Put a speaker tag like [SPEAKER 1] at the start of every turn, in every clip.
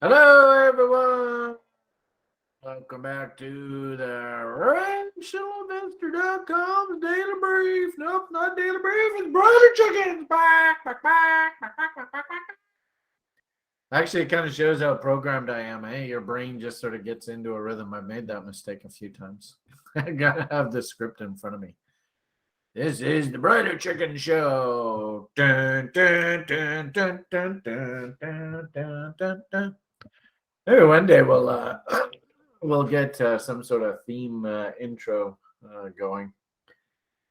[SPEAKER 1] Hello, everyone. Welcome back to the RationalInvestor.com's Daily Brief. Nope, not Daily Brief. It's Broiler Chickens. Actually, it kind of shows how programmed I am. Hey, your brain just sort of gets into a rhythm. I've made that mistake a few times. I gotta have the script in front of me. This is the Broiler Chicken Show. Dun, dun, dun, dun, dun, dun, dun, dun, dun, dun. Maybe one day we'll get some sort of theme intro going.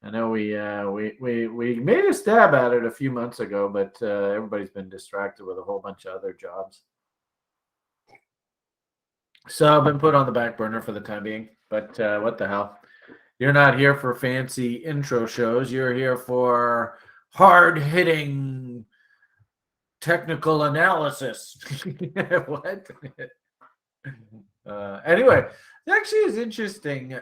[SPEAKER 1] I know we made a stab at it a few months ago, but everybody's been distracted with a whole bunch of other jobs. So I've been put on the back burner for the time being. But what the hell? You're not here for fancy intro shows. You're here for hard-hitting technical analysis. What? Anyway, it actually is interesting.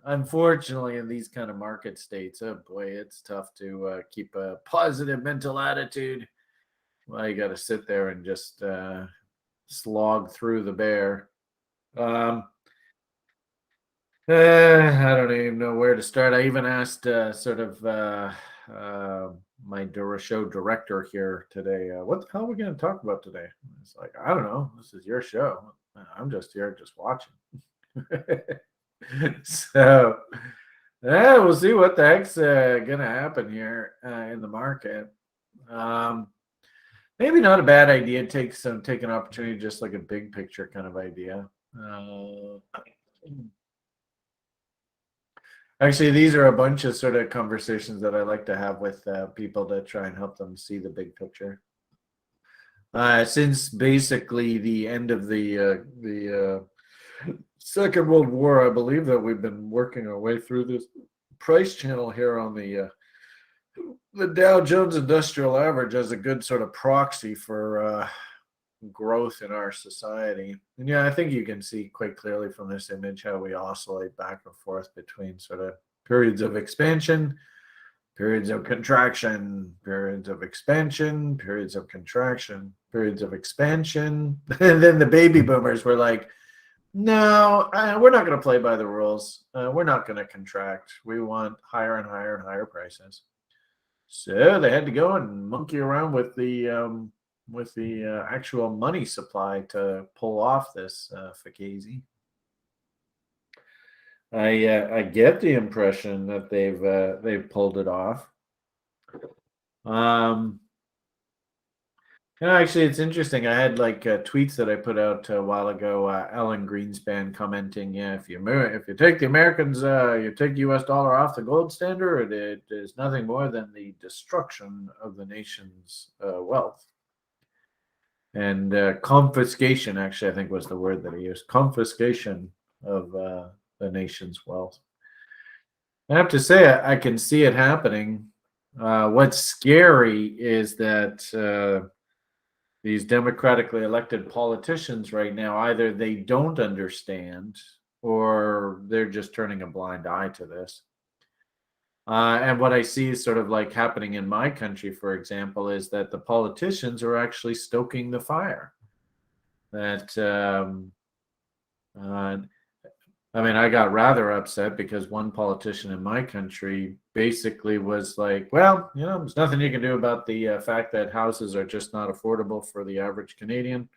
[SPEAKER 1] Unfortunately, in these kind of market states, oh boy, it's tough to keep a positive mental attitude. Well, you got to sit there and just slog through the bear. I don't even know where to start. I even asked my show director here today, what the hell are we going to talk about today? It's like, I don't know. This is your show. I'm just here just watching. So, we'll see what the heck's going to happen here in the market. Maybe not a bad idea. Take an opportunity, just like a big picture kind of idea. Actually, these are a bunch of sort of conversations that I like to have with people to try and help them see the big picture. Since basically the end of the Second World War, I believe that we've been working our way through this price channel here on the Dow Jones Industrial Average as a good sort of proxy for growth in our society. And yeah, I think you can see quite clearly from this image how we oscillate back and forth between sort of periods of expansion, periods of contraction, periods of expansion, periods of contraction, periods of expansion. And then the baby boomers were like, no, we're not going to play by the rules. We're not going to contract. We want higher and higher and higher prices. So they had to go and monkey around with the actual money supply to pull off this fugazi. I get the impression that they've pulled it off. Actually, it's interesting. I had like tweets that I put out a while ago. Alan Greenspan commenting, "Yeah, if you take the Americans, you take U.S. dollar off the gold standard, it is nothing more than the destruction of the nation's wealth." And confiscation, actually, I think was the word that he used. Confiscation of the nation's wealth. I have to say, I can see it happening. What's scary is that these democratically elected politicians right now, either they don't understand or they're just turning a blind eye to this. And what I see is sort of like happening in my country, for example, is that the politicians are actually stoking the fire. That I mean, I got rather upset because one politician in my country basically was like, well, there's nothing you can do about the fact that houses are just not affordable for the average Canadian.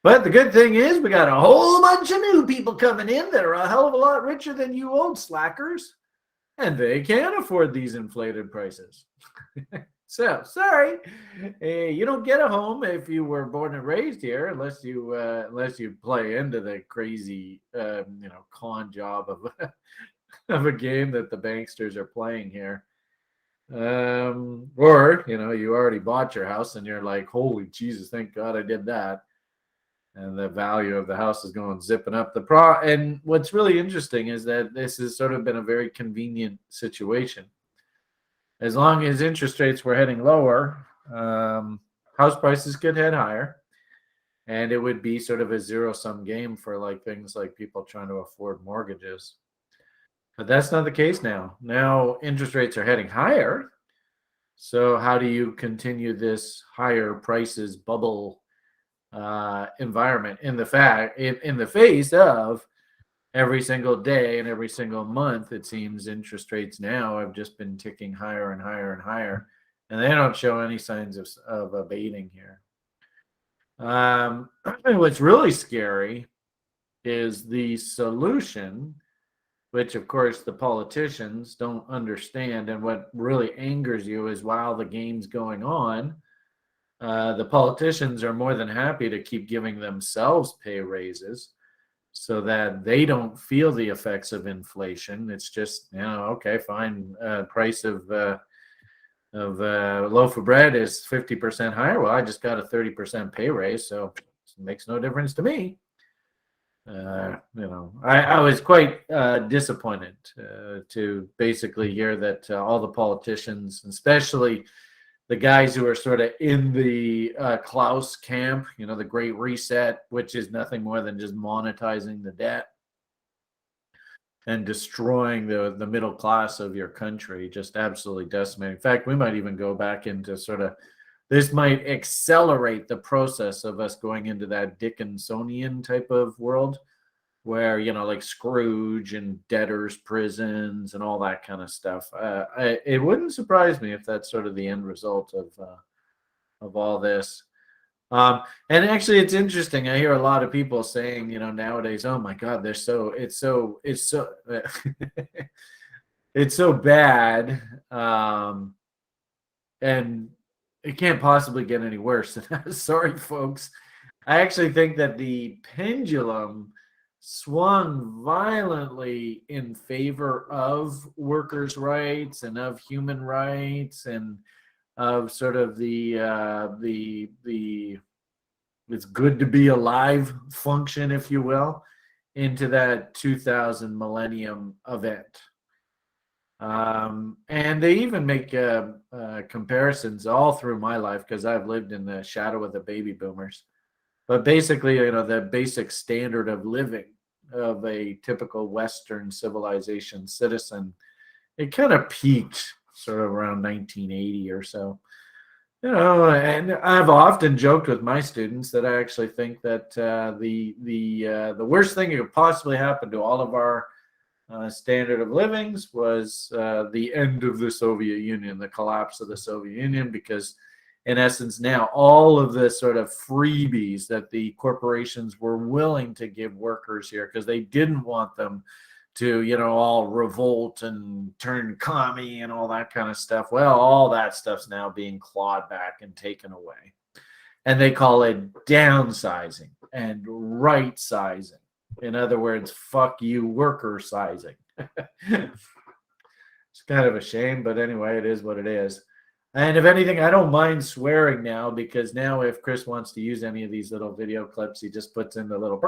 [SPEAKER 1] But the good thing is we got a whole bunch of new people coming in that are a hell of a lot richer than you old slackers. And they can't afford these inflated prices. So, sorry, you don't get a home if you were born and raised here, unless you play into the crazy, con job of of a game that the banksters are playing here. Or you already bought your house and you're like, holy Jesus, thank God I did that. And the value of the house is going zipping up. And what's really interesting is that this has sort of been a very convenient situation. As long as interest rates were heading lower, house prices could head higher. And it would be sort of a zero-sum game for like things like people trying to afford mortgages. But that's not the case now. Now interest rates are heading higher. So how do you continue this higher prices bubble environment in the face of every single day and every single month. It seems interest rates now have just been ticking higher and higher and higher, and they don't show any signs of abating here. What's really scary is the solution, which of course the politicians don't understand. And what really angers you is while the game's going on, the politicians are more than happy to keep giving themselves pay raises so that they don't feel the effects of inflation. It's just, okay, fine. Price of a loaf of bread is 50% higher. Well, I just got a 30% pay raise, so it makes no difference to me. I was quite disappointed to basically hear that all the politicians, especially the guys who are sort of in the Klaus camp, the Great Reset, which is nothing more than just monetizing the debt and destroying the middle class of your country, just absolutely decimating. In fact, we might even go back into this might accelerate the process of us going into that Dickinsonian type of world where, like Scrooge and debtors' prisons and all that kind of stuff. It wouldn't surprise me if that's sort of the end result of all this. And actually, it's interesting. I hear a lot of people saying, nowadays, oh my God, it's so it's so bad, and it can't possibly get any worse. Sorry, folks. I actually think that the pendulum swung violently in favor of workers' rights and of human rights and of sort of the it's good to be alive function, if you will, into that 2000 millennium event. And they even make comparisons all through my life because I've lived in the shadow of the baby boomers. But basically, the basic standard of living of a typical Western civilization citizen, it kind of peaked sort of around 1980 or so. And I've often joked with my students that I actually think that the worst thing that could possibly happen to all of our standard of livings was the end of the Soviet Union, the collapse of the Soviet Union, because in essence now all of the sort of freebies that the corporations were willing to give workers here because they didn't want them to, all revolt and turn commie and all that kind of stuff. Well, all that stuff's now being clawed back and taken away. And they call it downsizing and right sizing. In other words, fuck you, worker sizing. It's kind of a shame, but anyway, it is what it is. And if anything, I don't mind swearing now because now if Chris wants to use any of these little video clips, he just puts in the little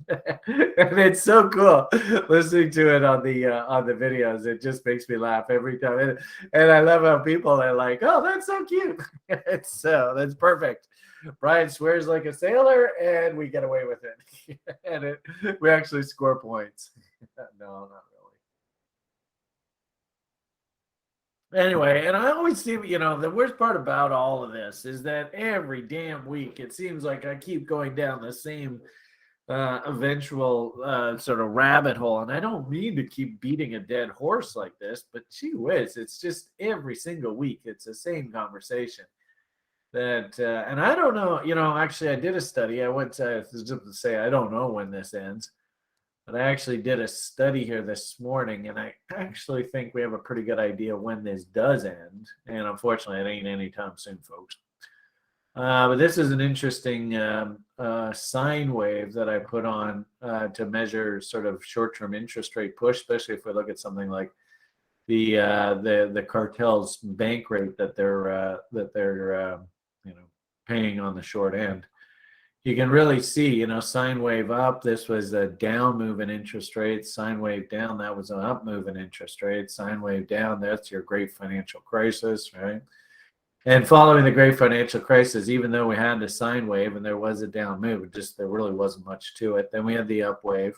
[SPEAKER 1] and it's so cool listening to it on the videos. It just makes me laugh every time. And I love how people are like, oh, that's so cute. That's perfect. Brian swears like a sailor and we get away with it. And we actually score points. No, not really. Anyway, and I always see, the worst part about all of this is that every damn week it seems like I keep going down the same eventual sort of rabbit hole. And I don't mean to keep beating a dead horse like this, but gee whiz, it's just every single week it's the same conversation. That and I don't know, actually I did a study. I went to say I don't know when this ends. But I actually did a study here this morning, and I actually think we have a pretty good idea when this does end. And unfortunately, it ain't anytime soon, folks. But this is an interesting sine wave that I put on to measure sort of short-term interest rate push, especially if we look at something like the cartel's bank rate that they're paying on the short end. You can really see, sine wave up, this was a down move in interest rates. Sine wave down, that was an up move in interest rates. Sine wave down, that's your great financial crisis, right? And following the great financial crisis, even though we had a sine wave and there was a down move, there really wasn't much to it. Then we had the up wave,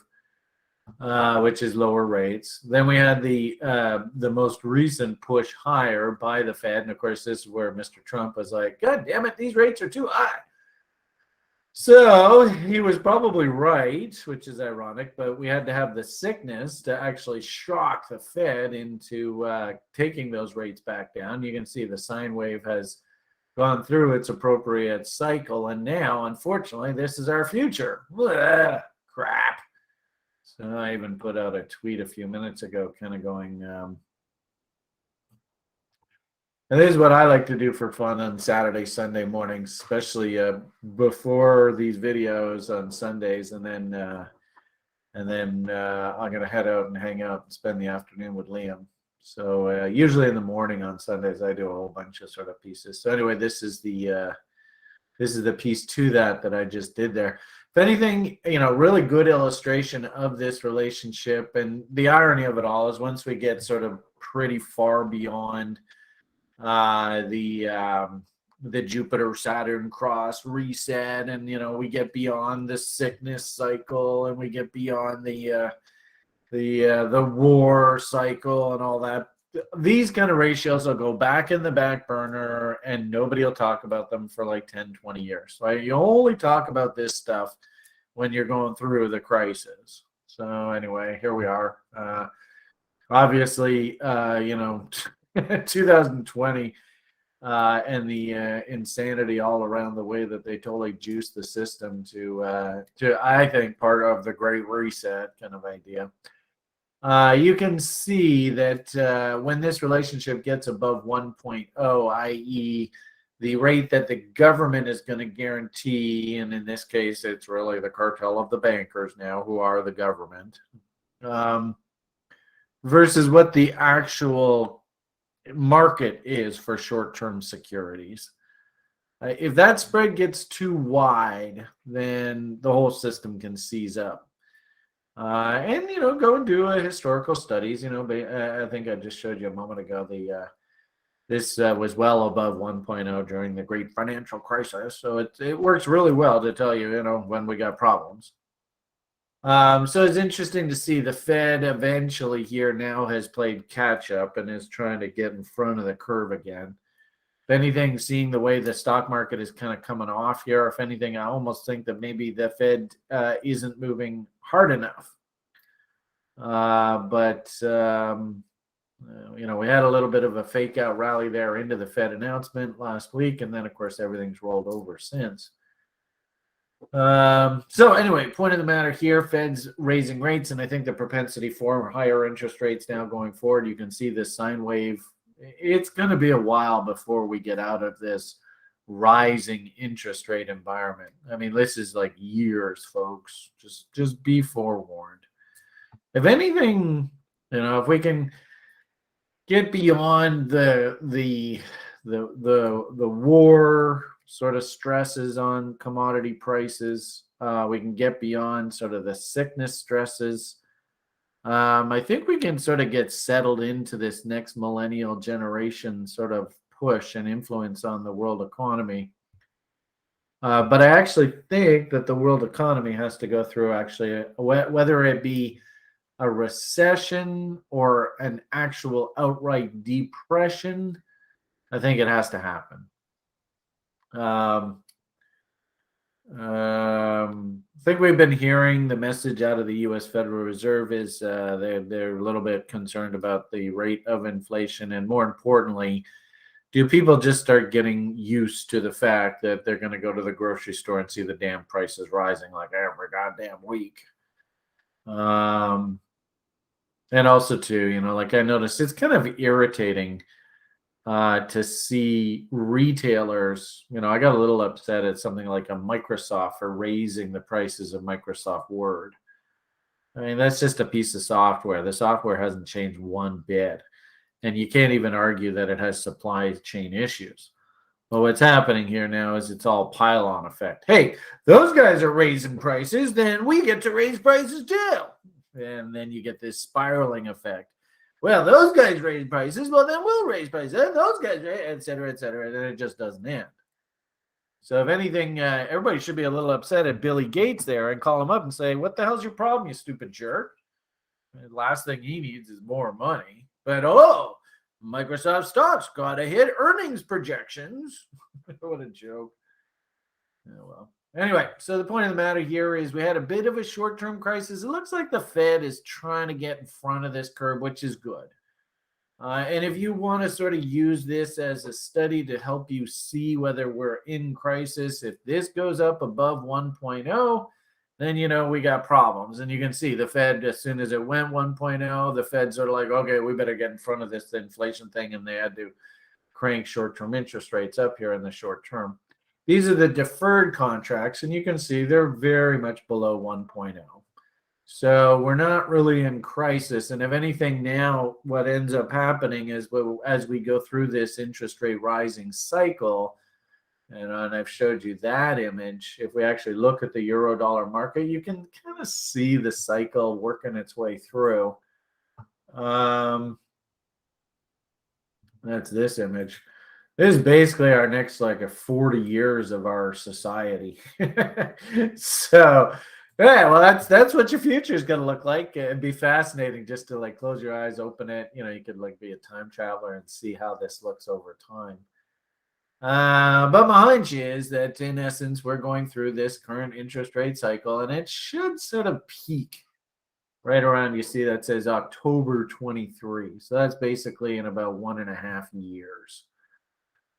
[SPEAKER 1] which is lower rates. Then we had the most recent push higher by the Fed. And of course, this is where Mr. Trump was like, God damn it, these rates are too high. So he was probably right, which is ironic, but we had to have the sickness to actually shock the Fed into taking those rates back down. You can see the sine wave has gone through its appropriate cycle, and now, unfortunately, this is our future. Blah, crap. So I even put out a tweet a few minutes ago, kind of going, and this is what I like to do for fun on Saturday, Sunday mornings, especially before these videos on Sundays, and then I'm gonna head out and hang out and spend the afternoon with Liam. So usually in the morning on Sundays, I do a whole bunch of sort of pieces. So anyway, this is the piece to that I just did there. If anything, really good illustration of this relationship, and the irony of it all is once we get sort of pretty far beyond the Jupiter Saturn cross reset, and we get beyond the sickness cycle, and we get beyond the war cycle and all that. These kind of ratios will go back in the back burner, and nobody will talk about them for like 10, 20 years. Right? You only talk about this stuff when you're going through the crisis. So anyway, here we are. Obviously, 2020 and the insanity all around the way that they totally juiced the system to I think part of the Great Reset kind of idea. You can see that when this relationship gets above 1.0, i.e. the rate that the government is going to guarantee, and in this case, it's really the cartel of the bankers now who are the government, versus what the actual market is for short-term securities. If that spread gets too wide, then the whole system can seize up. And go and do historical studies. I think I just showed you a moment ago. This was well above 1.0 during the Great Financial Crisis, so it works really well to tell you when we got problems. So it's interesting to see the Fed eventually here now has played catch up and is trying to get in front of the curve again. If anything, seeing the way the stock market is kind of coming off here, if anything, I almost think that maybe the Fed isn't moving hard enough. But we had a little bit of a fake out rally there into the Fed announcement last week, and then of course everything's rolled over since. So anyway, point of the matter here, Fed's raising rates, and I think the propensity for higher interest rates now going forward, you can see this sine wave. It's going to be a while before we get out of this rising interest rate environment. I mean, this is like years, folks. Just be forewarned. If anything, if we can get beyond the war sort of stresses on commodity prices, we can get beyond sort of the sickness stresses. I think we can sort of get settled into this next millennial generation sort of push and influence on the world economy. But I actually think that the world economy has to go through whether it be a recession or an actual outright depression, I think it has to happen. I think we've been hearing the message out of the U.S. Federal Reserve is they're a little bit concerned about the rate of inflation, and more importantly, do people just start getting used to the fact that they're going to go to the grocery store and see the damn prices rising like every goddamn week? And also too, like I noticed, it's kind of irritating to see retailers. I got a little upset at something like a Microsoft for raising the prices of Microsoft Word. I mean, that's just a piece of software. The software hasn't changed one bit, and you can't even argue that it has supply chain issues. But what's happening here now is it's all pile-on effect. Hey, those guys are raising prices, then we get to raise prices too. And then you get this spiraling effect. Well, those guys raise prices, well, then we'll raise prices. And those guys, et cetera, and it just doesn't end. So if anything, everybody should be a little upset at Billy Gates there and call him up and say, what the hell's your problem, you stupid jerk? The last thing he needs is more money. But, Microsoft stocks got to hit earnings projections. What a joke. Oh, well. Anyway, so the point of the matter here is we had a bit of a short-term crisis. It looks like the Fed is trying to get in front of this curve, which is good. And if you want to sort of use this as a study to help you see whether we're in crisis, if this goes up above 1.0, then we got problems. And you can see the Fed, as soon as it went 1.0, the Fed sort of like, okay, we better get in front of this inflation thing, and they had to crank short-term interest rates up here in the short term. These are the deferred contracts, and you can see they're very much below 1.0. So we're not really in crisis. And if anything, now what ends up happening is as we go through this interest rate rising cycle, and I've showed you that image, if we actually look at the euro dollar market, you can kind of see the cycle working its way through. That's this image. This is basically our next 40 years of our society. So yeah, well, that's what your future is going to look like. It'd be fascinating just to close your eyes, open it. You could be a time traveler and see how this looks over time. But my hunch is that in essence, we're going through this current interest rate cycle, and it should sort of peak right around, you see that says October 23. So that's basically in about 1.5 years.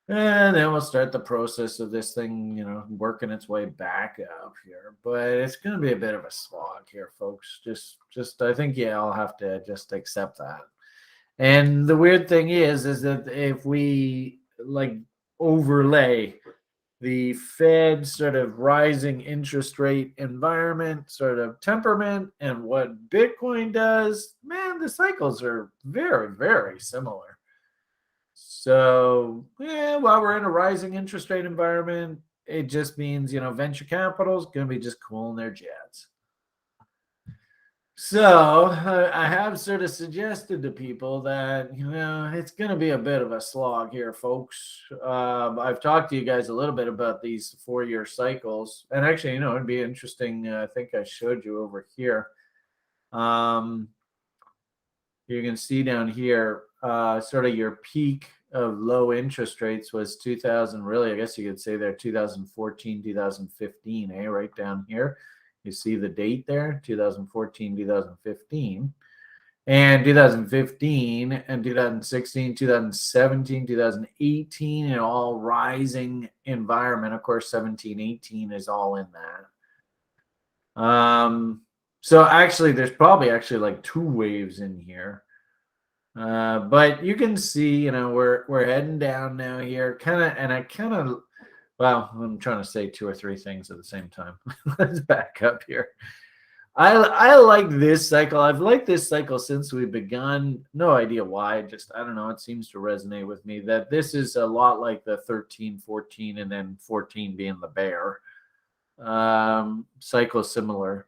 [SPEAKER 1] And then we'll start the process of this thing, working its way back up here. But it's going to be a bit of a slog here, folks. Just I think, I'll have to just accept that. And the weird thing is that if we overlay the Fed sort of rising interest rate environment, sort of temperament, and what Bitcoin does, man, the cycles are very, very similar. So, while we're in a rising interest rate environment, it just means, venture capital is going to be just cooling their jets. So I have sort of suggested to people that, it's going to be a bit of a slog here, folks. I've talked to you guys a little bit about these 4-year cycles. And actually, it'd be interesting. I think I showed you over here. You can see down here, sort of your peak of low interest rates was 2000, really, I guess you could say there, 2014, 2015, right down here. You see the date there, 2014, 2015. And 2015 and 2016, 2017, 2018, all rising environment. Of course, 17, 18 is all in that. So actually, there's probably actually 2 waves in here. But you can see, we're heading down now here, well, I'm trying to say 2 or 3 things at the same time. Let's back up here. I like this cycle. I've liked this cycle since we've begun. No idea why. I don't know. It seems to resonate with me that this is a lot like the 13, 14, and then 14 being the bear. Cycle similar.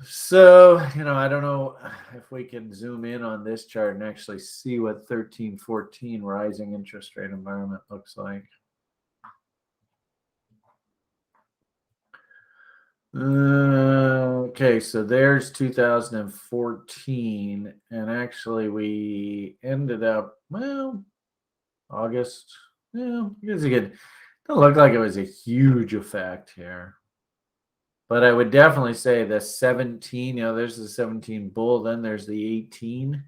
[SPEAKER 1] So, I don't know if we can zoom in on this chart and actually see what 13, 14 rising interest rate environment looks like. Okay, so there's 2014, and actually we ended up, August. Because again, it doesn't look like it was a huge effect here. But I would definitely say the 17, there's the 17 bull, then there's the 18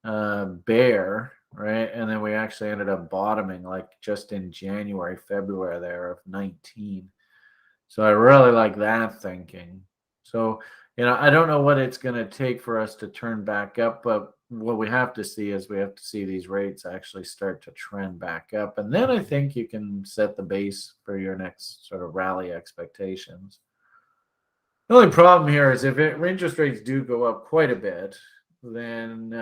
[SPEAKER 1] bear, right? And then we actually ended up bottoming just in January, February there of 19. So I really like that thinking. So, I don't know what it's going to take for us to turn back up, but what we have to see is we have to see these rates actually start to trend back up. And then I think you can set the base for your next sort of rally expectations. The only problem here is if interest rates do go up quite a bit, then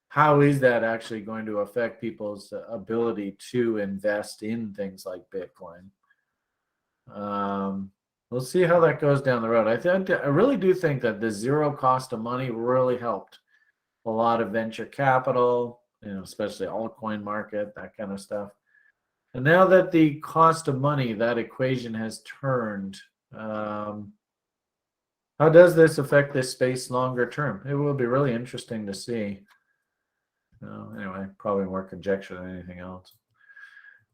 [SPEAKER 1] how is that actually going to affect people's ability to invest in things like Bitcoin? We'll see how that goes down the road. I really do think that the zero cost of money really helped a lot of venture capital, especially altcoin market, that kind of stuff. And now that the cost of money, that equation has turned, how does this affect this space longer term? It will be really interesting to see. Anyway, probably more conjecture than anything else.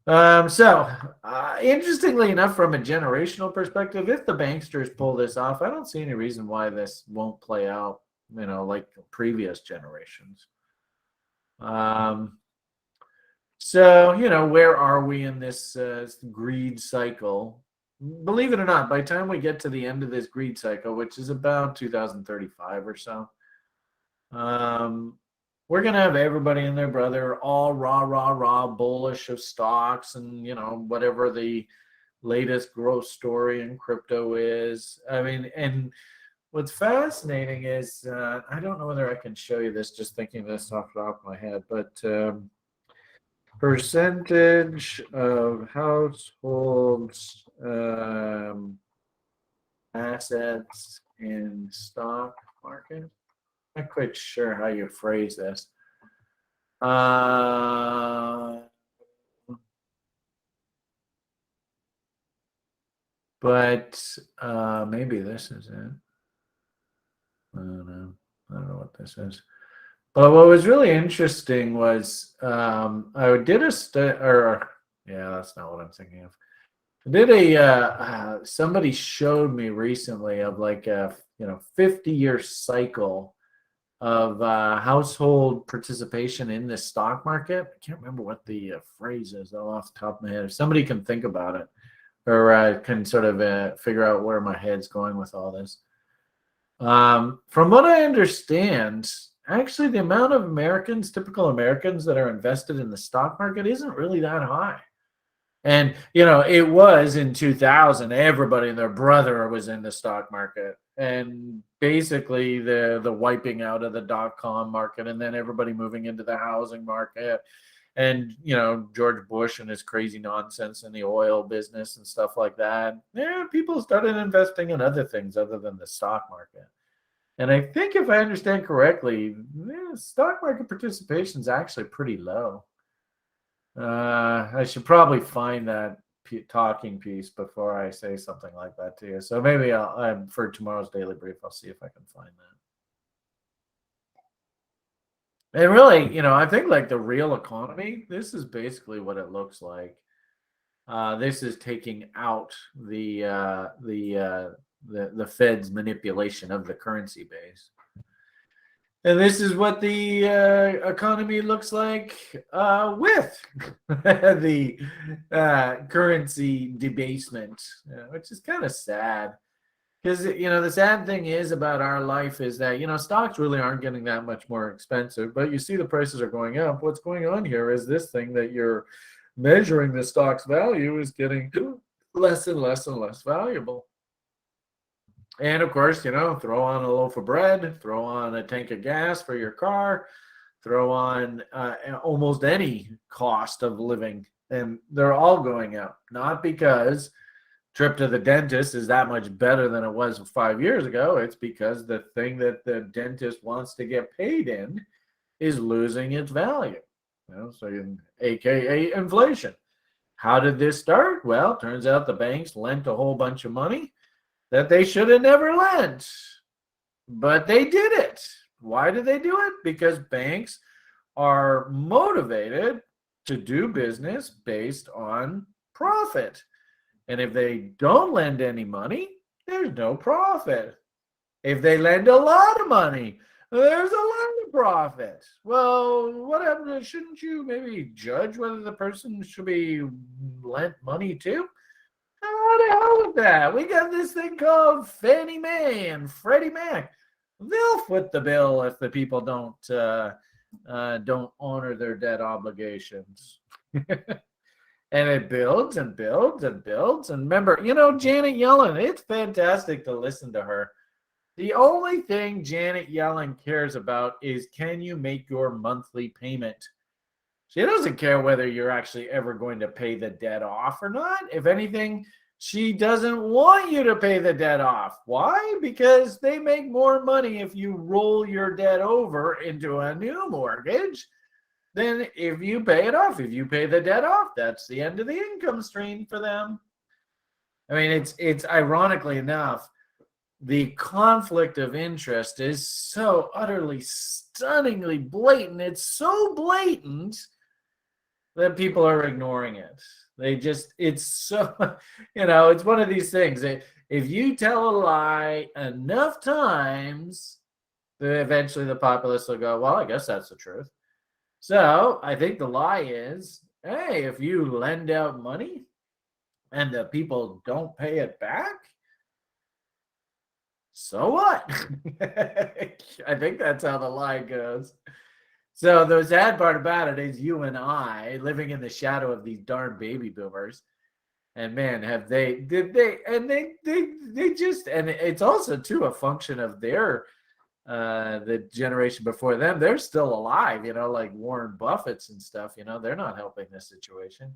[SPEAKER 1] Interestingly enough, from a generational perspective, if the banksters pull this off, I don't see any reason why this won't play out, like previous generations. Um, where are we in this greed cycle? Believe it or not, by the time we get to the end of this greed cycle, which is about 2035 or so, um, we're gonna have everybody and their brother all rah bullish of stocks and whatever the latest growth story in crypto is. I mean, and what's fascinating is I don't know whether I can show you this just thinking this off the top of my head, but percentage of households assets in stock market. I'm not quite sure how you phrase this. But maybe this is it. I don't know. I don't know what this is. But what was really interesting was I did a that's not what I'm thinking of. I did somebody showed me recently of like a 50-year cycle of household participation in the stock market. I can't remember what the phrase is off the top of my head. If somebody can think about it or can sort of figure out where my head's going with all this. From what I understand, actually the amount of typical Americans that are invested in the stock market isn't really that high. And, it was in 2000, everybody and their brother was in the stock market. And basically the wiping out of the dot-com market and then everybody moving into the housing market. And, George Bush and his crazy nonsense in the oil business and stuff like that. Yeah, people started investing in other things other than the stock market. And I think if I understand correctly, stock market participation is actually pretty low. I should probably find that talking piece before I say something like that to you. So maybe for tomorrow's daily brief, I'll see if I can find that. And really, I think like the real economy, this is basically what it looks like. This is taking out the Fed's manipulation of the currency base. And this is what the economy looks like with the currency debasement, which is kind of sad. Because, the sad thing is about our life is that, stocks really aren't getting that much more expensive, but you see the prices are going up. What's going on here is this thing that you're measuring the stock's value is getting less and less and less valuable. And of course, throw on a loaf of bread, throw on a tank of gas for your car, throw on almost any cost of living, and they're all going up. Not because trip to the dentist is that much better than it was 5 years ago. It's because the thing that the dentist wants to get paid in is losing its value. AKA inflation. How did this start? Well, turns out the banks lent a whole bunch of money that they should have never lent, but they did it. Why did they do it? Because banks are motivated to do business based on profit. And if they don't lend any money, there's no profit. If they lend a lot of money, there's a lot of profit. Well, what happened? Shouldn't you maybe judge whether the person should be lent money to? How the hell with that? We got this thing called Fannie Mae and Freddie Mac. They'll foot the bill if the people don't honor their debt obligations. And it builds and builds and builds. And remember, Janet Yellen, it's fantastic to listen to her. The only thing Janet Yellen cares about is, can you make your monthly payment? She doesn't care whether you're actually ever going to pay the debt off or not. If anything, she doesn't want you to pay the debt off. Why? Because they make more money if you roll your debt over into a new mortgage than if you pay it off. If you pay the debt off, that's the end of the income stream for them. I mean, it's ironically enough, the conflict of interest is so utterly, stunningly blatant. It's so blatant that people are ignoring it. It's so, it's one of these things. If you tell a lie enough times, then eventually the populace will go, well, I guess that's the truth. So I think the lie is, hey, if you lend out money and the people don't pay it back, so what? I think that's how the lie goes. So the sad part about it is you and I living in the shadow of these darn baby boomers. And man, they just, and it's also too a function of the generation before them. They're still alive, like Warren Buffett's and stuff, they're not helping this situation.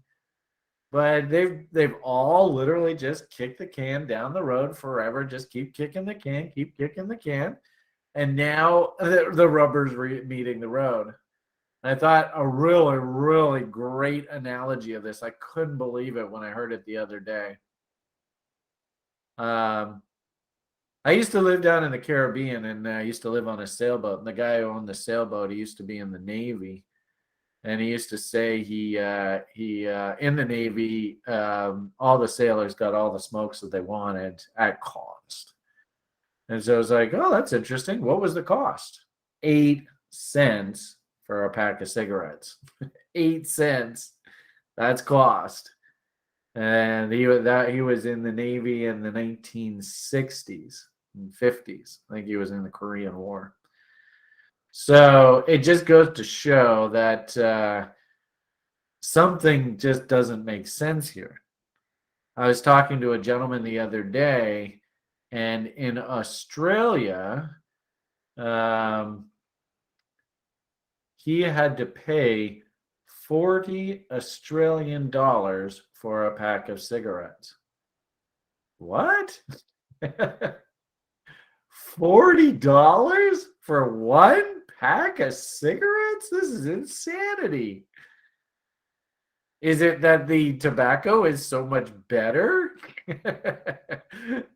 [SPEAKER 1] But they've all literally just kicked the can down the road forever, just keep kicking the can. And now the rubber's meeting the road. And I thought a really, really great analogy of this. I couldn't believe it when I heard it the other day. I used to live down in the Caribbean, and I used to live on a sailboat. And the guy who owned the sailboat, he used to be in the Navy, and he used to say he in the Navy, all the sailors got all the smokes that they wanted at cost. And so I was like, oh, that's interesting. What was the cost? 8 cents for a pack of cigarettes. 8 cents. That's cost. And he was in the Navy in the 1960s and 50s. I think he was in the Korean War. So it just goes to show that something just doesn't make sense here. I was talking to a gentleman the other day, and in Australia, he had to pay 40 Australian dollars for a pack of cigarettes. What? $40 for one pack of cigarettes? This is insanity. Is it that the tobacco is so much better?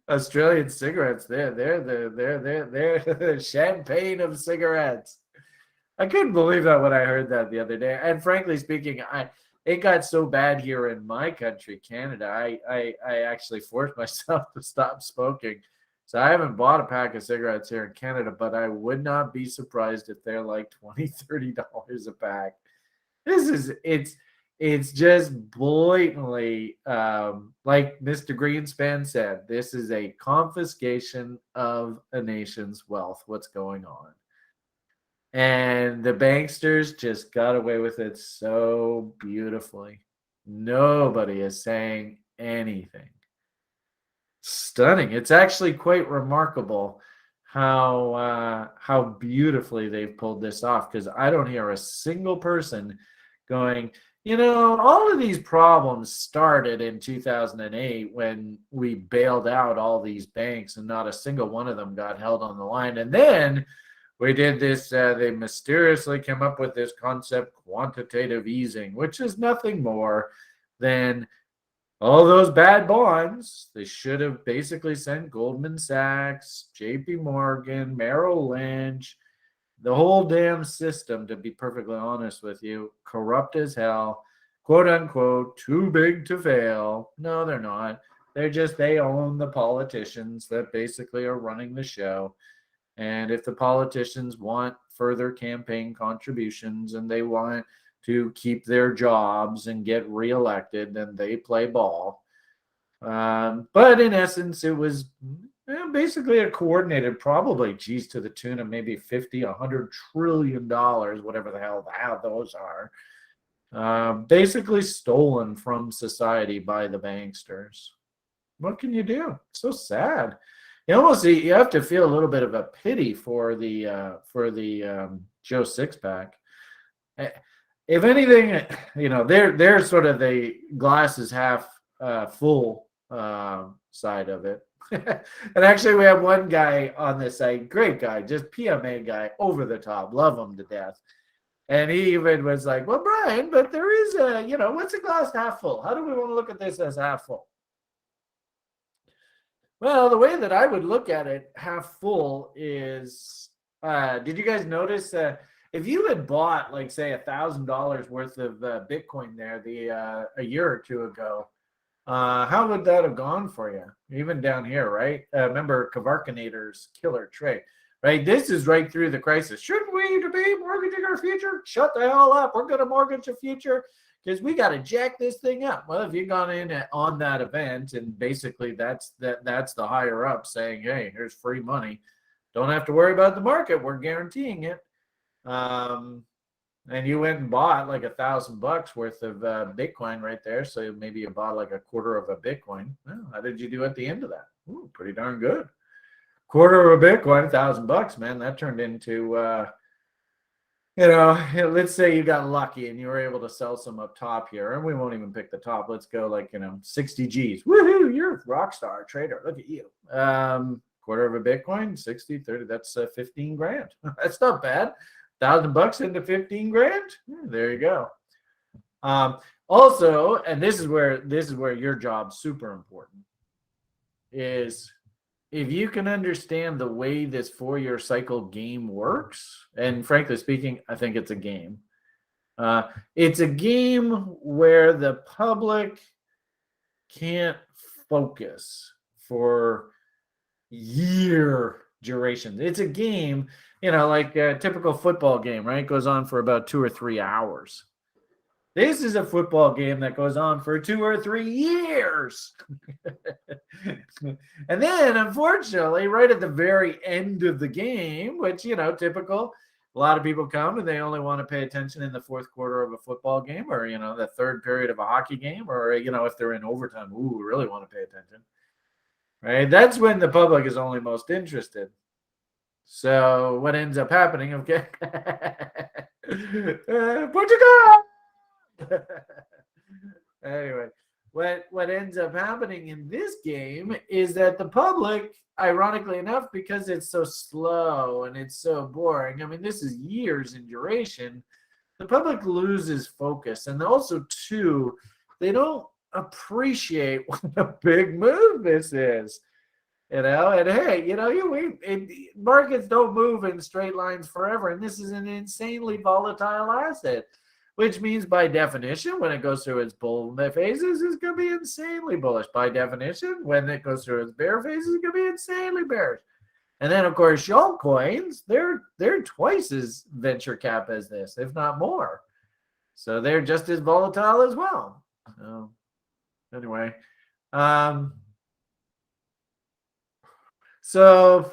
[SPEAKER 1] Australian cigarettes, they're the champagne of cigarettes. I couldn't believe that when I heard that the other day. And frankly speaking, it got so bad here in my country, Canada. I actually forced myself to stop smoking. So I haven't bought a pack of cigarettes here in Canada, but I would not be surprised if they're like $20, $30 a pack. It's just blatantly, like Mr. Greenspan said, this is a confiscation of a nation's wealth, what's going on. And the banksters just got away with it so beautifully. Nobody is saying anything. Stunning. It's actually quite remarkable how beautifully they've pulled this off, because I don't hear a single person going, all of these problems started in 2008 when we bailed out all these banks and not a single one of them got held on the line. And then we did this, they mysteriously came up with this concept, quantitative easing, which is nothing more than all those bad bonds. They should have basically sent Goldman Sachs, JP Morgan, Merrill Lynch, the whole damn system, to be perfectly honest with you, corrupt as hell, quote unquote, too big to fail. No, they're not. They own the politicians that basically are running the show. And if the politicians want further campaign contributions and they want to keep their jobs and get reelected, then they play ball. But in essence, it was basically a coordinated, probably, to the tune of maybe 50, $100 trillion, whatever the hell those are, basically stolen from society by the banksters. What can you do? It's so sad. You have to feel a little bit of a pity for the Joe Sixpack. If anything, they're sort of the glass is half full side of it. And actually, we have one guy on this site, great guy, just PMA guy, over the top, love him to death. And he even was like, well, Brian, but there is what's a glass half full? How do we want to look at this as half full? Well, the way that I would look at it, half full, is, did you guys notice if you had bought, like, say, $1,000 worth of Bitcoin there a year or two ago, how would that have gone for you? Even down here, right? Remember Kavarkinator's killer trade, right? This is right through the crisis. Shouldn't we be mortgaging our future? Shut the hell up. We're going to mortgage the future because we got to jack this thing up. Well, if you've gone in on that event, and basically that's the higher up saying, hey, here's free money. Don't have to worry about the market. We're guaranteeing it. And you went and bought like $1,000 worth of Bitcoin right there. So maybe you bought like a quarter of a Bitcoin. Well, how did you do at the end of that? Ooh, pretty darn good. Quarter of a Bitcoin, $1,000, man. That turned into, let's say you got lucky and you were able to sell some up top here, and we won't even pick the top. Let's go like, 60 G's. Woohoo, you're a rock star trader. Look at you. Quarter of a Bitcoin, 60, 30, that's 15 grand. That's not bad. $1,000 into 15 grand. There you go. Also, and this is where your job's super important, is if you can understand the way this 4-year cycle game works, and frankly speaking, I think it's a game. It's a game where the public can't focus for year duration. It's a game, like a typical football game, right? It goes on for about 2 or 3 hours. This is a football game that goes on for 2 or 3 years. And then, unfortunately, right at the very end of the game, which, typical, a lot of people come and they only want to pay attention in the fourth quarter of a football game, or, the third period of a hockey game, or, if they're in overtime, we really want to pay attention. Right? That's when the public is only most interested. So what ends up happening, okay? Portugal! Anyway, what ends up happening in this game is that the public, ironically enough, because it's so slow and it's so boring, I mean, this is years in duration, the public loses focus. And also, too, they don't appreciate what a big move this is. And hey, markets don't move in straight lines forever, and this is an insanely volatile asset, which means by definition, when it goes through its bull phases, it's going to be insanely bullish. By definition, when it goes through its bear phases, it's going to be insanely bearish. And then, of course, altcoins, they're twice as venture cap as this, if not more. So they're just as volatile as well. So anyway, so,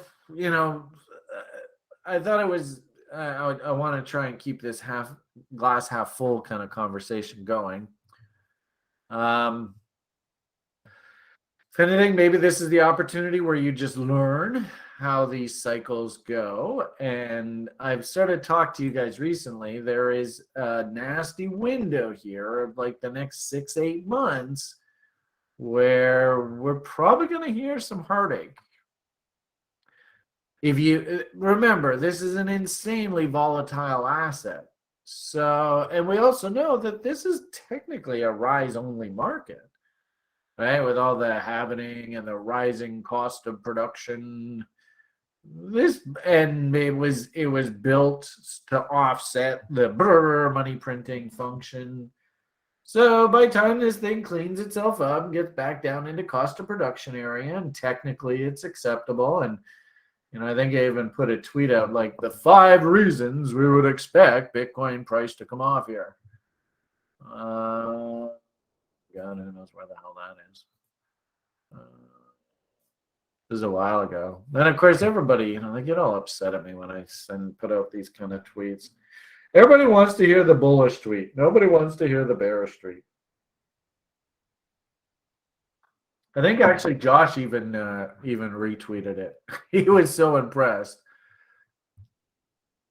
[SPEAKER 1] I thought it was, I want to try and keep this glass half full kind of conversation going. If anything, maybe this is the opportunity where you just learn how these cycles go. And I've started to talk to you guys recently. There is a nasty window here of like the next 6-8 months where we're probably going to hear some heartache. If you remember, this is an insanely volatile asset. So, and we also know that this is technically a rise-only market, right? With all the happening and the rising cost of production. It was built to offset the money printing function. So by the time this thing cleans itself up and gets back down into cost of production area, and technically it's acceptable, and I think I even put a tweet out like the 5 reasons we would expect Bitcoin price to come off here. God, who knows where the hell that is. This is a while ago. Then, of course, everybody, they get all upset at me when I put out these kind of tweets. Everybody wants to hear the bullish tweet. Nobody wants to hear the bearish tweet. I think actually Josh even retweeted it. He was so impressed.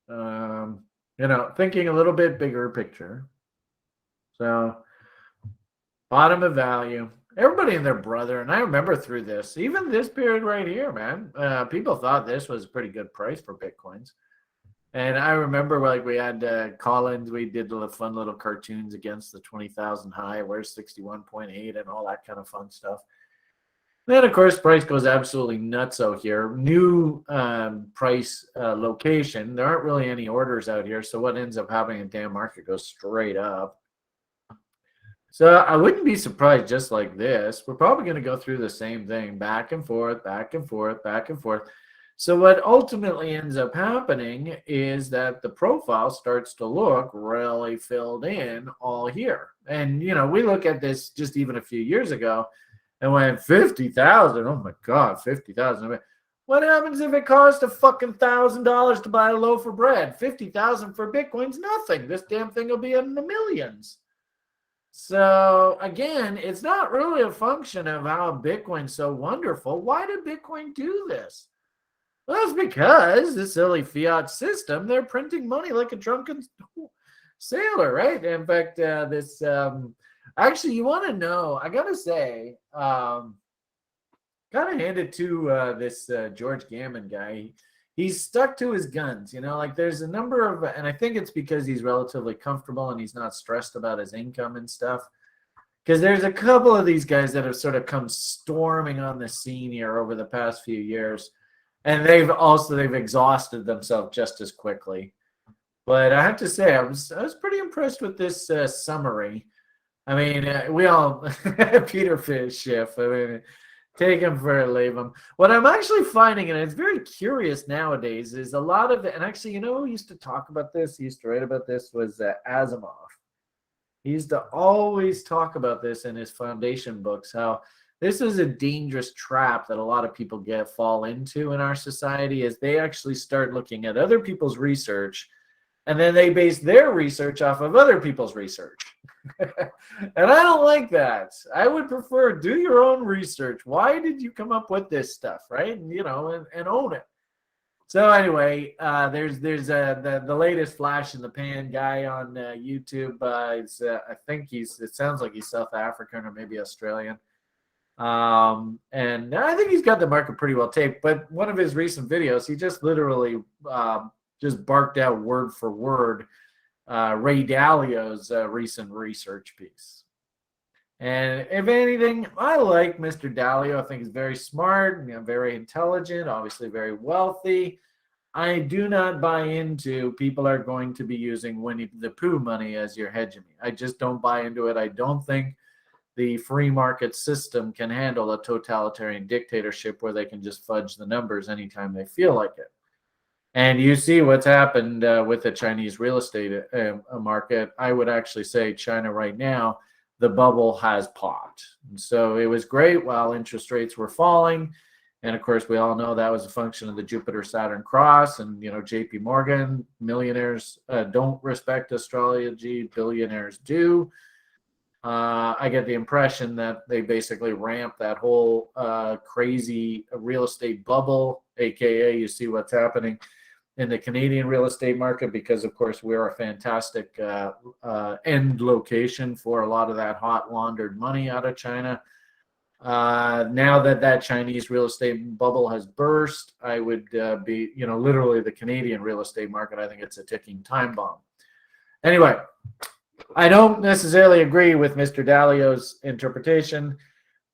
[SPEAKER 1] Thinking a little bit bigger picture. So, bottom of value. Everybody and their brother, and I remember through this, even this period right here, man, people thought this was a pretty good price for Bitcoins. And I remember we had Collins, we did fun little cartoons against the 20,000 high, where's 61.8 and all that kind of fun stuff. Then, of course, price goes absolutely nuts out here. New price location. There aren't really any orders out here. So what ends up happening, the damn market goes straight up. So I wouldn't be surprised just like this. We're probably going to go through the same thing, back and forth, back and forth, back and forth. So what ultimately ends up happening is that the profile starts to look really filled in all here. And, we look at this just even a few years ago and went 50,000. Oh my God, 50,000. What happens if it costs a fucking $1,000 to buy a loaf of bread? 50,000 for Bitcoin's nothing. This damn thing will be in the millions. So again, it's not really a function of how Bitcoin's so wonderful. Why did Bitcoin do this? Well, it's because the silly fiat system, they're printing money like a drunken sailor, right? In fact, actually, you want to know, I got to say, kind of handed to this George Gammon guy. He's stuck to his guns, like there's a number of, and I think it's because he's relatively comfortable and he's not stressed about his income and stuff. Because there's a couple of these guys that have sort of come storming on the scene here over the past few years. And they've exhausted themselves just as quickly. But I have to say, I was pretty impressed with this summary. I mean, we all, Peter Schiff, I mean, take him for it, leave him. What I'm actually finding, and it's very curious nowadays, is a lot of it, and actually, who used to talk about this, he used to write about this, was Asimov. He used to always talk about this in his foundation books, how this is a dangerous trap that a lot of people fall into in our society, is they actually start looking at other people's research, and then they base their research off of other people's research. And I don't like that. I would prefer do your own research. Why did you come up with this stuff, right? And, and own it. So anyway, there's the latest flash in the pan guy on YouTube. I think it sounds like he's South African or maybe Australian. And I think he's got the market pretty well taped. But one of his recent videos, he just literally just barked out word for word Ray Dalio's recent research piece. And if anything, I like Mr. Dalio. I think he's very smart, very intelligent, obviously very wealthy. I do not buy into people are going to be using Winnie the Pooh money as your hegemony. I just don't buy into it. I don't think the free market system can handle a totalitarian dictatorship where they can just fudge the numbers anytime they feel like it. And you see what's happened with the Chinese real estate market. I would actually say China right now, the bubble has popped. And so it was great while interest rates were falling. And of course, we all know that was a function of the Jupiter-Saturn cross. And, JP Morgan, millionaires don't respect astrology, billionaires do. I get the impression that they basically ramped that whole crazy real estate bubble, AKA you see what's happening in the Canadian real estate market, because of course we're a fantastic end location for a lot of that hot laundered money out of China. Now that Chinese real estate bubble has burst, I would be, literally the Canadian real estate market, I think it's a ticking time bomb. Anyway, I don't necessarily agree with Mr. Dalio's interpretation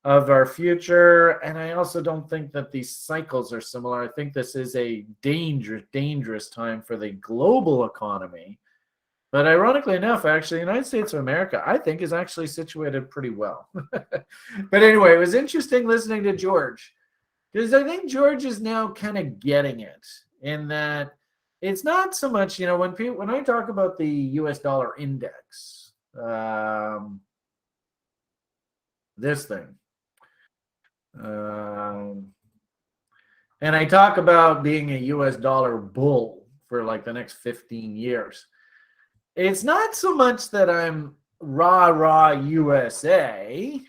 [SPEAKER 1] of our future, and I also don't think that these cycles are similar. I think this is a dangerous time for the global economy. But ironically enough, actually, the United States of America, I think, is actually situated pretty well. But anyway, it was interesting listening to George, because I think George is now kind of getting it in that it's not so much, when I talk about the US dollar index, this thing, and I talk about being a US dollar bull for like the next 15 years. It's not so much that I'm rah USA.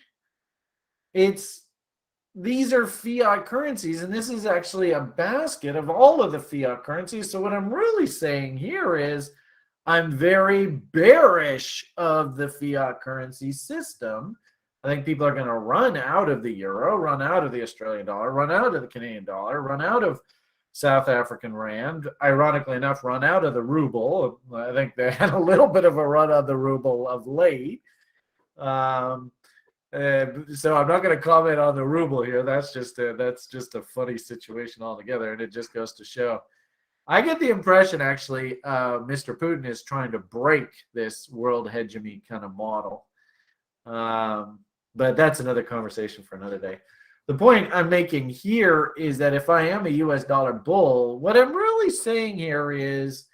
[SPEAKER 1] These are fiat currencies, and this is actually a basket of all of the fiat currencies. So what I'm really saying here is I'm very bearish of the fiat currency system. I think people are going to run out of the euro, run out of the Australian dollar, run out of the Canadian dollar, run out of South African rand, ironically enough, run out of the ruble. I think they had a little bit of a run on the ruble of late. So I'm not going to comment on the ruble here. That's just a funny situation altogether, and it just goes to show. I get the impression, actually, Mr. Putin is trying to break this world hegemony kind of model. But that's another conversation for another day. The point I'm making here is that if I am a US dollar bull, what I'm really saying here is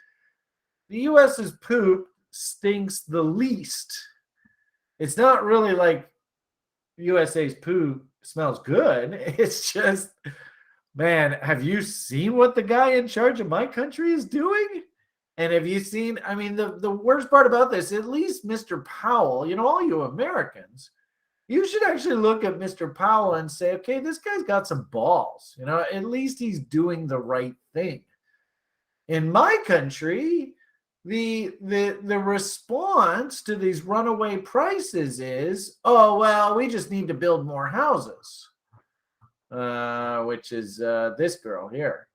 [SPEAKER 1] the US's poop stinks the least. It's not really like USA's poop smells good. It's just, man, have you seen what the guy in charge of my country is doing? And have you seen, I mean, the worst part about this, at least Mr. Powell, all you Americans, you should actually look at Mr. Powell and say, okay, this guy's got some balls. At least he's doing the right thing. In my country, the response to these runaway prices is, oh, well, we just need to build more houses, which is this girl here.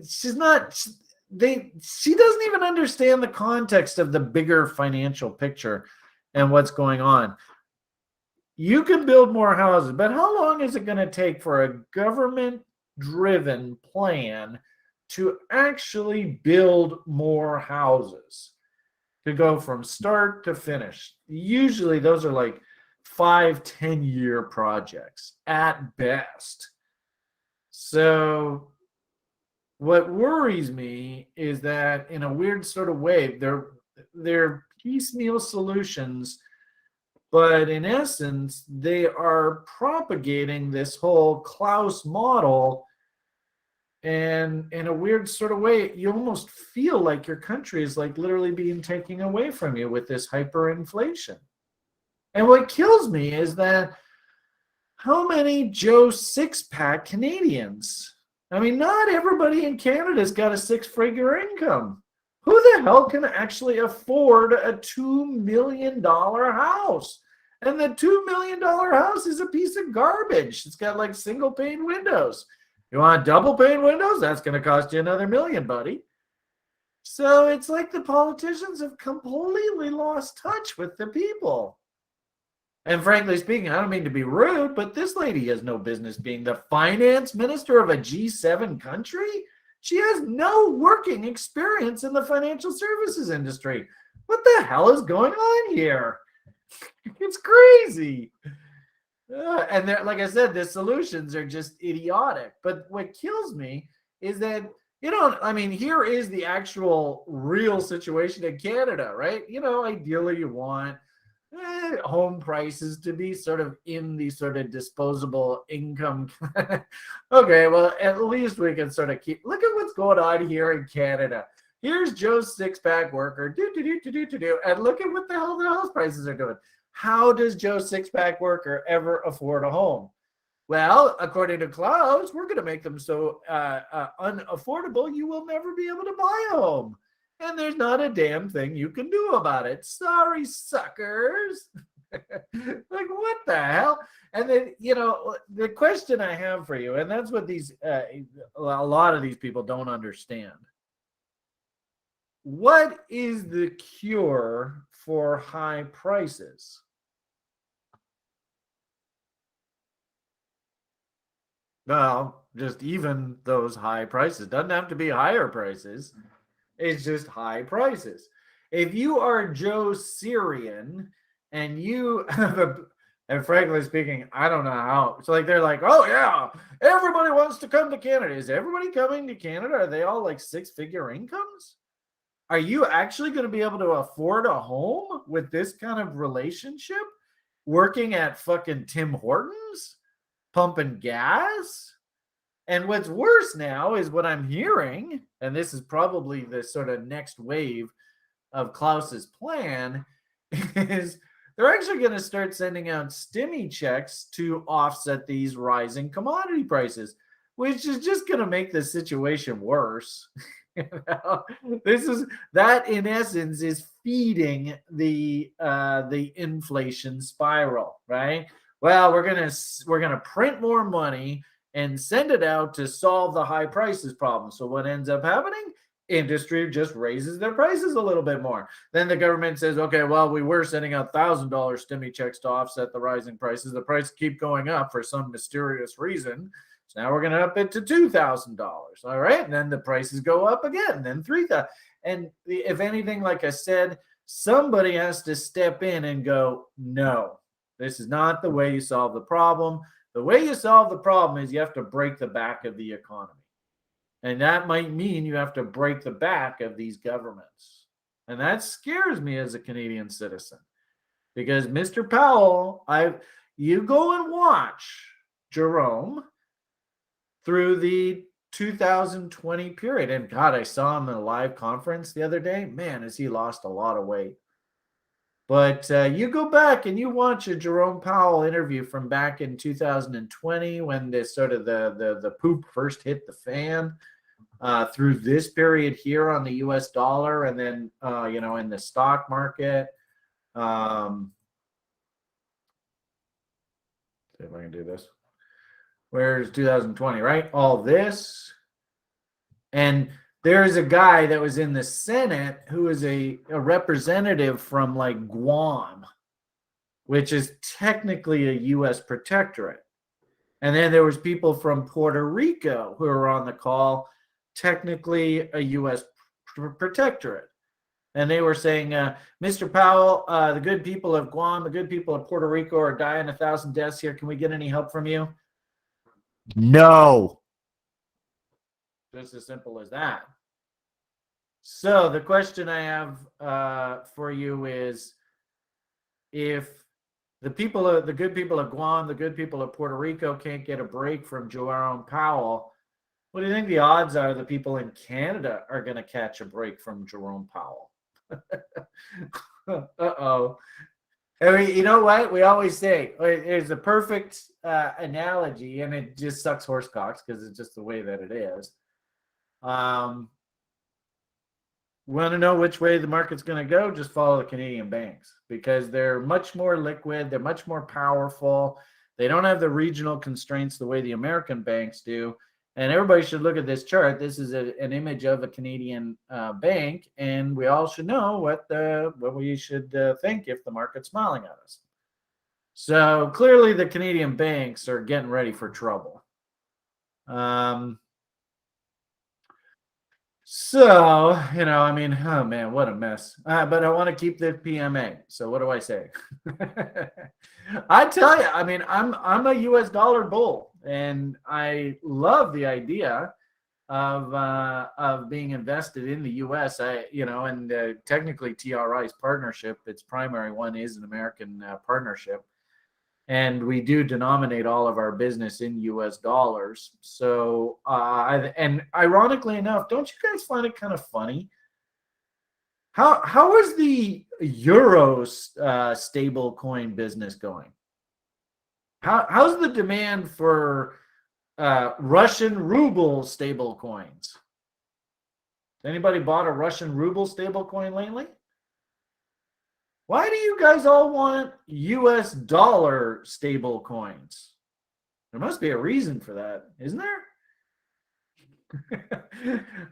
[SPEAKER 1] She doesn't even understand the context of the bigger financial picture and what's going on. You can build more houses, but how long is it going to take for a government-driven plan to actually build more houses, to go from start to finish? Usually those are like 5-10 year projects at best. So what worries me is that in a weird sort of way, they're piecemeal solutions, but in essence, they are propagating this whole Klaus model. And in a weird sort of way, you almost feel like your country is like literally being taken away from you with this hyperinflation. And what kills me is that how many Joe six-pack Canadians? I mean, not everybody in Canada's got a six-figure income. Who the hell can actually afford a $2 million house? And the $2 million house is a piece of garbage. It's got like single pane windows. You want double pane windows? That's going to cost you another $1 million, buddy. So it's like the politicians have completely lost touch with the people. And frankly speaking, I don't mean to be rude, but this lady has no business being the finance minister of a G7 country. She has no working experience in the financial services industry. What the hell is going on here? It's crazy. And like I said, the solutions are just idiotic. But what kills me is that, here is the actual real situation in Canada, right? Ideally you want home prices to be sort of in the sort of disposable income. Okay, well, at least we can sort of look at what's going on here in Canada. Here's Joe's six-pack worker, and look at what the hell the house prices are doing. How does Joe six-pack worker ever afford a home? Well, according to Klaus, we're going to make them so unaffordable you will never be able to buy a home. And there's not a damn thing you can do about it. Sorry, suckers. Like, what the hell? And then, the question I have for you, and that's what a lot of these people don't understand. What is the cure for high prices? Well, just even those high prices. Doesn't have to be higher prices. It's just high prices. If you are Joe Syrian and you have and frankly speaking, I don't know how. It's like they're like, oh yeah, everybody wants to come to Canada. Is everybody coming to Canada? Are they all like six-figure incomes? Are you actually going to be able to afford a home with this kind of relationship? Working at fucking Tim Hortons? Pumping gas? And what's worse now is what I'm hearing, and this is probably the sort of next wave of Klaus's plan, is they're actually going to start sending out stimmy checks to offset these rising commodity prices, which is just going to make the situation worse. That in essence is feeding the inflation spiral, right? Well, we're gonna print more money and send it out to solve the high prices problem. So what ends up happening? industry just raises their prices a little bit more. Then the government says, okay, well, we were sending out $1,000 stimmy checks to offset the rising prices. The prices keep going up for some mysterious reason. So now we're going to up it to $2,000. All right. And then the prices go up again, then $3,000. And if anything, like I said, somebody has to step in and go, no, this is not the way you solve the problem. The way you solve the problem is you have to break the back of the economy. And that might mean you have to break the back of these governments. And that scares me as a Canadian citizen. Because Mr. Powell, you go and watch Jerome through the 2020 period. And God, I saw him in a live conference the other day. Man, has he lost a lot of weight. But you go back and you watch a Jerome Powell interview from back in 2020 when the poop first hit the fan, through this period here on the U.S. dollar, and then in the stock market. See if I can do this. Where's 2020, right? All this. And there's a guy that was in the Senate who is a representative from like Guam, which is technically a U.S. protectorate. And then there was people from Puerto Rico who were on the call, technically a U.S. protectorate. And they were saying, Mr. Powell, the good people of Guam, the good people of Puerto Rico are dying 1,000 deaths here. Can we get any help from you? No. Just as simple as that. So the question I have for you is, if the good people of Guam, the good people of Puerto Rico can't get a break from Jerome Powell, what do you think the odds are the people in Canada are going to catch a break from Jerome Powell? Uh-oh. I mean, you know what? We always say there's a perfect analogy, and it just sucks horse cocks because it's just the way that it is. Want to know which way the market's going to go? Just follow the Canadian banks, because they're much more liquid. They're much more powerful. They don't have the regional constraints the way the American banks do. And everybody should look at this chart. This is an image of a Canadian bank, and we all should know what we should think if the market's smiling at us. So clearly the Canadian banks are getting ready for trouble. So, I mean, oh man, what a mess. But I want to keep the PMA. So what do I say? I tell you, I mean, I'm a US dollar bull, and I love the idea of being invested in the US. Technically TRI's partnership, its primary one is an American partnership. And we do denominate all of our business in US dollars. So, and ironically enough, don't you guys find it kind of funny? How is the euro stable coin business going? How's the demand for Russian ruble stable coins? Anybody bought a Russian ruble stable coin lately? Why do you guys all want US dollar stable coins? There must be a reason for that, isn't there?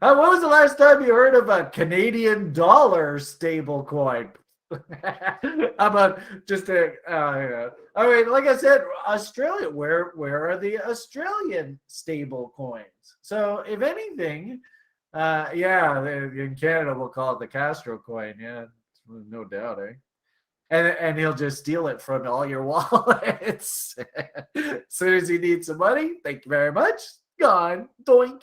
[SPEAKER 1] When was the last time you heard of a Canadian dollar stable coin? How about just I mean, like I said, Australia, where are the Australian stable coins? So if anything, in Canada we'll call it the Castro coin. Yeah, no doubt, eh? And he'll just steal it from all your wallets. As soon as he needs some money, thank you very much. Gone. Doink.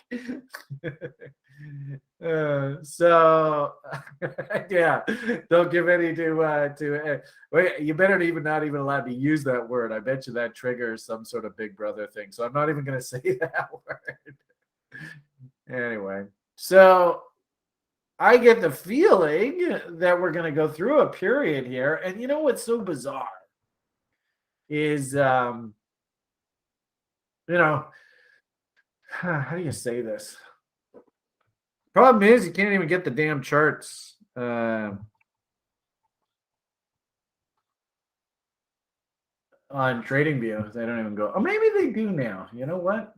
[SPEAKER 1] Yeah, don't give any to wait, you better not even allowed to use that word. I bet you that triggers some sort of Big Brother thing. So I'm not even going to say that word. Anyway, so I get the feeling that we're going to go through a period here. And you know what's so bizarre is, how do you say this? Problem is, you can't even get the damn charts. On TradingView. They don't even go. Oh, maybe they do now. You know what?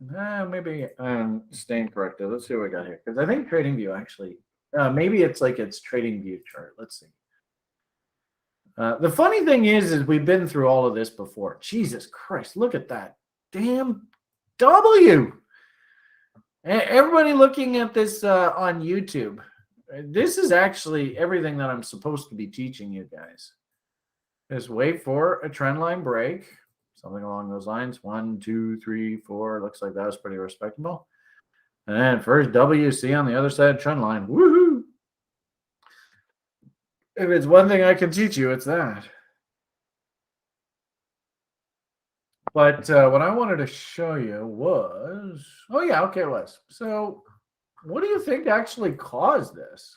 [SPEAKER 1] Maybe I'm staying corrected. Let's see what we got here. Because I think TradingView actually Maybe it's like its trading view chart. Let's see. The funny thing is we've been through all of this before. Jesus Christ, look at that damn W. Everybody looking at this on YouTube, this is actually everything that I'm supposed to be teaching you guys. Just wait for a trend line break, something along those lines. 1, 2, 3, 4. Looks like that was pretty respectable. And then first WC on the other side of trend line. Woohoo! If it's one thing I can teach you, it's that. But what I wanted to show you was, oh yeah, okay, it was. So what do you think actually caused this?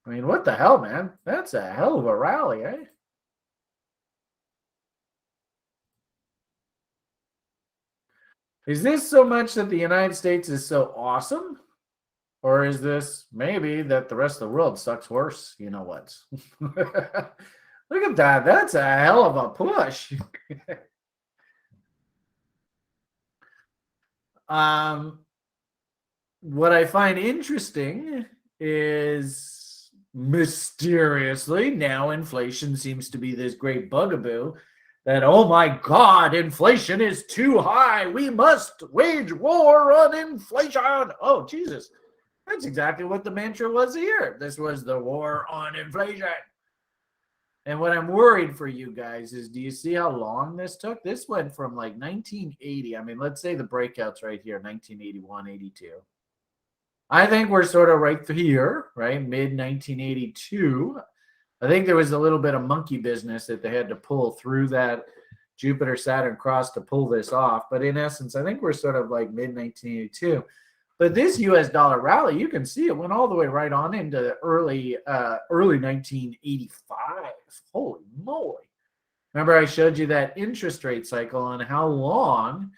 [SPEAKER 1] I mean, what the hell, man? That's a hell of a rally, eh? Is this so much that the United States is so awesome? Or is this maybe that the rest of the world sucks worse? You know what? Look at that. That's a hell of a push. What I find interesting is mysteriously now inflation seems to be this great bugaboo that, oh my God, inflation is too high. We must wage war on inflation. Oh, Jesus. That's exactly what the mantra was here. This was the war on inflation. And what I'm worried for you guys is, do you see how long this took? This went from like 1980. I mean, let's say the breakouts right here, 1981, 82. I think we're sort of right here, right? Mid 1982. I think there was a little bit of monkey business that they had to pull through that Jupiter Saturn cross to pull this off. But in essence, I think we're sort of like mid 1982. But this US dollar rally, you can see it went all the way right on into the early 1985. Holy moly. Remember I showed you that interest rate cycle on how long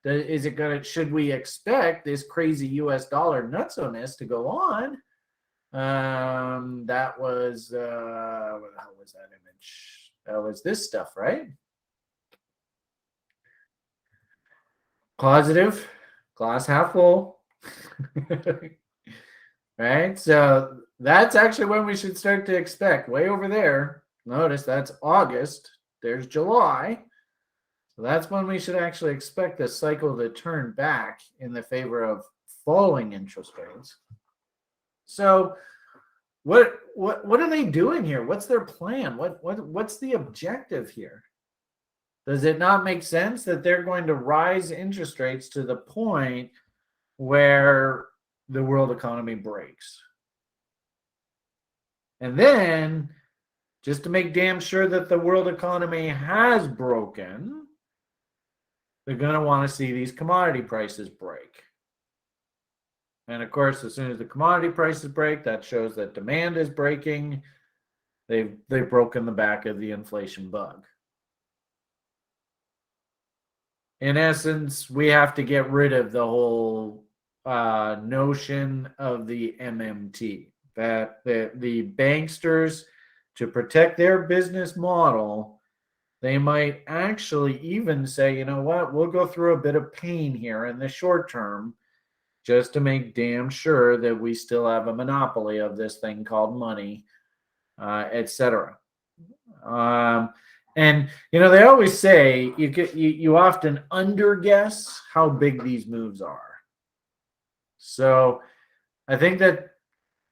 [SPEAKER 1] is it going to, should we expect this crazy US dollar nutsomeness to go on? That was, what the hell was that image? That was this stuff, right? Positive, glass half full. Right, so that's actually when we should start to expect. Way over there, notice that's August, there's July, so that's when we should actually expect the cycle to turn back in the favor of falling interest rates. So what are they doing here? What's their plan? What's the objective here? Does it not make sense that they're going to rise interest rates to the point where the world economy breaks? And then, just to make damn sure that the world economy has broken, they're going to want to see these commodity prices break. And of course, as soon as the commodity prices break, that shows that demand is breaking. They've broken the back of the inflation bug. In essence, we have to get rid of the whole notion of the MMT, that the banksters, to protect their business model, they might actually even say, you know what, we'll go through a bit of pain here in the short term just to make damn sure that we still have a monopoly of this thing called money, etc. And you know, they always say you often underguess how big these moves are. So I think that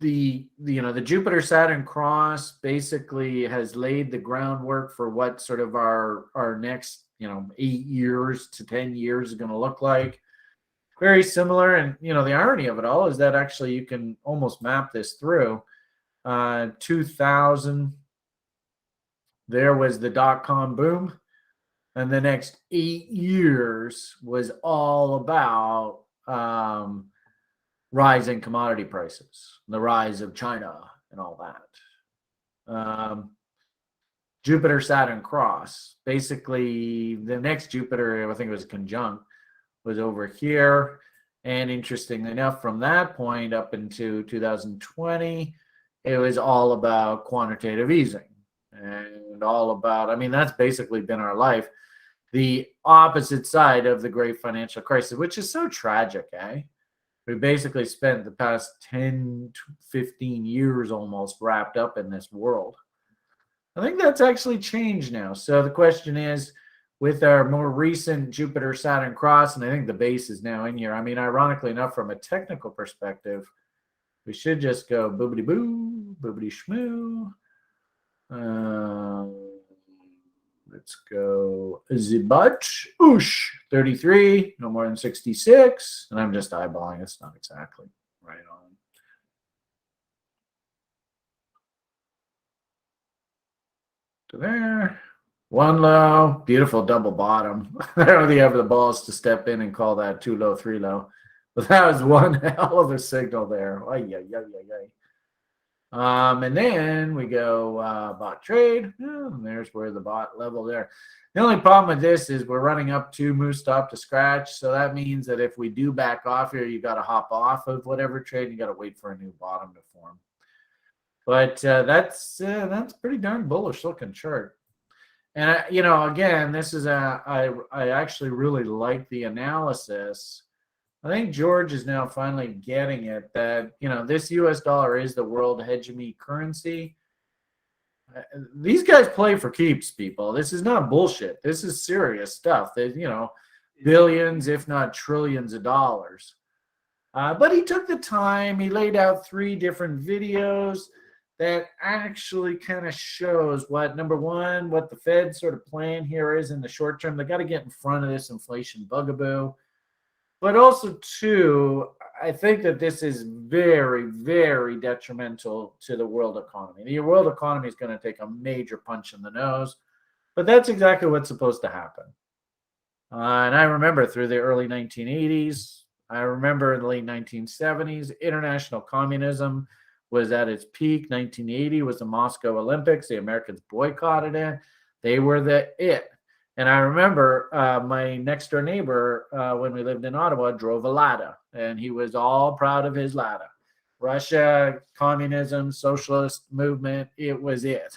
[SPEAKER 1] the Jupiter Saturn cross basically has laid the groundwork for what sort of our next 8 years to 10 years is going to look like. Very similar, and the irony of it all is that actually you can almost map this through. 2000, there was the dot-com boom, and the next 8 years was all about rising commodity prices, the rise of China and all that. Jupiter Saturn cross, basically the next Jupiter, I think it was conjunct, was over here. And interestingly enough, from that point up into 2020, it was all about quantitative easing and all about, I mean, that's basically been our life. The opposite side of the great financial crisis, which is so tragic, eh? We basically spent the past 10 to 15 years almost wrapped up in this world. I think that's actually changed now. So the question is, with our more recent Jupiter Saturn cross, and I think the base is now in here. I mean, ironically enough, from a technical perspective, we should just go boobity boo, boobity shmoo. Let's go Zibuch, oosh, 33, no more than 66. And I'm just eyeballing. It's not exactly right on. To there. One low, beautiful double bottom. I don't really have the balls to step in and call that 2 low, 3 low. But that was one hell of a signal there. And then we go bot trade. And there's where the bot level there. The only problem with this is we're running up 2 moose stop to scratch. So that means that if we do back off here, you got to hop off of whatever trade. You got to wait for a new bottom to form. But that's pretty darn bullish looking chart. And again, this is I actually really like the analysis. I think George is now finally getting it that, this US dollar is the world hegemony currency. These guys play for keeps, people. This is not bullshit. This is serious stuff. There's, billions, if not trillions of dollars. But he took the time. He laid out 3 different videos that actually kind of shows what, number one, what the Fed's sort of plan here is in the short term. They got to get in front of this inflation bugaboo. But also, too, I think that this is very, very detrimental to the world economy. The world economy is going to take a major punch in the nose. But that's exactly what's supposed to happen. And I remember through the early 1980s, I remember in the late 1970s, international communism was at its peak. 1980 was the Moscow Olympics. The Americans boycotted it. They were the it. And I remember my next door neighbor, when we lived in Ottawa, drove a Lada. And he was all proud of his Lada. Russia, communism, socialist movement, it was it.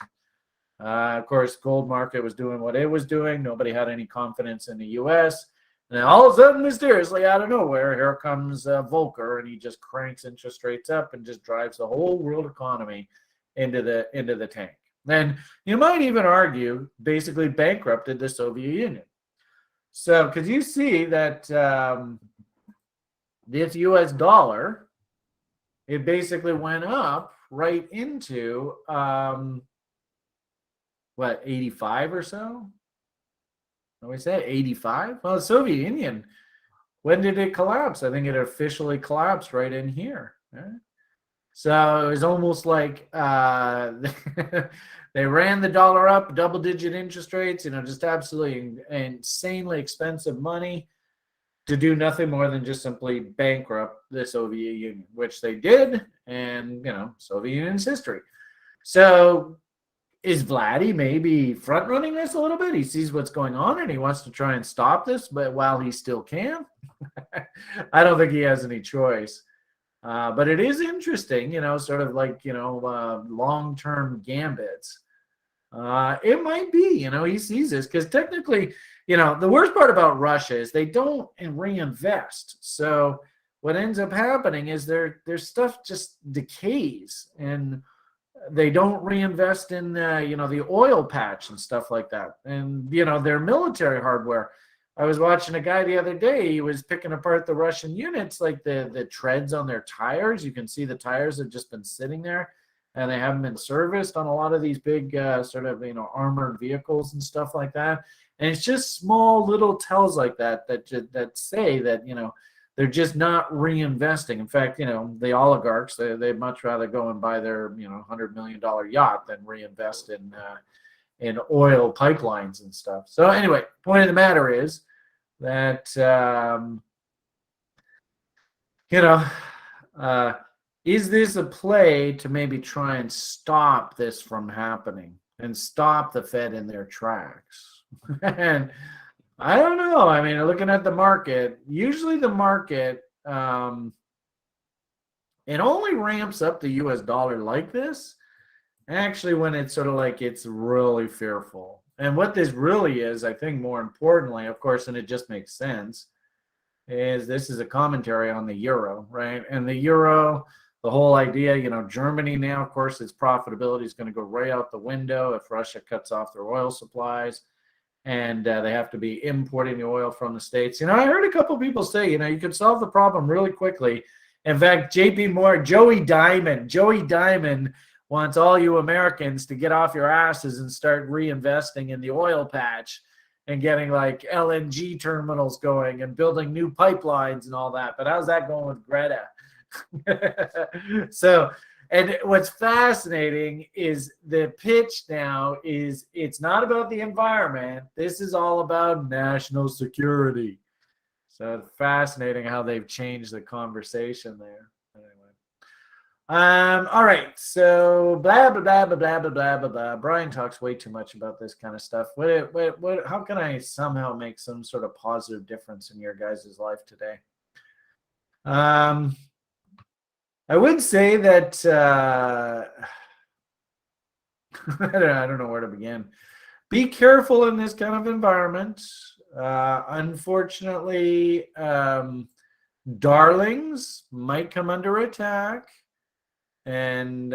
[SPEAKER 1] Of course, gold market was doing what it was doing. Nobody had any confidence in the U.S. And then all of a sudden, mysteriously, out of nowhere, here comes Volcker, and he just cranks interest rates up and just drives the whole world economy into the tank. Then you might even argue basically bankrupted the Soviet Union. So, because you see that this U.S. dollar, it basically went up right into 85 or so? What we say, 85? Well, the Soviet Union, when did it collapse? I think it officially collapsed right in here. Right? So it was almost like they ran the dollar up, double-digit interest rates, just absolutely insanely expensive money to do nothing more than just simply bankrupt the Soviet Union, which they did, and, Soviet Union's history. So is Vladdy maybe front-running this a little bit? He sees what's going on, and he wants to try and stop this, but while he still can? I don't think he has any choice. But it is interesting, sort of like, long-term gambits. It might be, he sees this because technically, the worst part about Russia is they don't reinvest. So what ends up happening is their stuff just decays, and they don't reinvest in, the oil patch and stuff like that. And, their military hardware. I was watching a guy the other day. He was picking apart the Russian units, like the treads on their tires. You can see the tires have just been sitting there, and they haven't been serviced on a lot of these big sort of, armored vehicles and stuff like that. And it's just small little tells like that say that, they're just not reinvesting. In fact, the oligarchs, they'd much rather go and buy their, $100 million yacht than reinvest in oil pipelines and stuff. So anyway, point of the matter is that, is this a play to maybe try and stop this from happening and stop the Fed in their tracks? And I don't know. I mean, looking at the market, usually the market, it only ramps up the US dollar like this actually when it's sort of like it's really fearful. And what this really is, I think more importantly, of course, and it just makes sense, is this is a commentary on the euro, right? And the euro, the whole idea, Germany now, of course, its profitability is going to go right out the window if Russia cuts off their oil supplies, and they have to be importing the oil from the States. I heard a couple of people say, you could solve the problem really quickly. In fact, Joey Diamond wants all you Americans to get off your asses and start reinvesting in the oil patch and getting like LNG terminals going and building new pipelines and all that. But how's that going with Greta? And what's fascinating is the pitch now is it's not about the environment. This is all about national security. So it's fascinating how they've changed the conversation there. Anyway. All right. So blah, blah, blah, blah, blah, blah, blah, blah, blah. Brian talks way too much about this kind of stuff. How can I somehow make some sort of positive difference in your guys' life today? I would say that I don't know where to begin. Be careful in this kind of environment. Unfortunately, darlings might come under attack, and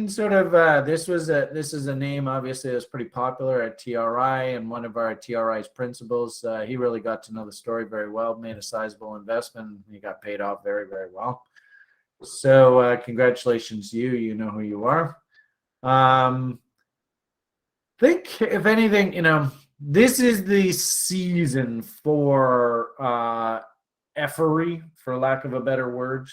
[SPEAKER 1] sort of this is a name obviously that's pretty popular at TRI, and one of our TRI's principals, he really got to know the story very well, made a sizable investment, he got paid off very, very well. So congratulations, you know who you are. Think if anything, this is the season for effery, for lack of a better word.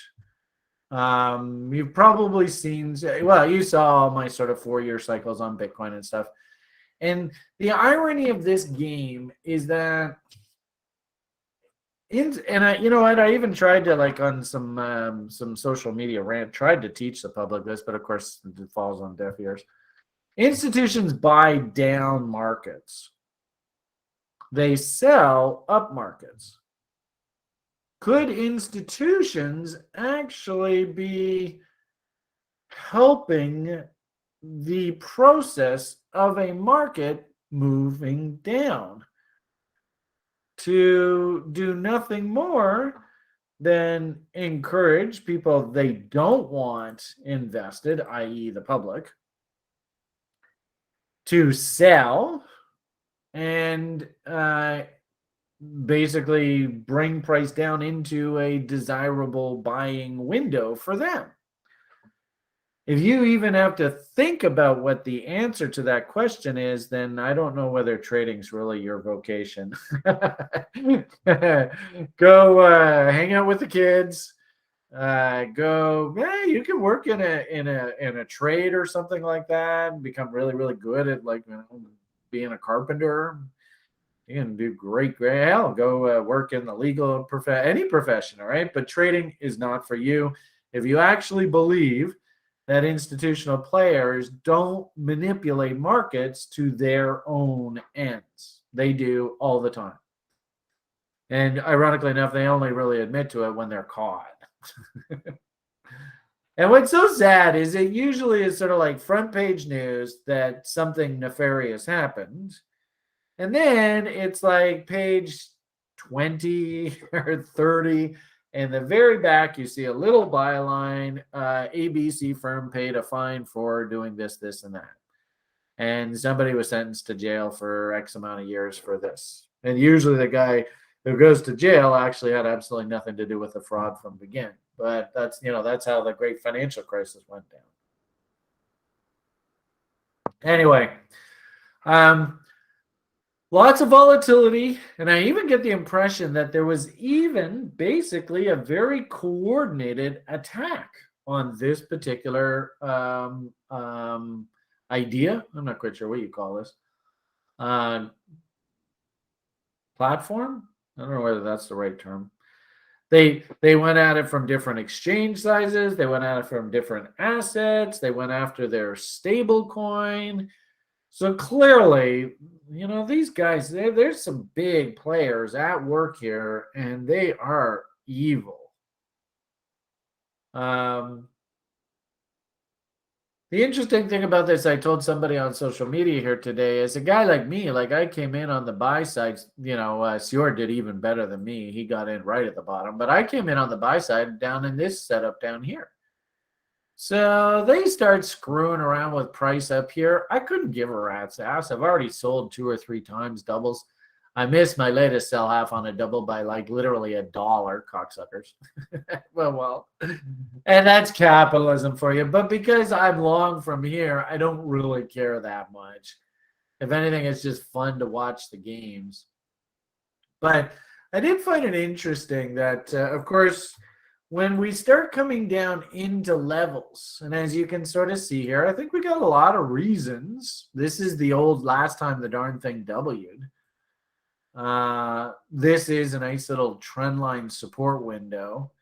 [SPEAKER 1] You've probably seen, you saw all my sort of 4-year cycles on Bitcoin and stuff. And the irony of this game is that, I even tried to, like, on some social media rant, tried to teach the public this, but of course it falls on deaf ears. Institutions buy down markets. They sell up markets. Could institutions actually be helping the process of a market moving down to do nothing more than encourage people they don't want invested, i.e. the public, to sell and basically bring price down into a desirable buying window for them? If you even have to think about what the answer to that question is, then I don't know whether trading's really your vocation. Go hang out with the kids. You can work in a trade or something like that and become really, really good at, like, being a carpenter. You can do great. Hell, go work in the legal any profession, all right? But trading is not for you. If you actually believe that institutional players don't manipulate markets to their own ends. They do all the time. And ironically enough, they only really admit to it when they're caught. And what's so sad is it usually is sort of like front page news that something nefarious happened. And then it's like page 20 or 30. In the very back, you see a little byline, ABC firm paid a fine for doing this, this, and that. And somebody was sentenced to jail for X amount of years for this. And usually the guy who goes to jail actually had absolutely nothing to do with the fraud from the beginning. But that's how the great financial crisis went down. Anyway, lots of volatility, and I even get the impression that there was even basically a very coordinated attack on this particular idea. I'm not quite sure what you call this. Platform? I don't know whether that's the right term. They went at it from different exchange sizes. They went at it from different assets. They went after their stable coin. So clearly, these guys, there's some big players at work here, and they are evil. The interesting thing about this, I told somebody on social media here today, is a guy like me, like I came in on the buy side, Sior did even better than me. He got in right at the bottom, but I came in on the buy side down in this setup down here. So they start screwing around with price up here. I couldn't give a rat's ass. I've already sold 2 or 3 times doubles. I missed my latest sell half on a double by like literally $1, cocksuckers. well, and that's capitalism for you. But because I'm long from here, I don't really care that much. If anything, it's just fun to watch the games. But I did find it interesting that, of course, when we start coming down into levels, and as you can sort of see here, I think we got a lot of reasons. This is the old last time the darn thing W'd. This is a nice little trend line support window.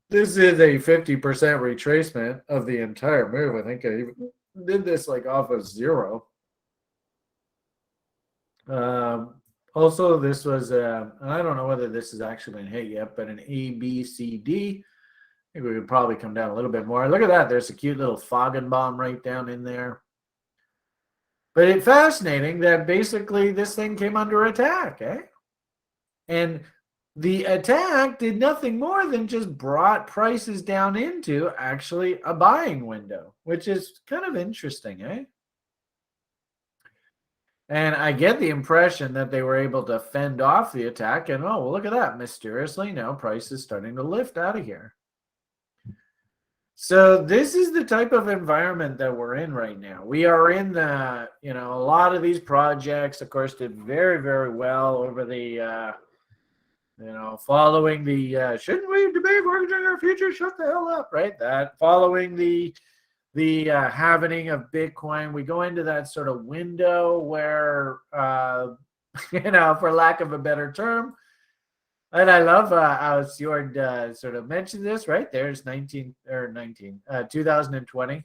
[SPEAKER 1] This is a 50% retracement of the entire move. I think I even did this like off of 0. Also, this was, I don't know whether this has actually been hit yet, but an A, B, C, D. I think we could probably come down a little bit more. Look at that. There's a cute little Foggenbaum right down in there. But it's fascinating that basically this thing came under attack, eh? And the attack did nothing more than just brought prices down into actually a buying window, which is kind of interesting, eh? And I get the impression that they were able to fend off the attack. And, oh, well, look at that. Mysteriously, now price is starting to lift out of here. So this is the type of environment that we're in right now. We are in the, a lot of these projects, of course, did very, very well over the, following the, shouldn't we debate mortgaging our future? Shut the hell up, right? That following the halving of Bitcoin, we go into that sort of window where, for lack of a better term, and I love how Stewart sort of mentioned this, right? There's 2020.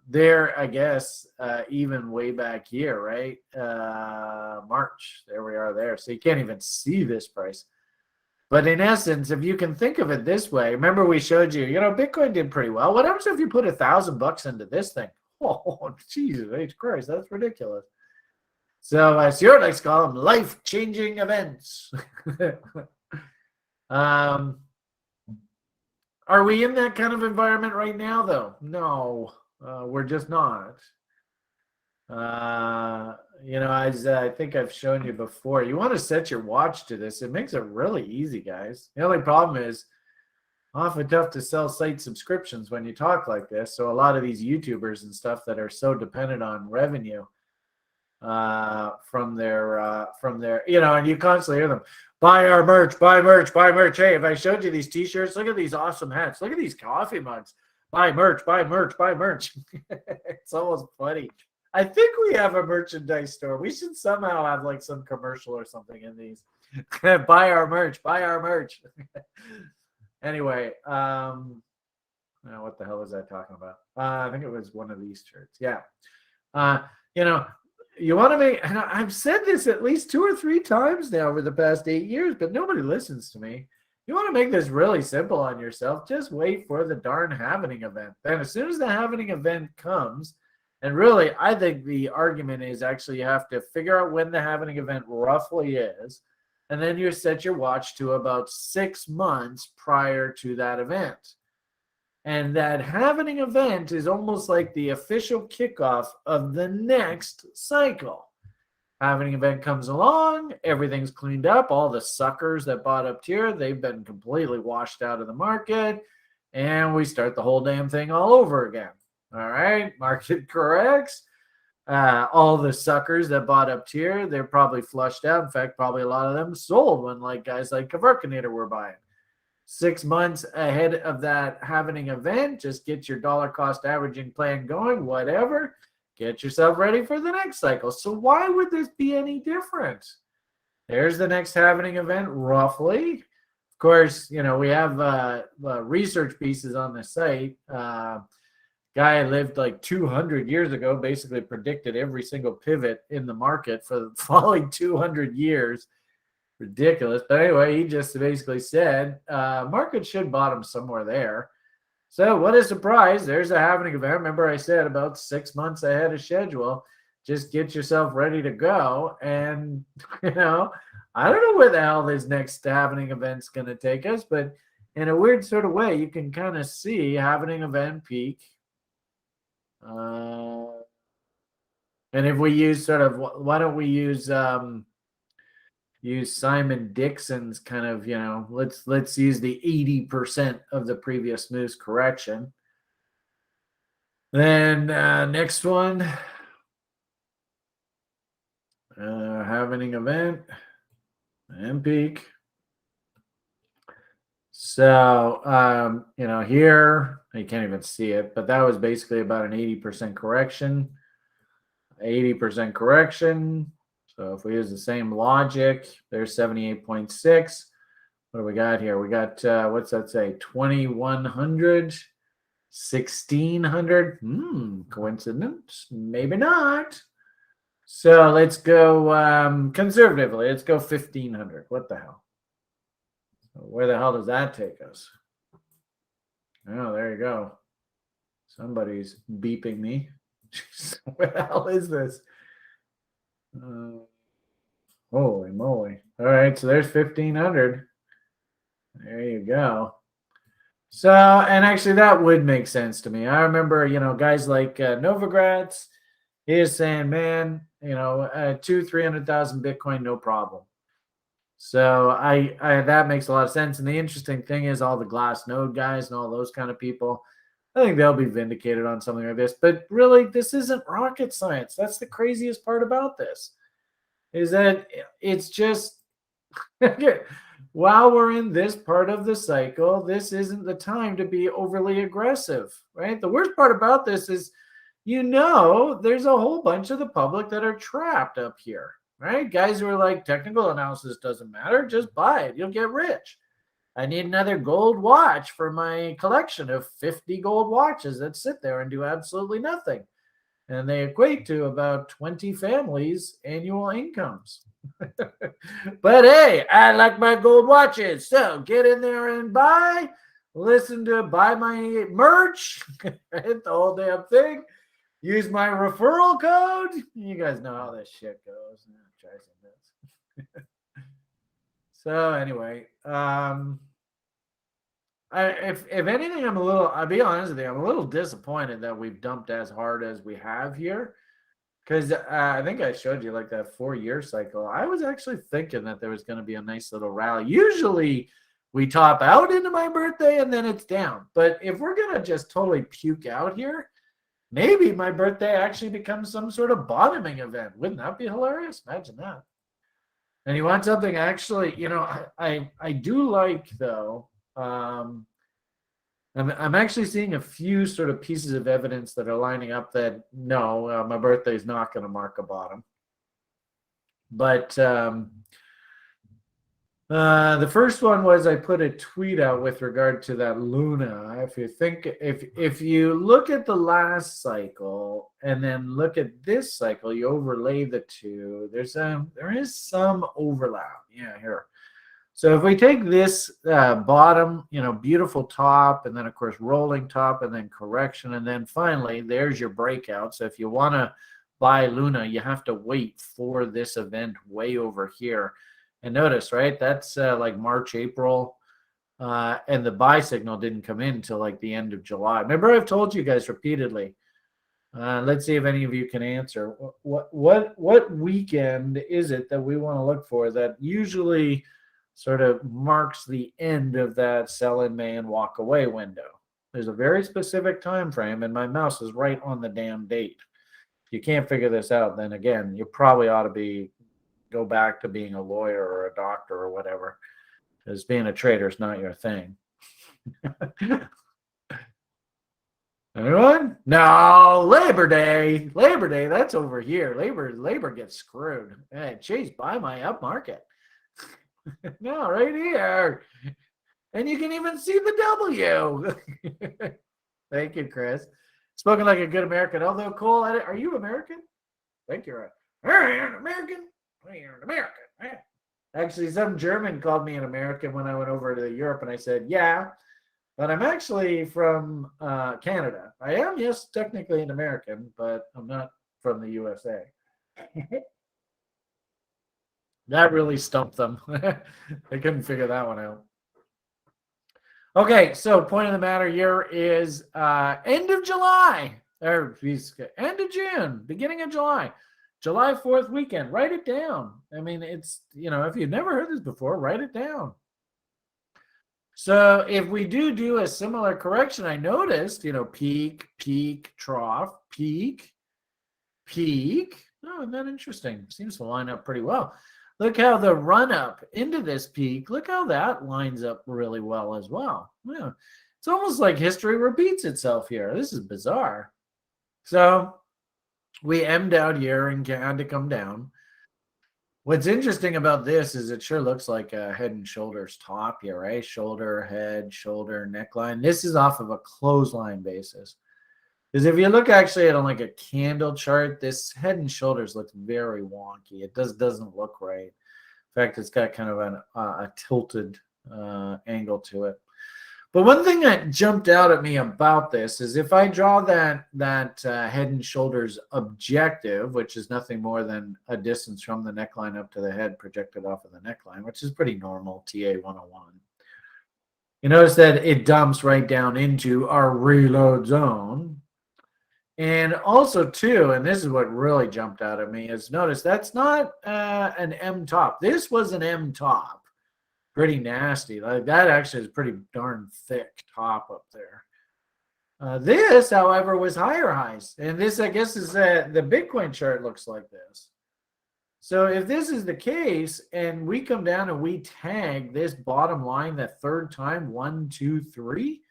[SPEAKER 1] There, I guess, even way back here, right? March, there we are there. So you can't even see this price. But in essence, if you can think of it this way, remember we showed you, Bitcoin did pretty well. What happens if you put $1,000 into this thing? Oh, Jesus H. Christ, that's ridiculous. So Stuart likes to call them life-changing events. Are we in that kind of environment right now, though? No, we're just not. As I think I've shown you before, you want to set your watch to this. It makes it really easy, guys. The only problem is often tough to sell site subscriptions when you talk like this. So a lot of these YouTubers and stuff that are so dependent on revenue from their, and you constantly hear them, buy our merch, buy merch, buy merch. Hey, if I showed you these t-shirts, look at these awesome hats. Look at these coffee mugs. Buy merch, buy merch, buy merch. It's almost funny. I think we have a merchandise store. We should somehow have like some commercial or something in these. Buy our merch, buy our merch. Anyway, what the hell was I talking about? I think it was one of these shirts. Yeah. You want to make, and I've said this at least 2 or 3 times now over the past 8 years, but nobody listens to me. You want to make this really simple on yourself. Just wait for the darn halving event. Then as soon as the halving event comes, and really, I think the argument is actually you have to figure out when the halving event roughly is, and then you set your watch to about 6 months prior to that event. And that halving event is almost like the official kickoff of the next cycle. Halving event comes along, everything's cleaned up. All the suckers that bought up here, they've been completely washed out of the market. And we start the whole damn thing all over again. All right, market corrects. All the suckers that bought up here, they're probably flushed out. In fact, probably a lot of them sold when guys like Kavarkanator were buying. 6 months ahead of that halving event, just get your dollar cost averaging plan going, whatever. Get yourself ready for the next cycle. So why would this be any different? There's the next halving event, roughly. Of course, we have research pieces on the site. Guy lived like 200 years ago, basically predicted every single pivot in the market for the following 200 years. Ridiculous. But anyway, he just basically said market should bottom somewhere there. So what a surprise. There's a happening event. Remember I said about 6 months ahead of schedule. Just get yourself ready to go. And, I don't know where the hell this next happening event's going to take us, but in a weird sort of way, you can kind of see happening event peak. And if we use why don't we use Simon Dixon's kind of, let's use the 80% of the previous move's correction. Then next one, happening event and peak. So, here, you can't even see it, but that was basically about an 80% correction. 80% correction. So if we use the same logic, there's 78.6. What do we got here? We got, what's that say? 2100, 1600. Coincidence? Maybe not. So let's go conservatively. Let's go 1500. What the hell? Where the hell does that take us? Oh, there you go. Somebody's beeping me. Where the hell is this? Holy moly. All right, so there's 1500. There you go. So, and actually that would make sense to me. I remember, guys like Novogratz, he is saying, man, 300,000 Bitcoin, no problem. So I that makes a lot of sense. And the interesting thing is all the Glassnode guys and all those kind of people, I think they'll be vindicated on something like this. But really, this isn't rocket science. That's the craziest part about this, is that it's just while we're in this part of the cycle, this isn't the time to be overly aggressive, right? The worst part about this is, there's a whole bunch of the public that are trapped up here, right? Guys who are like, technical analysis doesn't matter, just buy it, you'll get rich. I need another gold watch for my collection of 50 gold watches that sit there and do absolutely nothing. And they equate to about 20 families' annual incomes. But hey, I like my gold watches. So get in there and buy my merch, hit the whole damn thing. Use my referral code. You guys know how this shit goes. Try some this. So anyway, if anything, I'll be honest with you, I'm a little disappointed that we've dumped as hard as we have here. Because I think I showed you like that 4-year cycle. I was actually thinking that there was going to be a nice little rally. Usually we top out into my birthday and then it's down. But if we're going to just totally puke out here, maybe my birthday actually becomes some sort of bottoming event. Wouldn't that be hilarious? Imagine that. And you want something actually, I do like, though, I'm actually seeing a few sort of pieces of evidence that are lining up that, no, my birthday is not going to mark a bottom. But the first one was I put a tweet out with regard to that Luna. If you look at the last cycle and then look at this cycle, you overlay the two. There is some overlap. Yeah, here. So if we take this bottom, beautiful top, and then of course rolling top, and then correction, and then finally there's your breakout. So if you want to buy Luna, you have to wait for this event way over here. And notice, right, that's like March, April, and the buy signal didn't come in until like the end of July. Remember, I've told you guys repeatedly. Let's see if any of you can answer. What weekend is it that we want to look for that usually sort of marks the end of that sell in May and walk away window? There's a very specific time frame, and my mouse is right on the damn date. If you can't figure this out, then again, you probably ought to go back to being a lawyer or a doctor or whatever, because being a trader is not your thing. Anyone? No, Labor Day. Labor Day, that's over here. Labor gets screwed. Hey, Chase, buy my up market. No, right here. And you can even see the W. Thank you, Chris. Spoken like a good American. Although, Cole, are you American? Thank you. Are you an American? You're an American. Actually, some German called me an American when I went over to Europe, and I said, yeah. but I'm actually from Canada. I am, yes, technically an American, but I'm not from the USA. That really stumped them. They couldn't figure that one out. Okay, so point of the matter here is end of July, or end of June, beginning of July. July 4th weekend. Write it down. I mean, it's, if you've never heard this before, write it down. So if we do a similar correction, I noticed, peak, peak, trough, peak, peak. Oh, isn't that interesting? Seems to line up pretty well. Look how the run up into this peak, look how that lines up really well as well. Yeah. It's almost like history repeats itself here. This is bizarre. So we M'd out here and had to come down. What's interesting about this is it sure looks like a head and shoulders top here, right? Shoulder, head, shoulder, neckline. This is off of a clothesline basis. Because if you look actually at like a candle chart, this head and shoulders looks very wonky. It doesn't look right. In fact, it's got kind of a tilted angle to it. But one thing that jumped out at me about this is if I draw that head and shoulders objective, which is nothing more than a distance from the neckline up to the head projected off of the neckline, which is pretty normal, TA 101. You notice that it dumps right down into our reload zone. And also, too, and this is what really jumped out at me, is notice that's not an M top. This was an M top. Pretty nasty. Like that actually is pretty darn thick top up there. This, however, was higher highs. And this, I guess, is the Bitcoin chart looks like this. So if this is the case, and we come down and we tag this bottom line that third time, 1, 2, 3,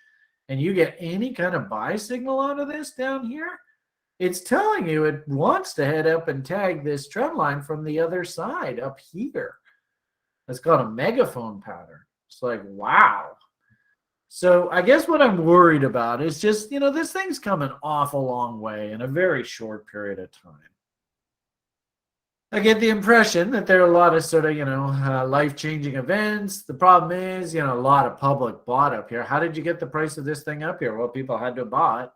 [SPEAKER 1] and you get any kind of buy signal out of this down here, it's telling you it wants to head up and tag this trend line from the other side up here. It's called a megaphone pattern. It's like, wow. So I guess what I'm worried about is just, this thing's come an awful long way in a very short period of time. I get the impression that there are a lot of sort of, life-changing events. The problem is, a lot of public bought up here. How did you get the price of this thing up here? Well, people had to buy it.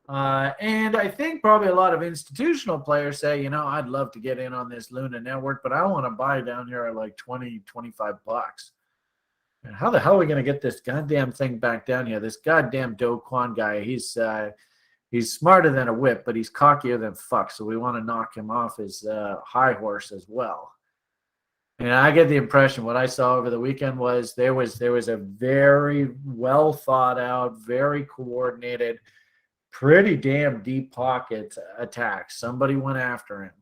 [SPEAKER 1] And I think probably a lot of institutional players say, I'd love to get in on this Luna network, but I want to buy down here at like 20, 25 bucks. And how the hell are we going to get this goddamn thing back down here? This goddamn Do Kwon guy, he's smarter than a whip, but he's cockier than fuck. So we want to knock him off his high horse as well. And I get the impression what I saw over the weekend was there was a very well thought out, very coordinated, pretty damn deep pocket attack. Somebody went after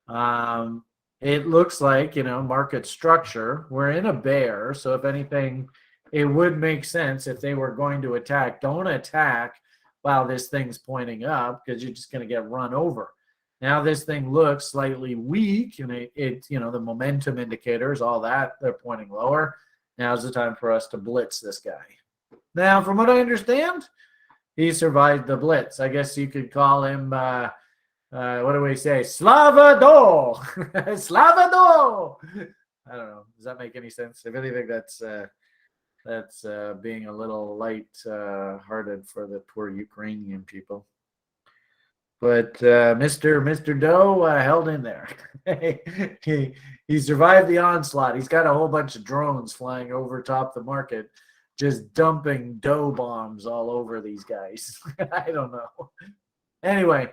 [SPEAKER 1] him. It looks like, market structure. We're in a bear. So if anything, it would make sense if they were going to attack. Don't attack while this thing's pointing up because you're just going to get run over. Now this thing looks slightly weak and it the momentum indicators, all that, they're pointing lower. Now's the time for us to blitz this guy. Now, from what I understand, he survived the blitz. I guess you could call him, what do we say? Slavador! Slavador! I don't know. Does that make any sense? If anything, that's being a little light-hearted for the poor Ukrainian people. But Mr. Doe held in there. he survived the onslaught. He's got a whole bunch of drones flying over top the market, just dumping dough bombs all over these guys. I don't know. Anyway,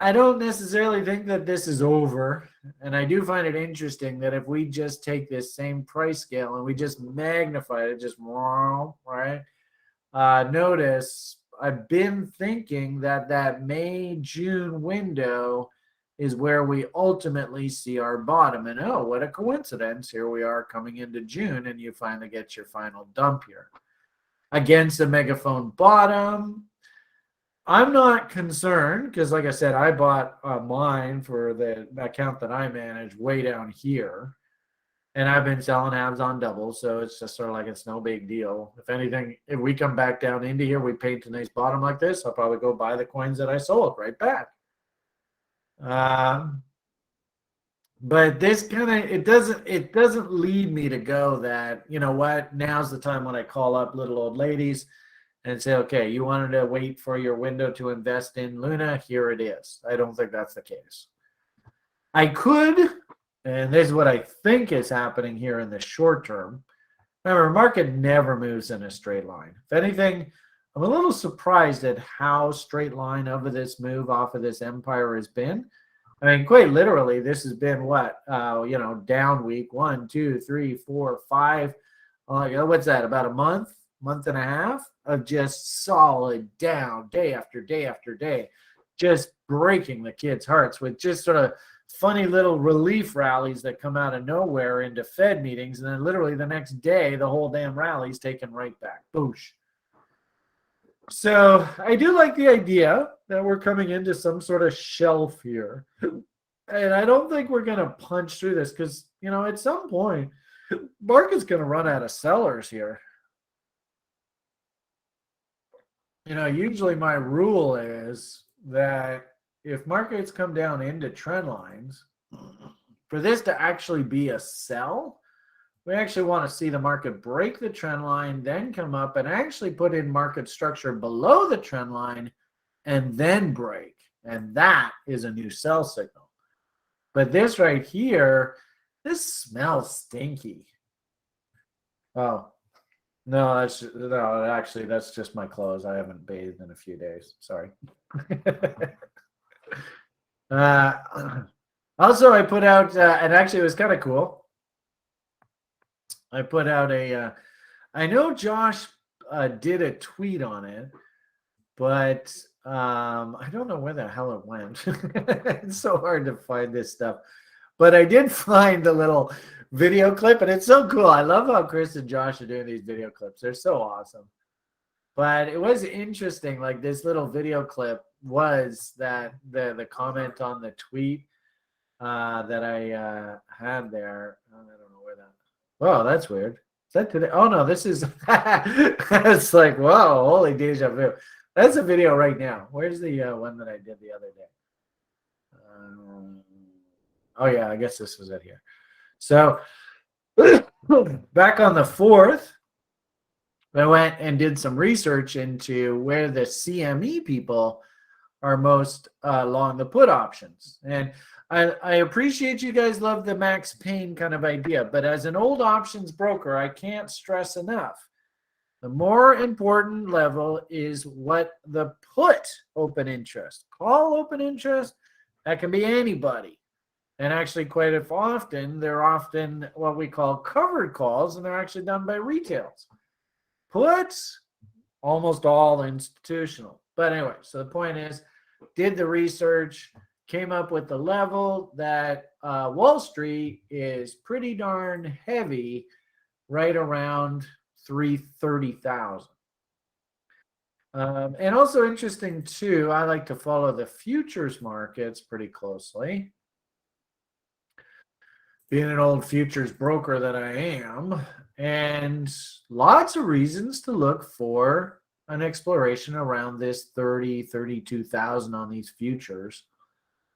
[SPEAKER 1] I don't necessarily think that this is over. And I do find it interesting that if we just take this same price scale and we just magnify it, just right? Notice I've been thinking that May-June window is where we ultimately see our bottom. And oh, what a coincidence. Here we are coming into June and you finally get your final dump here. Against the megaphone bottom, I'm not concerned because like I said, I bought mine for the account that I manage way down here. And I've been selling halves on doubles, so it's just sort of like it's no big deal. If anything, if we come back down into here, we paint a nice bottom like this, I'll probably go buy the coins that I sold right back. But this kind of it doesn't lead me to go that, you know what, now's the time when I call up little old ladies and say, okay, you wanted to wait for your window to invest in Luna, here it is. I don't think that's the case. I could, and this is what I think is happening here in the short term. Remember, market never moves in a straight line. If anything, I'm a little surprised at how straight line over this move off of this empire has been. I mean, quite literally, this has been what, down week 1, 2, 3, 4, 5. What's that? About a month and a half of just solid down day after day after day, just breaking the kids' hearts with just sort of funny little relief rallies that come out of nowhere into Fed meetings, and then literally the next day, the whole damn rally's taken right back. Boosh. So I do like the idea that we're coming into some sort of shelf here. And I don't think we're going to punch through this because, at some point, market's going to run out of sellers here. Usually my rule is that if markets come down into trend lines, for this to actually be a sell, we actually want to see the market break the trend line, then come up and actually put in market structure below the trend line and then break. And that is a new sell signal. But this right here, this smells stinky. Oh, no, actually, that's just my clothes. I haven't bathed in a few days. Sorry. Also, I put out, and actually it was kind of cool. I put out I know Josh did a tweet on it, but I don't know where the hell it went. It's so hard to find this stuff. But I did find the little video clip, and it's so cool. I love how Chris and Josh are doing these video clips. They're so awesome. But it was interesting, like this little video clip was that the comment on the tweet that I had there. I don't know where that. Whoa, that's weird. Is that today? Oh no, this is. It's like, whoa, holy deja vu. That's a video right now. Where's the one that I did the other day? Oh yeah, I guess this was it here. So back on the 4th, I went and did some research into where the CME people are most long the put options. And I appreciate you guys love the Max Payne kind of idea, but as an old options broker, I can't stress enough. The more important level is what the put open interest. Call open interest, that can be anybody. And actually quite often, they're often what we call covered calls, and they're actually done by retails. Puts, almost all institutional. But anyway, so the point is, did the research, came up with the level that Wall Street is pretty darn heavy, right around 330,000. And also interesting too, I like to follow the futures markets pretty closely. Being an old futures broker that I am, and lots of reasons to look for an exploration around this 32,000 on these futures.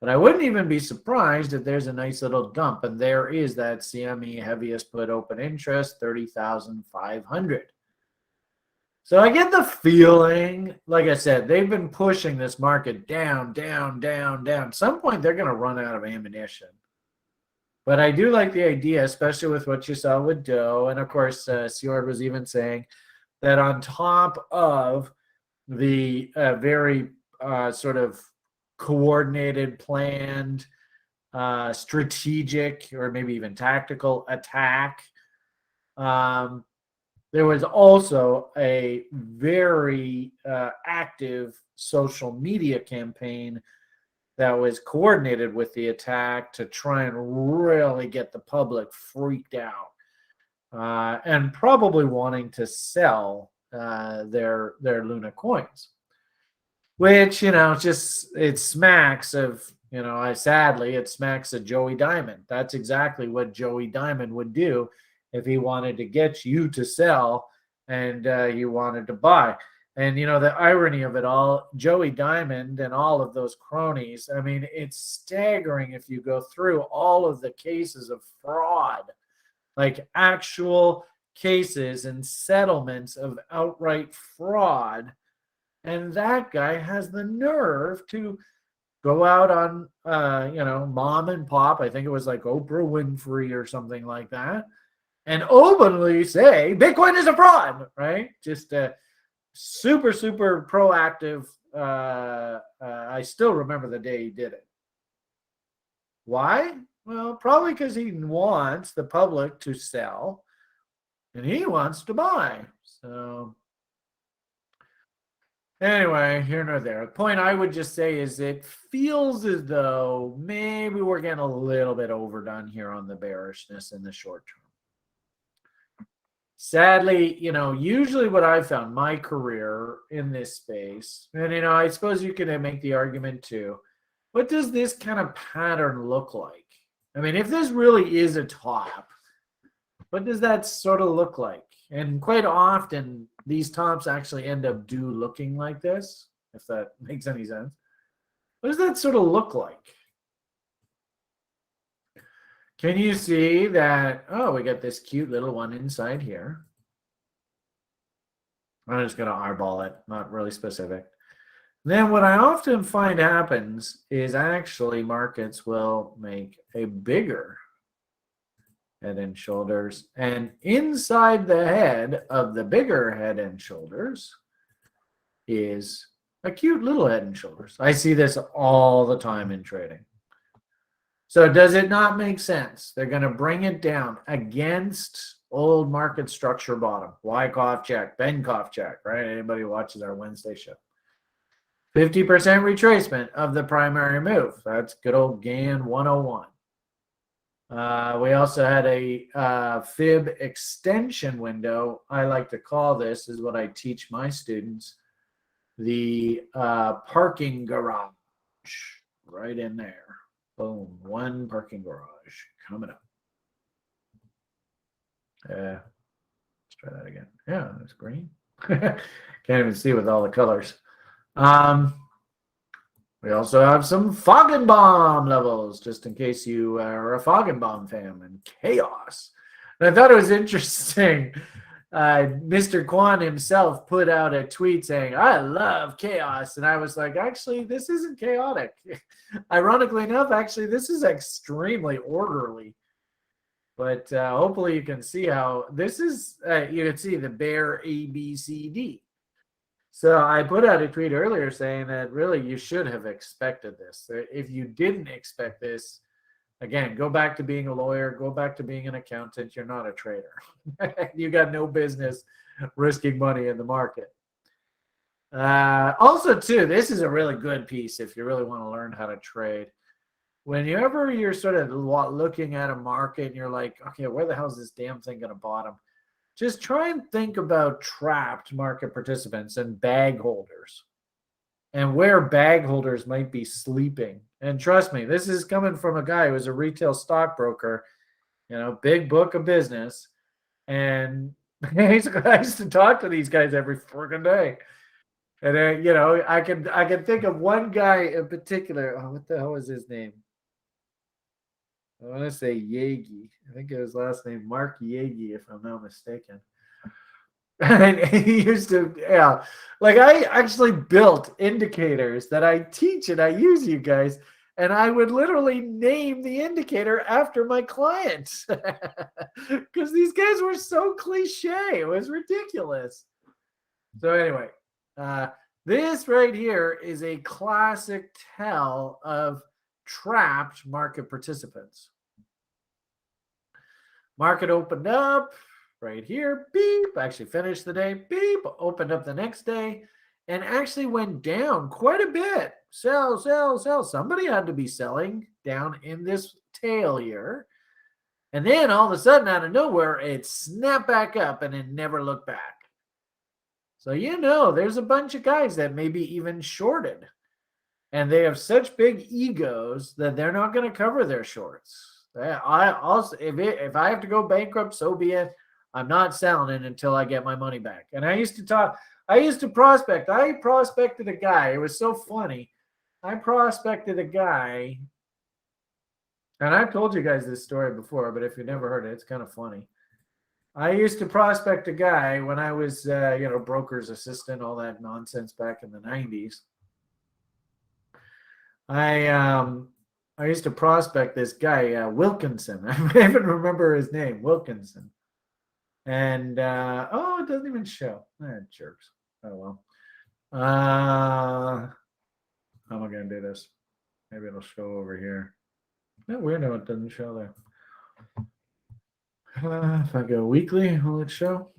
[SPEAKER 1] But I wouldn't even be surprised if there's a nice little dump, and there is that CME heaviest put open interest, 30,500. So I get the feeling, like I said, they've been pushing this market down, down, down, down. At some point, they're going to run out of ammunition. But I do like the idea, especially with what you saw with Doe. And of course, Sjord was even saying that on top of the very sort of coordinated, planned, strategic, or maybe even tactical attack, there was also a very active social media campaign that was coordinated with the attack to try and really get the public freaked out and probably wanting to sell their Luna coins, which, it smacks of, sadly, it smacks of Joey Diamond. That's exactly what Joey Diamond would do if he wanted to get you to sell and you wanted to buy. And, the irony of it all, Joey Diamond and all of those cronies, I mean, it's staggering if you go through all of the cases of fraud, like actual cases and settlements of outright fraud. And that guy has the nerve to go out on, Mom and Pop. I think it was like Oprah Winfrey or something like that, and openly say Bitcoin is a fraud, right? Just super, super proactive. I still remember the day he did it. Why? Well, probably because he wants the public to sell and he wants to buy. So anyway, here nor there. The point I would just say is it feels as though maybe we're getting a little bit overdone here on the bearishness in the short term. Sadly, usually what I've found my career in this space, and, I suppose you can make the argument too, what does this kind of pattern look like? I mean, if this really is a top, what does that sort of look like? And quite often, these tops actually end up looking like this, if that makes any sense. What does that sort of look like? Can you see that? Oh, we got this cute little one inside here. I'm just going to eyeball it, not really specific. Then what I often find happens is actually markets will make a bigger head and shoulders, and inside the head of the bigger head and shoulders is a cute little head and shoulders. I see this all the time in trading. So does it not make sense? They're going to bring it down against old market structure bottom. Wyckoff check, Benkoff check, right? Anybody who watches our Wednesday show. 50% retracement of the primary move. That's good old Gann 101. We also had a fib extension window. I like to call this, is what I teach my students, the parking garage, right in there. Boom, one parking garage coming up. Let's try that again. Yeah, that's green. Can't even see with all the colors. We also have some Foggenbaum levels, just in case you are a Foggenbaum fan, and chaos. And I thought it was interesting. Mr. Kwan himself put out a tweet saying, I love chaos. And I was like, actually, this isn't chaotic. Ironically enough, actually, this is extremely orderly. But hopefully you can see how this is, you can see the bear A, B, C, D. So I put out a tweet earlier saying that really you should have expected this. If you didn't expect this, again, go back to being a lawyer, go back to being an accountant. You're not a trader. You got no business risking money in the market. Also, too, this is a really good piece if you really want to learn how to trade. Whenever you're sort of looking at a market and you're like, okay, where the hell is this damn thing going to bottom? Just try and think about trapped market participants and bag holders and where bag holders might be sleeping. And trust me, this is coming from a guy who was a retail stockbroker, big book of business. And I used to talk to these guys every freaking day. And I can think of one guy in particular. Oh, what the hell is his name? I want to say Yagi. I think his last name Mark Yagi, if I'm not mistaken. And he used to, like I actually built indicators that I teach and I use, you guys, and I would literally name the indicator after my clients because these guys were so cliche. It was ridiculous. So anyway, this right here is a classic tell of trapped market participants. Market opened up right here, beep, actually finished the day, beep, opened up the next day, and actually went down quite a bit. Sell, sell, sell. Somebody had to be selling down in this tail here. And then all of a sudden, out of nowhere, it snapped back up and it never looked back. So, there's a bunch of guys that maybe even shorted. And they have such big egos that they're not going to cover their shorts. I also, if I have to go bankrupt, so be it. I'm not selling it until I get my money back. And I used to talk, I used to prospect. I prospected a guy. It was so funny. I prospected a guy, and I've told you guys this story before, but if you never heard it, it's kind of funny. I used to prospect a guy when I was, broker's assistant, all that nonsense back in the 90s. I used to prospect this guy, Wilkinson. I even remember his name, Wilkinson. And it doesn't even show. Jerks. Oh well. How am I going to do this? Maybe it'll show over here. No, weird. No, it doesn't show there. If I go weekly, will it show?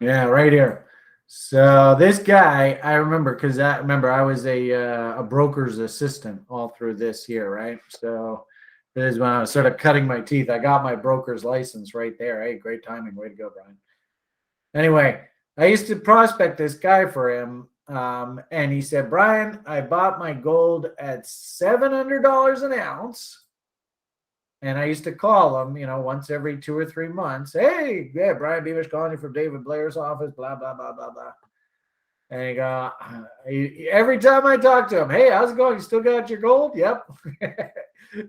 [SPEAKER 1] Yeah, right here. So this guy, I remember because I was a broker's assistant all through this here, right? So this is when I was sort of cutting my teeth. I got my broker's license right there. Hey, great timing. Way to go, Brian. Anyway, I used to prospect this guy for him. And he said, Brian, I bought my gold at $700 an ounce. And I used to call him, once every 2 or 3 months. Hey, yeah, Brian Beamish calling you from David Blair's office, blah, blah, blah, blah, blah. And every time I talk to him, hey, how's it going? You still got your gold? Yep.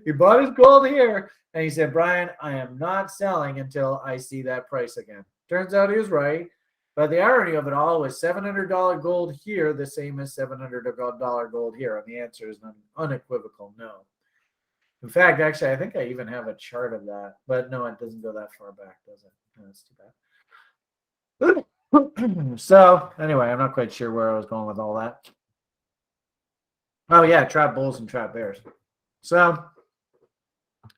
[SPEAKER 1] He bought his gold here. And he said, Brian, I am not selling until I see that price again. Turns out he was right. But the irony of it all was $700 gold here, the same as $700 gold here. And the answer is an unequivocal no. In fact, actually, I think I even have a chart of that. But no, it doesn't go that far back, does it? No, that's too bad. So, anyway, I'm not quite sure where I was going with all that. Oh, yeah, trap bulls and trap bears. So,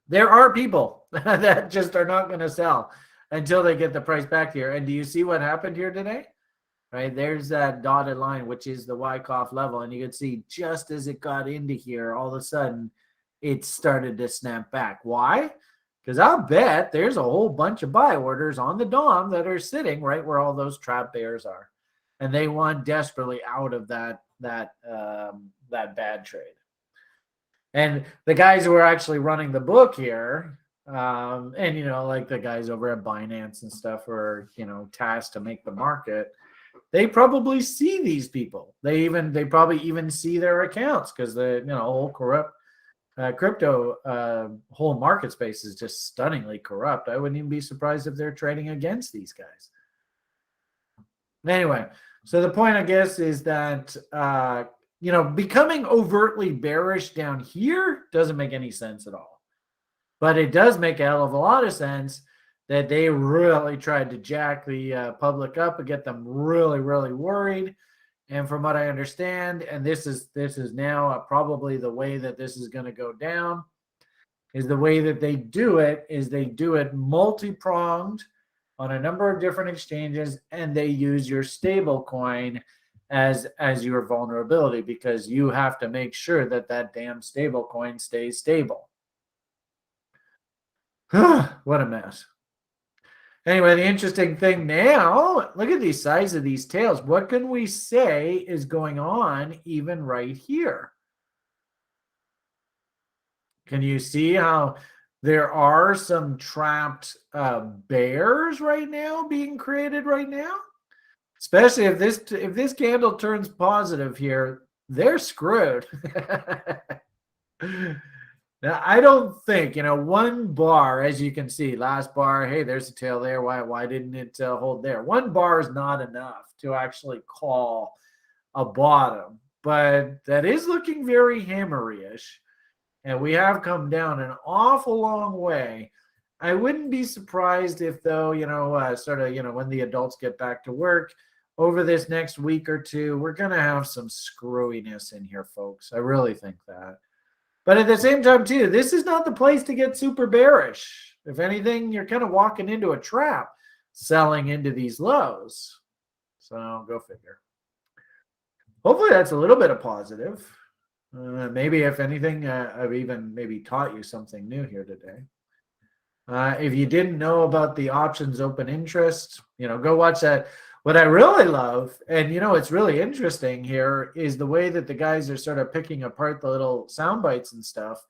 [SPEAKER 1] there are people that just are not going to sell until they get the price back here. And do you see what happened here today? Right, there's that dotted line, which is the Wyckoff level. And you can see just as it got into here, all of a sudden, it started to snap back. Why? Because I'll bet there's a whole bunch of buy orders on the DOM that are sitting right where all those trap bears are. And they want desperately out of that bad trade. And the guys who are actually running the book here, like the guys over at Binance and stuff are, tasked to make the market. They probably see these people. They probably even see their accounts because the whole crypto whole market space is just stunningly corrupt. I wouldn't even be surprised if they're trading against these guys. Anyway, so the point, I guess, is that becoming overtly bearish down here doesn't make any sense at all. But it does make a hell of a lot of sense that they really tried to jack the public up and get them really, really worried. And from what I understand, and this is now probably the way that this is going to go down, is the way that they do it is they do it multi-pronged on a number of different exchanges, and they use your stable coin as your vulnerability because you have to make sure that damn stable coin stays stable. What a mess. Anyway, the interesting thing now, look at the size of these tails. What can we say is going on even right here? Can you see how there are some trapped bears right now being created right now? Especially if this candle turns positive here, they're screwed. Now, I don't think, one bar, as you can see, last bar, hey, there's a tail there. Why didn't it hold there? One bar is not enough to actually call a bottom, but that is looking very hammery-ish. And we have come down an awful long way. I wouldn't be surprised if, though, when the adults get back to work over this next week or two, we're going to have some screwiness in here, folks. I really think that. But at the same time, too, this is not the place to get super bearish. If anything, you're kind of walking into a trap selling into these lows. So go figure. Hopefully that's a little bit of positive. Maybe, if anything, I've even maybe taught you something new here today. If you didn't know about the options open interest, go watch that. What I really love, and it's really interesting here, is the way that the guys are sort of picking apart the little sound bites and stuff.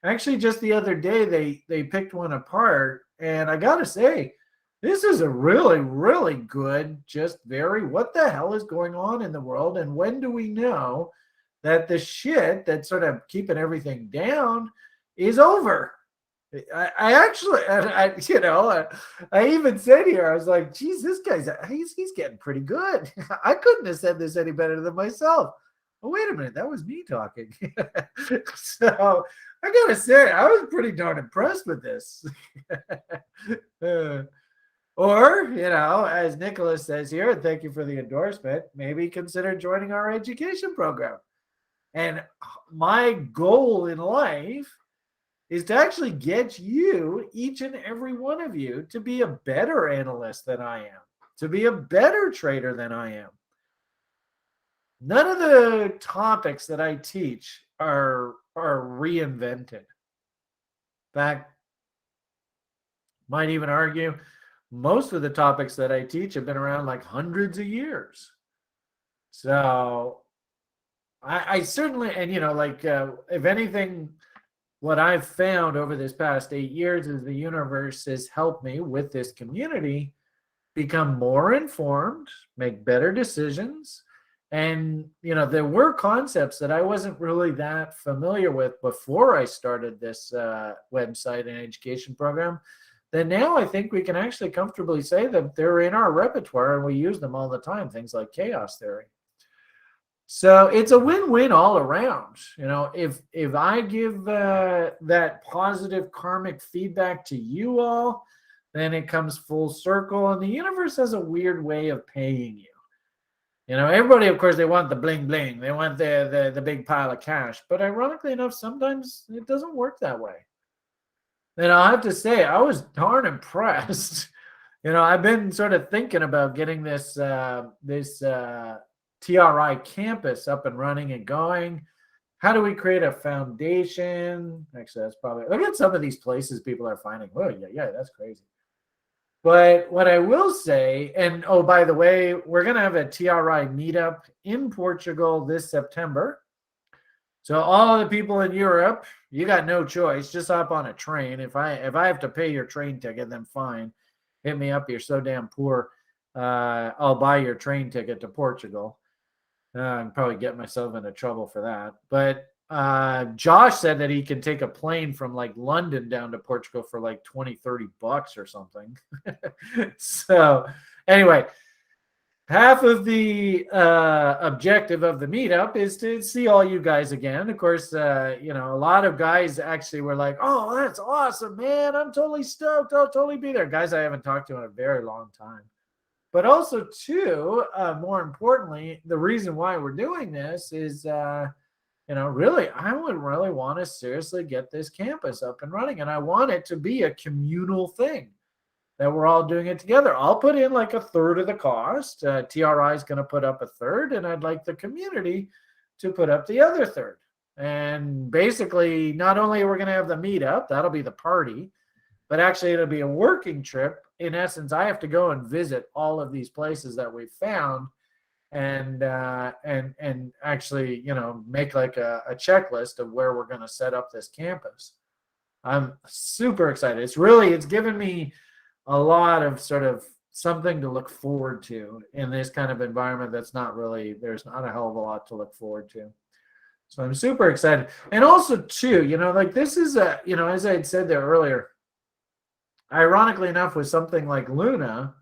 [SPEAKER 1] Actually, just the other day, they picked one apart, and I got to say, This is a really, really good, just very, what the hell is going on in the world? And when do we know that the shit that's sort of keeping everything down is over? I actually, I even said here, I was like, geez, this guy's, he's getting pretty good. I couldn't have said this any better than myself. Oh, wait a minute, that was me talking. So I gotta say, I was pretty darn impressed with this. Or, as Nicholas says here, and thank you for the endorsement, maybe consider joining our education program. And my goal in life is to actually get you, each and every one of you, to be a better analyst than I am, to be a better trader than I am. None of the topics that I teach are reinvented. In fact, might even argue most of the topics that I teach have been around like hundreds of years. So I certainly, and if anything, what I've found over this past 8 years is the universe has helped me with this community become more informed, make better decisions. And, there were concepts that I wasn't really that familiar with before I started this website and education program, that now I think we can actually comfortably say that they're in our repertoire and we use them all the time, things like chaos theory. So it's a win-win all around. If I give that positive karmic feedback to you all, then it comes full circle, and the universe has a weird way of paying you. Everybody, of course, they want the bling bling, they want the big pile of cash, but ironically enough, sometimes it doesn't work that way. And I have to say, I was darn impressed. I've been sort of thinking about getting this TRI campus up and running and going. How do we create a foundation? Actually, that's probably, look at some of these places people are finding. Oh, yeah, that's crazy. But what I will say, and oh, by the way, we're going to have a TRI meetup in Portugal this September. So all the people in Europe, you got no choice. Just hop on a train. If I have to pay your train ticket, then fine. Hit me up. You're so damn poor. I'll buy your train ticket to Portugal. I'd probably get myself into trouble for that. But Josh said that he can take a plane from like London down to Portugal for like $20-30 or something. So anyway, half of the objective of the meetup is to see all you guys again. Of course, a lot of guys actually were like, oh, that's awesome, man. I'm totally stoked. I'll totally be there. Guys I haven't talked to in a very long time. But also, too, more importantly, the reason why we're doing this is, really, I would really want to seriously get this campus up and running. And I want it to be a communal thing that we're all doing it together. I'll put in like a third of the cost. TRI is going to put up a third, and I'd like the community to put up the other third. And basically, not only are we going to have the meetup, that'll be the party, but actually it'll be a working trip. In essence, I have to go and visit all of these places that we've found and actually, make like a checklist of where we're going to set up this campus. I'm super excited. It's given me a lot of sort of something to look forward to in this kind of environment there's not a hell of a lot to look forward to. So I'm super excited. And also too, this is as I had said there earlier, ironically enough, with something like Luna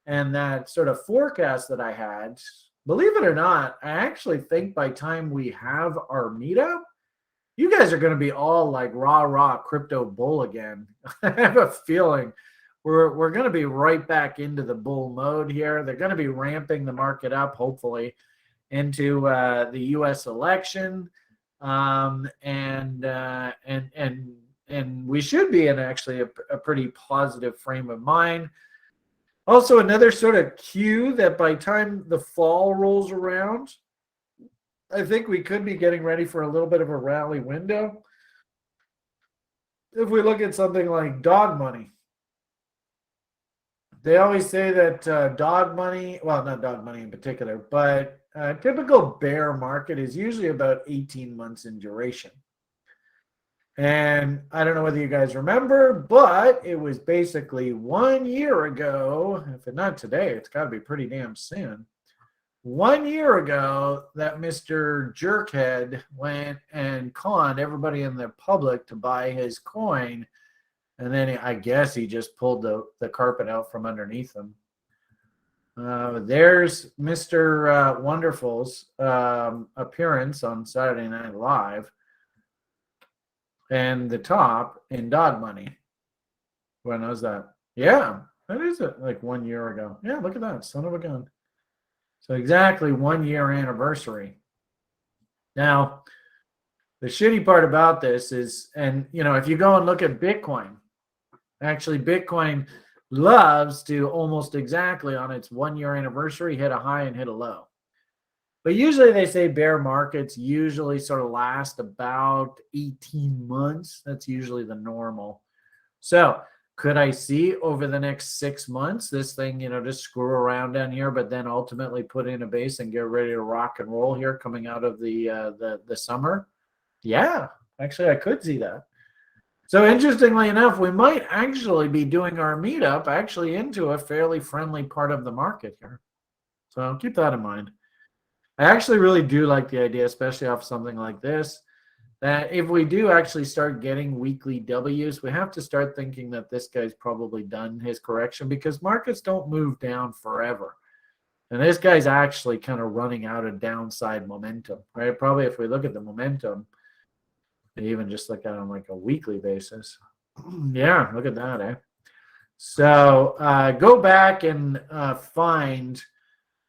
[SPEAKER 1] and that sort of forecast that I had, believe it or not, I actually think by time we have our meetup, you guys are going to be all like rah crypto bull again. I have a feeling we're going to be right back into the bull mode here. They're going to be ramping the market up, hopefully, into the U.S. election, and we should be in actually a pretty positive frame of mind. Also, another sort of cue that by time the fall rolls around, I think we could be getting ready for a little bit of a rally window. If we look at something like dog money, they always say that dog money, well, not dog money in particular, but a typical bear market is usually about 18 months in duration. And I don't know whether you guys remember, but it was basically 1 year ago, if not today, it's got to be pretty damn soon. 1 year ago that Mr. Jerkhead went and conned everybody in the public to buy his coin. And then I guess he just pulled the carpet out from underneath him. There's Mr. Wonderful's appearance on Saturday Night Live. And the top in Dog Money. When was that? Yeah, that is it. Like 1 year ago. Yeah, look at that. Son of a gun. So exactly 1 year anniversary. Now, the shitty part about this is, and if you go and look at Bitcoin, actually Bitcoin loves to almost exactly on its 1 year anniversary hit a high and hit a low. But usually they say bear markets usually sort of last about 18 months. That's usually the normal. So could I see over the next 6 months this thing, just screw around down here, but then ultimately put in a base and get ready to rock and roll here coming out of the summer? Yeah, actually I could see that. So interestingly enough, we might actually be doing our meetup actually into a fairly friendly part of the market here. So keep that in mind. I actually really do like the idea, especially off something like this, that if we do actually start getting weekly W's, we have to start thinking that this guy's probably done his correction because markets don't move down forever. And this guy's actually kind of running out of downside momentum, right? Probably if we look at the momentum, even just look at it on like a weekly basis. Yeah, look at that, eh? So go back and find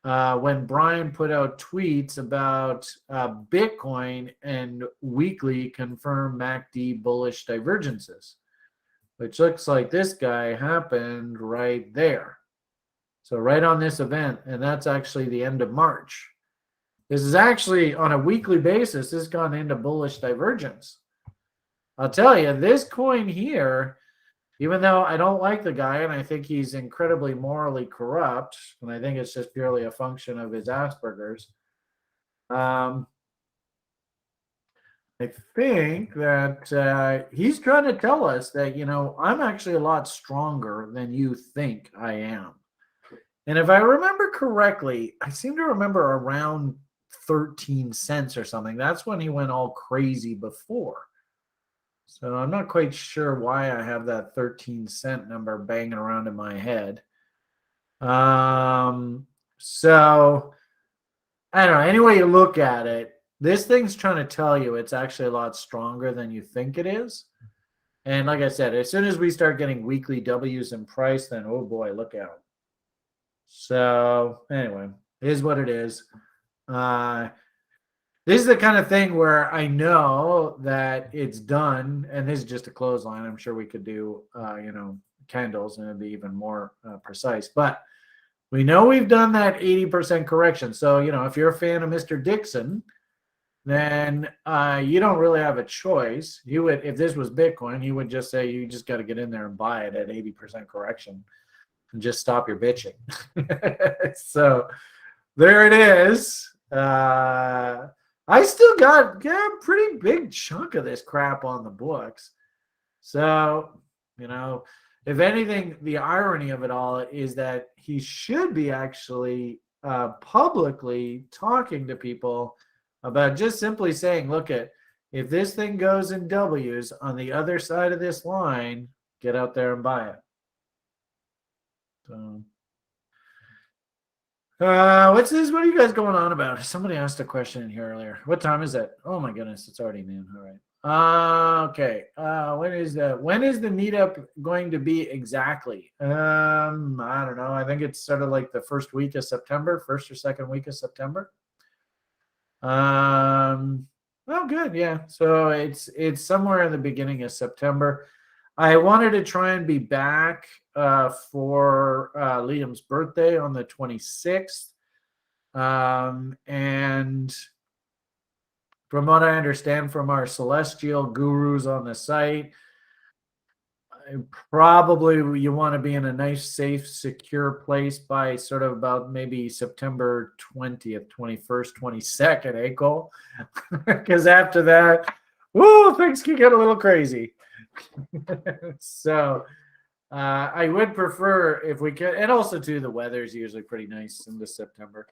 [SPEAKER 1] when Brian put out tweets about Bitcoin and weekly confirmed MACD bullish divergences, which looks like this guy happened right there. So right on this event, and that's actually the end of March. This is actually on a weekly basis, this has gone into bullish divergence. I'll tell you, this coin here, even though I don't like the guy and I think he's incredibly morally corrupt, and I think it's just purely a function of his Asperger's, I think that he's trying to tell us that, I'm actually a lot stronger than you think I am. And if I remember correctly, I seem to remember around 13 cents or something. That's when he went all crazy before. So I'm not quite sure why I have that 13-cent number banging around in my head. So I don't know. Any way you look at it, this thing's trying to tell you it's actually a lot stronger than you think it is. And like I said, as soon as we start getting weekly W's in price, then oh boy, look out. So anyway, it is what it is. This is the kind of thing where I know that it's done, and this is just a clothesline. I'm sure we could do, candles, and it'd be even more precise. But we know we've done that 80% correction. So, if you're a fan of Mr. Dixon, then you don't really have a choice. You would, if this was Bitcoin, he would just say you just got to get in there and buy it at 80% correction and just stop your bitching. So there it is. I still got a pretty big chunk of this crap on the books. So, if anything, the irony of it all is that he should be actually publicly talking to people about just simply saying, look, if this thing goes in W's on the other side of this line, get out there and buy it. So, what's this? What are you guys going on about? Somebody asked a question in here earlier. What time is it? Oh my goodness, it's already noon. All right. Okay. When is the meetup going to be exactly? I don't know. I think it's sort of like the first week of September, first or second week of September. Well, good. Yeah. So it's somewhere in the beginning of September. I wanted to try and be back for Liam's birthday on the 26th. And from what I understand from our celestial gurus on the site, probably you want to be in a nice, safe, secure place by sort of about maybe September 20th, 21st, 22nd, Cole? Because after that, Ooh, things can get a little crazy. So I would prefer if we could, and also too, the weather is usually pretty nice in September.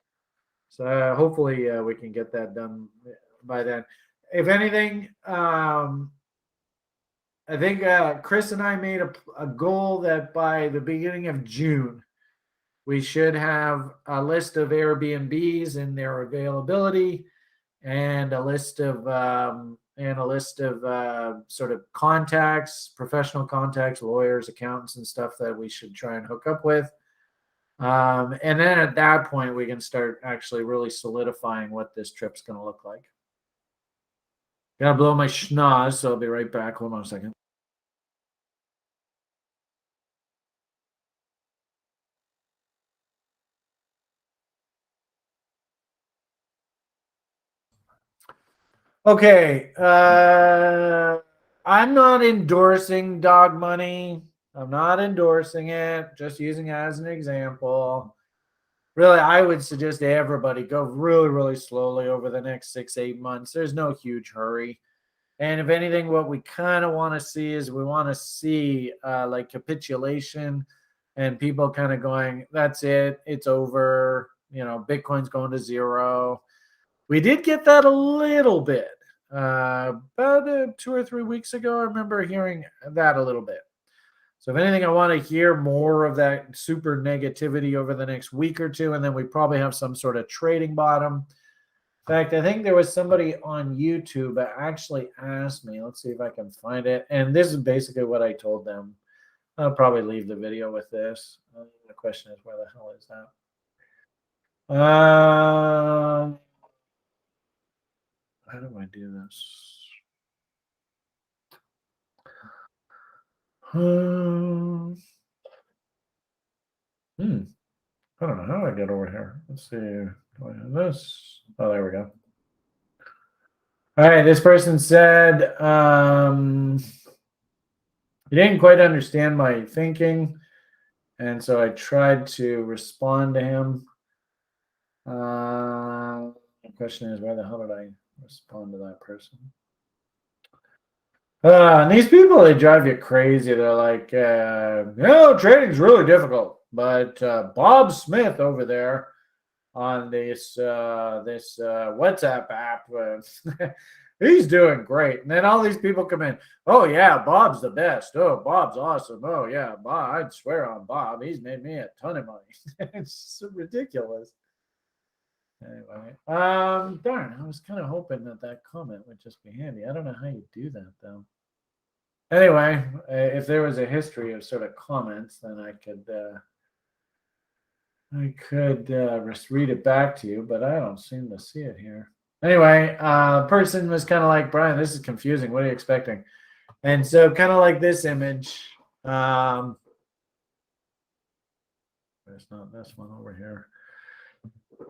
[SPEAKER 1] So hopefully we can get that done by then. If anything, I think Chris and I made a goal that by the beginning of June, we should have a list of Airbnbs and their availability, and a list of sort of contacts, professional contacts, lawyers, accountants, and stuff that we should try and hook up with. And then at that point, we can start actually really solidifying what this trip's going to look like. Gotta blow my schnoz, so I'll be right back. Hold on a second. Okay. I'm not endorsing dog money. I'm not endorsing it, just using it as an example. Really, I would suggest to everybody go really, really slowly over the next 6, 8 months. There's no huge hurry. And if anything, what we kind of want to see is we want to see like capitulation and people kind of going, that's it, it's over. Bitcoin's going to zero. We did get that a little bit about 2 or 3 weeks ago. I remember hearing that a little bit. So if anything, I want to hear more of that super negativity over the next week or two, and then we probably have some sort of trading bottom. In fact, I think there was somebody on YouTube that actually asked me, let's see if I can find it. And this is basically what I told them. I'll probably leave the video with this. The question is, where the hell is that? How do I do this? I don't know how I get over here. Let's see. Do I have this? Oh, there we go. All right. This person said he didn't quite understand my thinking, and so I tried to respond to him. The question is, why the hell did I respond to that person? And these people, they drive you crazy. They're like, trading's really difficult. But Bob Smith over there on this WhatsApp app, he's doing great. And then all these people come in. Oh yeah, Bob's the best. Oh, Bob's awesome. Oh yeah, Bob. I'd swear on Bob. He's made me a ton of money. It's so ridiculous. Anyway, darn. I was kind of hoping that comment would just be handy. I don't know how you do that though. Anyway, if there was a history of sort of comments, then I could just read it back to you, but I don't seem to see it here. Anyway, person was kind of like, Brian, this is confusing. What are you expecting? And so kind of like this image. There's not this one over here.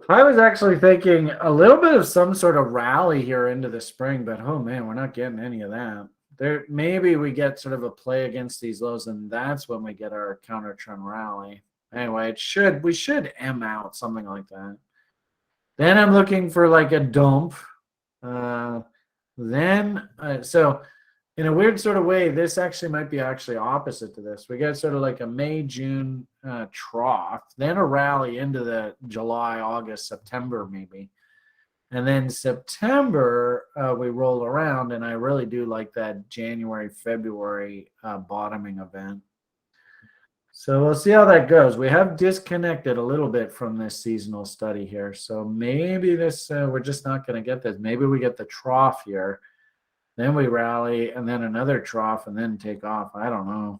[SPEAKER 1] I was actually thinking a little bit of some sort of rally here into the spring, but oh man, we're not getting any of that. There, maybe we get sort of a play against these lows, and that's when we get our counter trend rally. Anyway, we should M out something like that. Then I'm looking for like a dump. So in a weird sort of way, this actually might be actually opposite to this. We got sort of like a May, June trough, then a rally into the July, August, September maybe. And then September, we roll around, and I really do like that January, February bottoming event. So we'll see how that goes. We have disconnected a little bit from this seasonal study here. So maybe this, we're just not going to get this. Maybe we get the trough here, then we rally, and then another trough, and then take off. I don't know.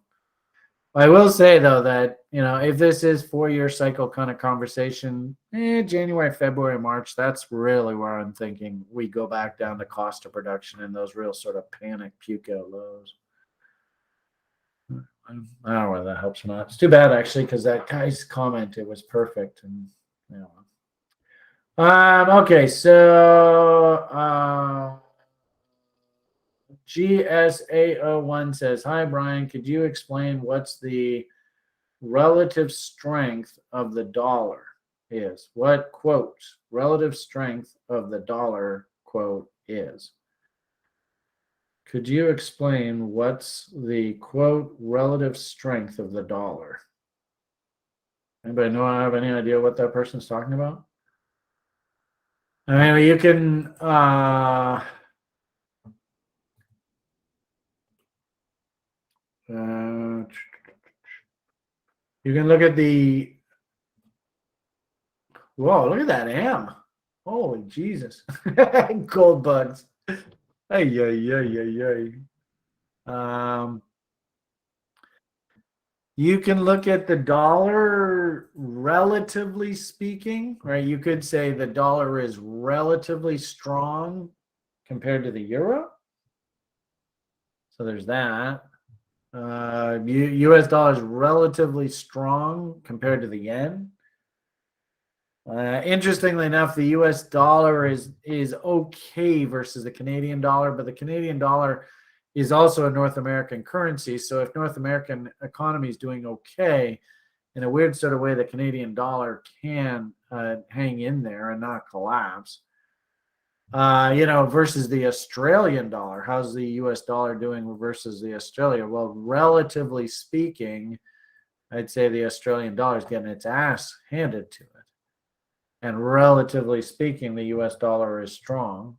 [SPEAKER 1] I will say, though, that, if this is 4-year cycle kind of conversation, January, February, March, that's really where I'm thinking we go back down to cost of production and those real sort of panic puke out lows. I don't know whether that helps or not. It's too bad, actually, because that guy's comment, it was perfect. And, okay, so GSA01 says, hi, Brian, could you explain what's the relative strength of the dollar is? What, quote, relative strength of the dollar, quote, is? Could you explain what's the quote relative strength of the dollar? Anybody know? I have any idea what that person's talking about? I mean, you can you can look at the. Whoa! Look at that M. Holy Jesus! Gold bugs. Ay, ay, ay, ay, ay. You can look at the dollar relatively speaking, right? You could say the dollar is relatively strong compared to the euro. So there's that. US dollar is relatively strong compared to the yen. Interestingly enough, the US dollar is okay versus the Canadian dollar, but the Canadian dollar is also a North American currency. So if North American economy is doing okay, in a weird sort of way, the Canadian dollar can hang in there and not collapse. Versus the Australian dollar. How's the US dollar doing versus the Australia? Well, relatively speaking, I'd say the Australian dollar is getting its ass handed to it. And relatively speaking, the US dollar is strong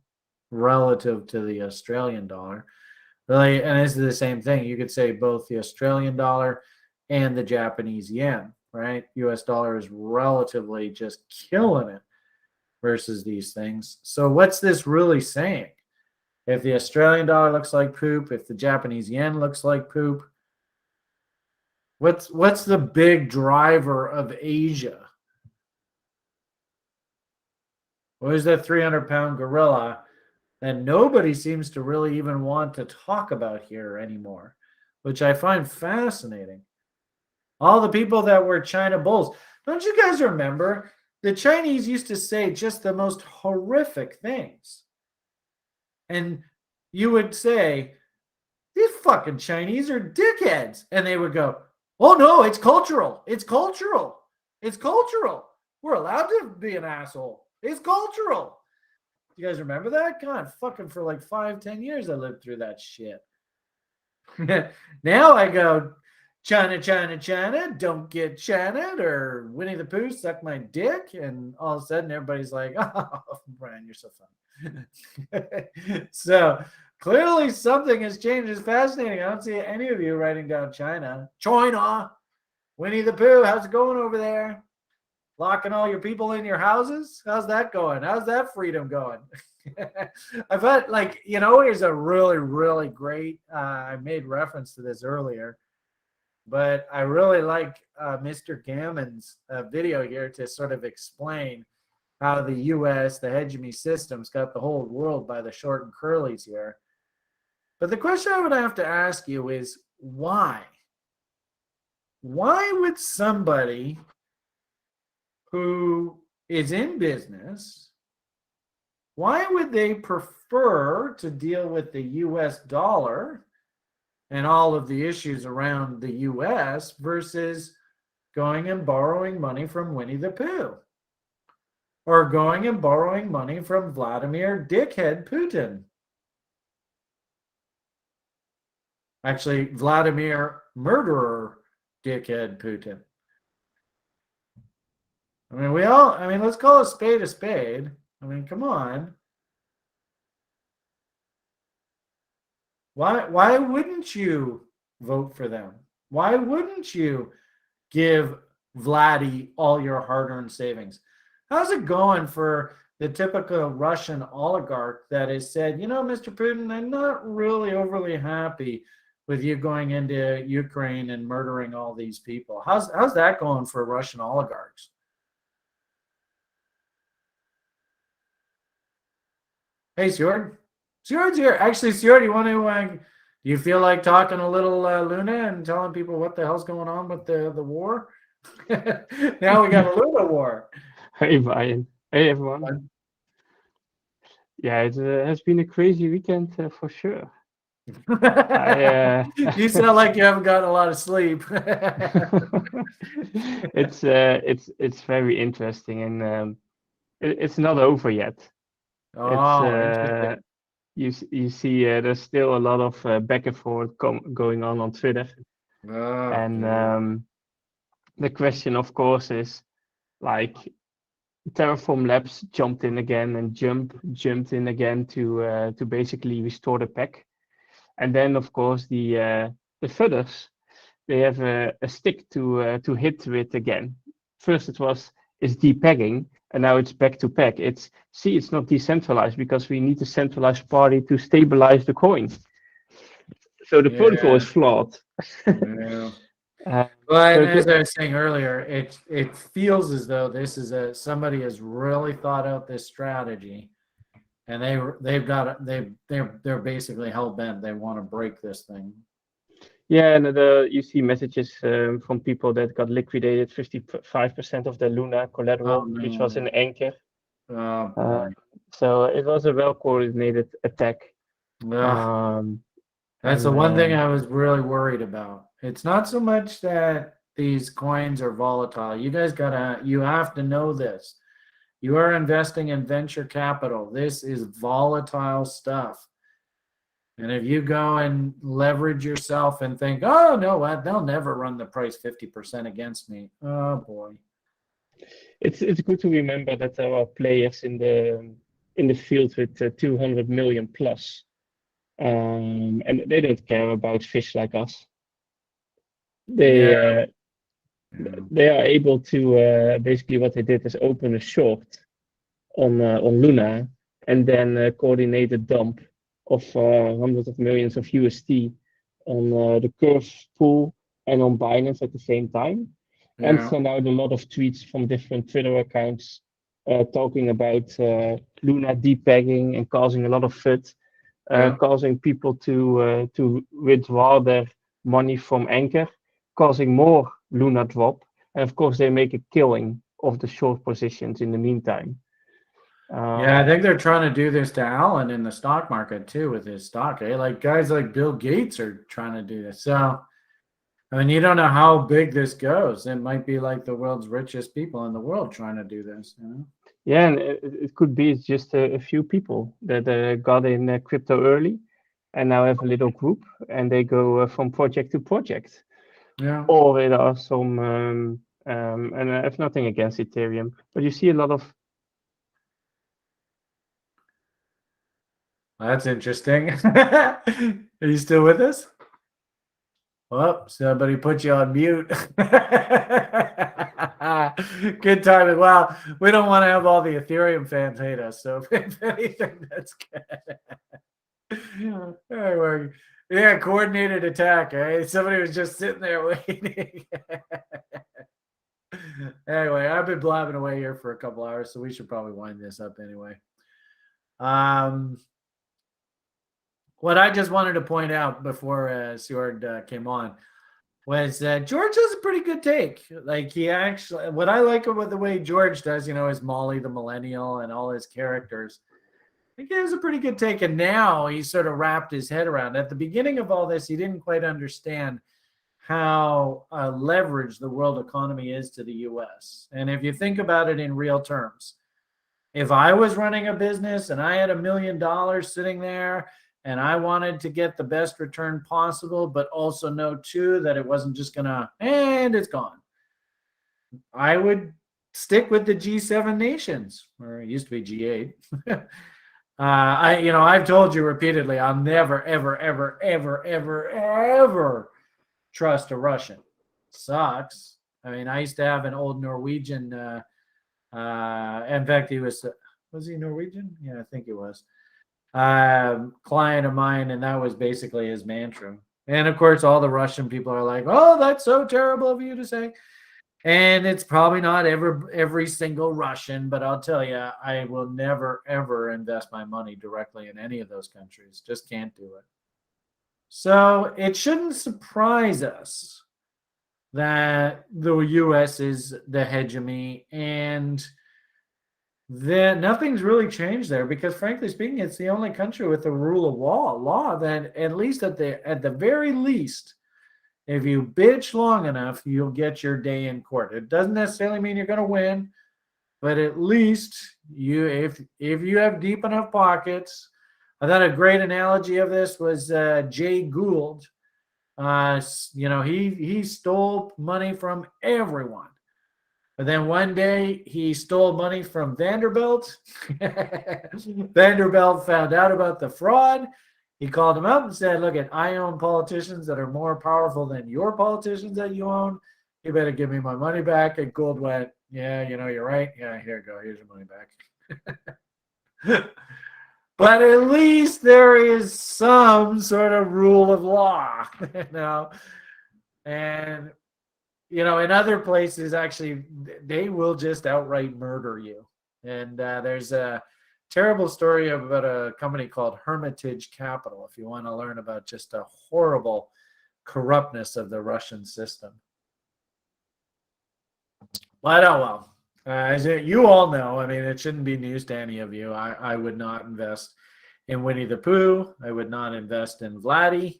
[SPEAKER 1] relative to the Australian dollar. Really, and this is the same thing. You could say both the Australian dollar and the Japanese yen, right? US dollar is relatively just killing it versus these things. So what's this really saying? If the Australian dollar looks like poop, if the Japanese yen looks like poop, what's the big driver of Asia? What is that 300-pound gorilla that nobody seems to really even want to talk about here anymore, which I find fascinating? All the people that were China bulls. Don't you guys remember? The Chinese used to say just the most horrific things. And you would say, these fucking Chinese are dickheads. And they would go, oh no, it's cultural. It's cultural. It's cultural. We're allowed to be an asshole. It's cultural. You guys remember that? God, fucking for like 5-10 years I lived through that shit. Now I go, China, China, China, don't get China, or Winnie the Pooh, suck my dick. And all of a sudden everybody's like, oh, Brian, you're so fun. So clearly something has changed. It's fascinating. I don't see any of you writing down China. China, Winnie the Pooh, how's it going over there? Locking all your people in your houses? How's that going? How's that freedom going? I thought, here's a really, really great, I made reference to this earlier, but I really like Mr. Gammon's video here to sort of explain how the U.S., the hegemony system's got the whole world by the short and curlies here. But the question I would have to ask you is, why? Why would somebody who is in business, why would they prefer to deal with the US dollar and all of the issues around the US versus going and borrowing money from Winnie the Pooh? Or going and borrowing money from Vladimir Dickhead Putin? Actually, Vladimir Murderer Dickhead Putin. I mean, let's call a spade a spade. I mean, come on. Why wouldn't you vote for them? Why wouldn't you give Vladdy all your hard-earned savings? How's it going for the typical Russian oligarch that has said, Mr. Putin, I'm not really overly happy with you going into Ukraine and murdering all these people? How's that going for Russian oligarchs? Hey, Stuart. Stuart's here. Actually, Stuart, you want to? Do you feel like talking a little Luna and telling people what the hell's going on with the war? Now we got a Luna war.
[SPEAKER 2] Hey, Brian. Hey, everyone. Yeah, it has been a crazy weekend for sure.
[SPEAKER 1] You sound like you haven't gotten a lot of sleep.
[SPEAKER 2] It's very interesting, and it's not over yet.
[SPEAKER 1] Oh, interesting.
[SPEAKER 2] you see there's still a lot of back and forth going on Twitter, and the question, of course, is like Terraform Labs jumped in again and jumped in again to basically restore the pack, and then of course the fudders, they have a stick to hit with again. First it was it's depegging, and now it's back to pack. It's not decentralized because we need a centralized party to stabilize the coin. So the protocol is flawed.
[SPEAKER 1] Yeah.
[SPEAKER 2] Uh,
[SPEAKER 1] Well,
[SPEAKER 2] so
[SPEAKER 1] and as I was saying earlier, it feels as though this is somebody has really thought out this strategy, and they're basically hell bent. They want to break this thing.
[SPEAKER 2] yeah, and you see messages from people that got liquidated 55% of their Luna collateral,
[SPEAKER 1] Oh
[SPEAKER 2] which was
[SPEAKER 1] no!
[SPEAKER 2] an anchor.
[SPEAKER 1] Oh
[SPEAKER 2] Uh,
[SPEAKER 1] boy!
[SPEAKER 2] so it was a well coordinated attack.
[SPEAKER 1] Ugh. That's the
[SPEAKER 2] And
[SPEAKER 1] one thing I was really worried about. It's not so much that these coins are volatile. You have to know this. You are investing in venture capital. This is volatile stuff. And if you go and leverage yourself and think, oh, no, what? They'll never run the price 50% against me. Oh, boy.
[SPEAKER 2] it's good to remember that there are players in the field with 200 million plus, and they don't care about fish like us. They
[SPEAKER 1] Yeah.
[SPEAKER 2] uh, they are able to basically what they did is open a short on Luna and then coordinate a dump of hundreds of millions of USD on the Curve pool and on Binance at the same time, and
[SPEAKER 1] Yeah.
[SPEAKER 2] send out a lot of tweets from different Twitter accounts talking about Luna depegging and causing a lot of FUD,
[SPEAKER 1] Yeah.
[SPEAKER 2] causing people to withdraw their money from Anchor, causing more Luna drop, and of course they make a killing of the short positions in the meantime.
[SPEAKER 1] Yeah, I think they're trying to do this to Allen in the stock market too with his stock. Like guys like Bill Gates are trying to do this. So, I mean, you don't know how big this goes. It might be like the world's richest people in the world trying to do this.
[SPEAKER 2] Yeah, and it could be it's just a few people that got in crypto early and now have a little group and they go from project to project.
[SPEAKER 1] Yeah.
[SPEAKER 2] Or there are some, and I have nothing against Ethereum, but you see a lot of.
[SPEAKER 1] That's interesting. Are you still with us? Well, somebody put you on mute. Good timing. Wow. We don't want to have all the Ethereum fans hate us. So if anything, that's good. Yeah, coordinated attack, right? Somebody was just sitting there waiting. Anyway, I've been blabbing away here for a couple hours, so we should probably wind this up anyway. What I just wanted to point out before Seward came on was that George has a pretty good take. Like he actually, what I like about the way George does, is Molly the Millennial and all his characters. I think he has a pretty good take. And now he's sort of wrapped his head around. At the beginning of all this, he didn't quite understand how leveraged the world economy is to the U.S. And if you think about it in real terms, if I was running a business and I had $1 million sitting there and I wanted to get the best return possible, but also know too that it wasn't just gonna, and it's gone, I would stick with the G7 nations, or it used to be G8. I've told you repeatedly, I'll never, ever, ever, ever, ever, ever trust a Russian. Sucks. I mean, I used to have an old Norwegian. In fact, was he Norwegian? Yeah, I think he was. Client of mine, and that was basically his mantra. And of course, all the Russian people are like, "Oh, that's so terrible of you to say." And it's probably not every single Russian, but I'll tell you, I will never ever invest my money directly in any of those countries. Just can't do it. So it shouldn't surprise us that the U.S. is the hegemony, and then nothing's really changed there because, frankly speaking, it's the only country with the rule of law that, at least at the very least, if you bitch long enough, you'll get your day in court. It doesn't necessarily mean you're going to win, but at least if you have deep enough pockets, I thought a great analogy of this was Jay Gould. He stole money from everyone. But then one day he stole money from Vanderbilt. Vanderbilt found out about the fraud. He called him up and said, look, I own politicians that are more powerful than your politicians that you own. You better give me my money back. And Gould went, yeah, you're right. Yeah, here you go. Here's your money back. But at least there is some sort of rule of law, And, in other places, actually, they will just outright murder you. And there's a terrible story about a company called Hermitage Capital, if you want to learn about just a horrible corruptness of the Russian system. But oh well. As you all know, it shouldn't be news to any of you. I would not invest in Winnie the Pooh. I would not invest in Vladdy.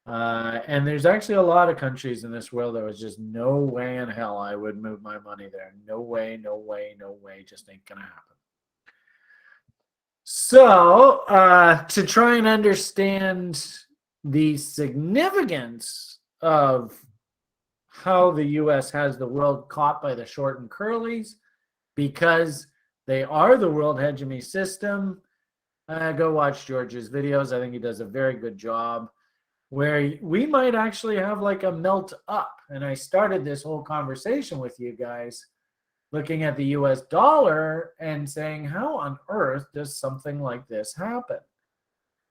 [SPEAKER 1] And there's actually a lot of countries in this world that was just no way in hell I would move my money there. No way, no way, no way. Just ain't going to happen. So to try and understand the significance of how the U.S. has the world caught by the short and curlies, because they are the world hegemony system, go watch George's videos. I think he does a very good job, where we might actually have like a melt up. And I started this whole conversation with you guys looking at the US dollar and saying, how on earth does something like this happen?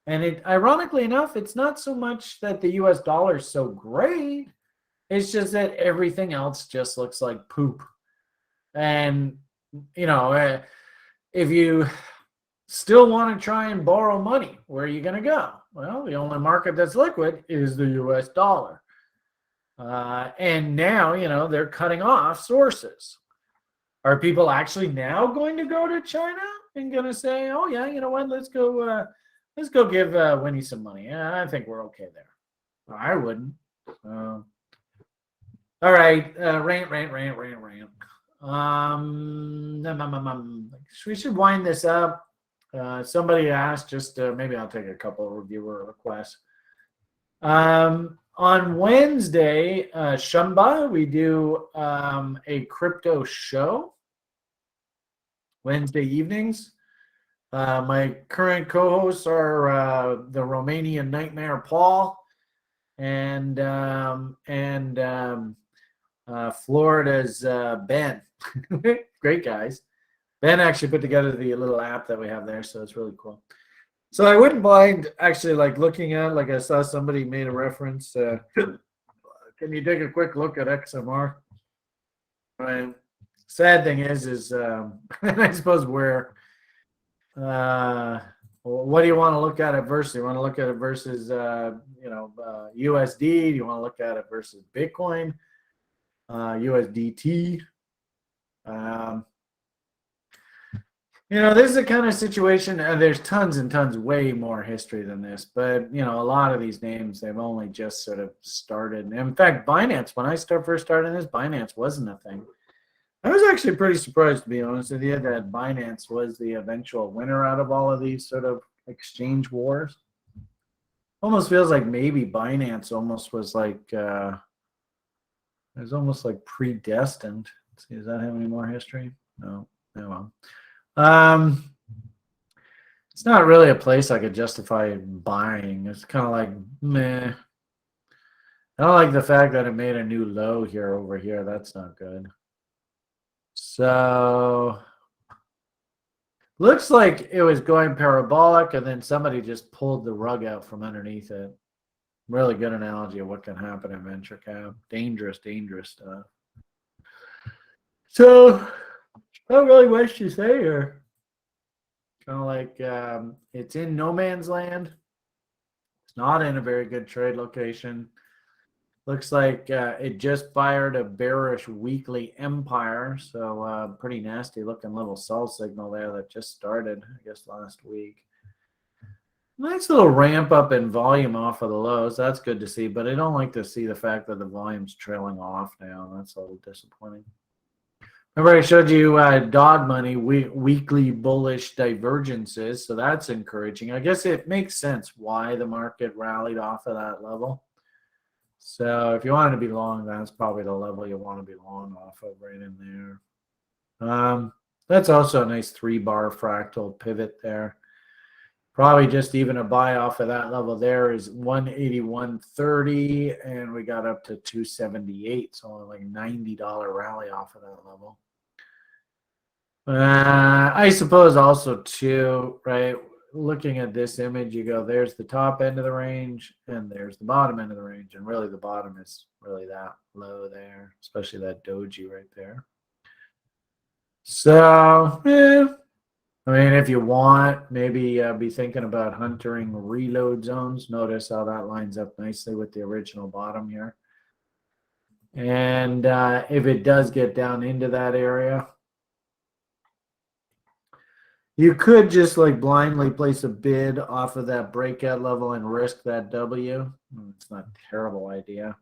[SPEAKER 1] And ironically enough, it's not so much that the US dollar is so great. It's just that everything else just looks like poop. And, if you still want to try and borrow money, where are you going to go? Well, the only market that's liquid is the US dollar. And now, they're cutting off sources. Are people actually now going to go to China and going to say, oh, yeah, you know what, let's go give Winnie some money. Yeah, I think we're okay there. I wouldn't. All right, rant. We should wind this up. Somebody asked, just maybe I'll take a couple of reviewer requests. On Wednesday, Shumba, we do a crypto show Wednesday evenings. My current co-hosts are the Romanian Nightmare Paul and Florida's Ben. Great guys. Ben actually put together the little app that we have there, so it's really cool. So I wouldn't mind actually looking at, I saw somebody made a reference. Can you take a quick look at XMR? Right. Sad thing is I suppose what do you want to look at it versus? You want to look at it versus USD? Do you want to look at it versus Bitcoin? USDT? This is a kind of situation, there's tons and tons, way more history than this, but, a lot of these names, they've only just sort of started. And in fact, Binance, when I first started this, Binance wasn't a thing. I was actually pretty surprised, to be honest with you, that Binance was the eventual winner out of all of these sort of exchange wars. Almost feels like maybe Binance almost was it was almost like predestined. Let's see, does that have any more history? No. Oh, well. It's not really a place I could justify buying. It's kind of like, meh. I don't like the fact that it made a new low here over here. That's not good. So looks like it was going parabolic, and then somebody just pulled the rug out from underneath it. Really good analogy of what can happen in venture cap. Dangerous stuff. So not really much to say here. Kind of like it's in no man's land. It's not in a very good trade location. Looks like it just fired a bearish weekly empire. So pretty nasty looking little sell signal there that just started, I guess, last week. Nice little ramp up in volume off of the lows. That's good to see, but I don't like to see the fact that the volume's trailing off now. That's a little disappointing. I already showed you dog money weekly bullish divergences, so that's encouraging. I guess it makes sense why the market rallied off of that level. So if you wanted to be long, that's probably the level you want to be long off of, right in there. That's also a nice 3-bar fractal pivot there. Probably just even a buy off of that level there is 181.30, and we got up to 278, so only like $90 rally off of that level. I suppose also too, right? Looking at this image, you go, there's the top end of the range, and there's the bottom end of the range, and really the bottom is really that low there, especially that doji right there. So, I mean, if you want, maybe be thinking about huntering reload zones. Notice how that lines up nicely with the original bottom here. And if it does get down into that area, you could just like blindly place a bid off of that breakout level and risk that W. It's not a terrible idea.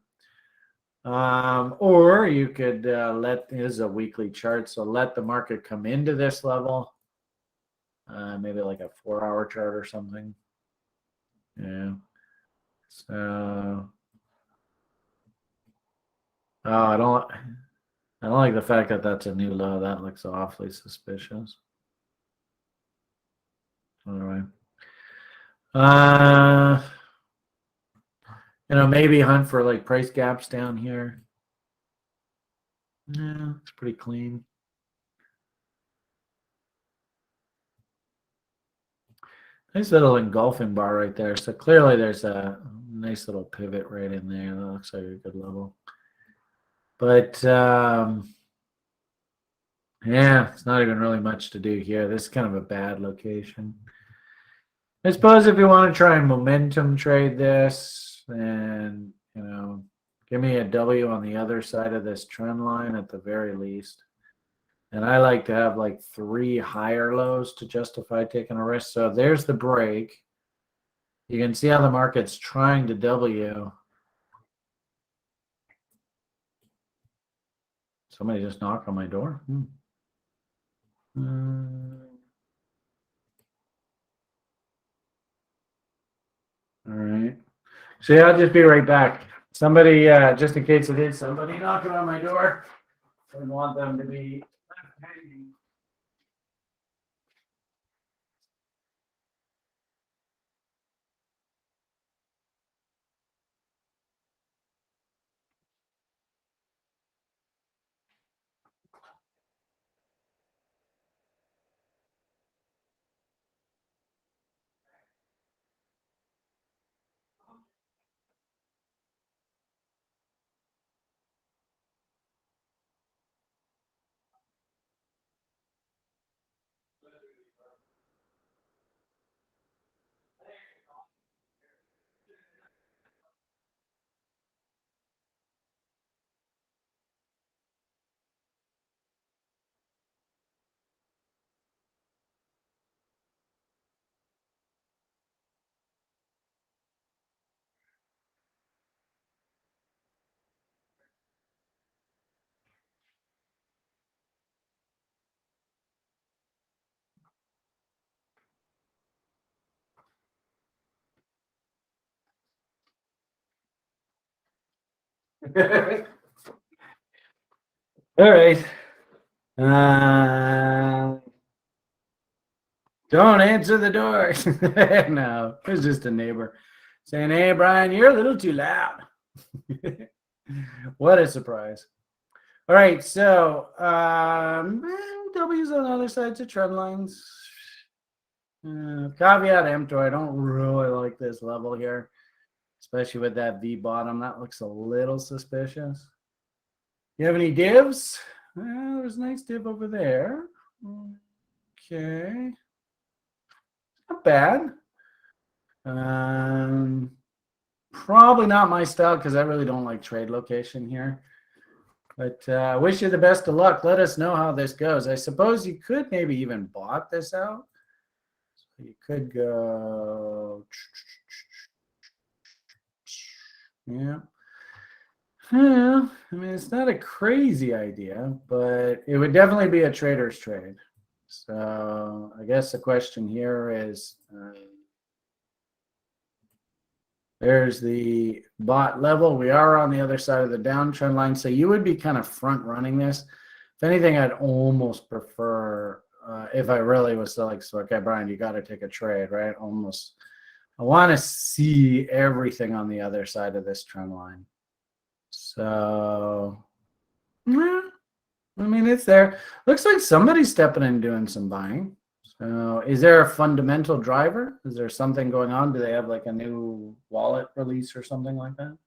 [SPEAKER 1] Or you could this is a weekly chart, so let the market come into this level. Maybe like a 4-hour chart or something. Yeah. So, I don't like the fact that that's a new low. That looks awfully suspicious. All right. Maybe hunt for like price gaps down here. Yeah, it's pretty clean. Nice little engulfing bar right there. So clearly there's a nice little pivot right in there. That looks like a good level. But yeah, it's not even really much to do here. This is kind of a bad location. I suppose if you want to try and momentum trade this, then, give me a W on the other side of this trend line at the very least. And I like to have like 3 higher lows to justify taking a risk. So there's the break. You can see how the market's trying to W. Somebody just knocked on my door. All right. So yeah, I'll just be right back. Somebody, just in case it is somebody knocking on my door, I want them to be hanging. All right. Don't answer the door. No, it was just a neighbor saying, "Hey, Brian, you're a little too loud." What a surprise. All right, so W's on the other sides of trend lines. Caveat emptor, I don't really like this level here, especially with that V bottom. That looks a little suspicious. You have any divs? There's a nice div over there. Okay. Not bad. Probably not my style because I really don't like trade location here. But I wish you the best of luck. Let us know how this goes. I suppose you could maybe even bot this out. So you could go. Yeah.
[SPEAKER 3] Yeah, I mean, it's not a crazy idea, but it would definitely be a trader's trade. So I guess the question here is, there's the bot level. We are on the other side of the downtrend line. So you would be kind of front running this. If anything, I'd almost prefer, if I really was to like, so, okay, Brian, you got to take a trade, right? Almost. I want to see everything on the other side of this trend line. So, yeah, I mean, it's there. Looks like somebody's stepping in doing some buying. So is there a fundamental driver? Is there something going on? Do they have like a new wallet release or something like that?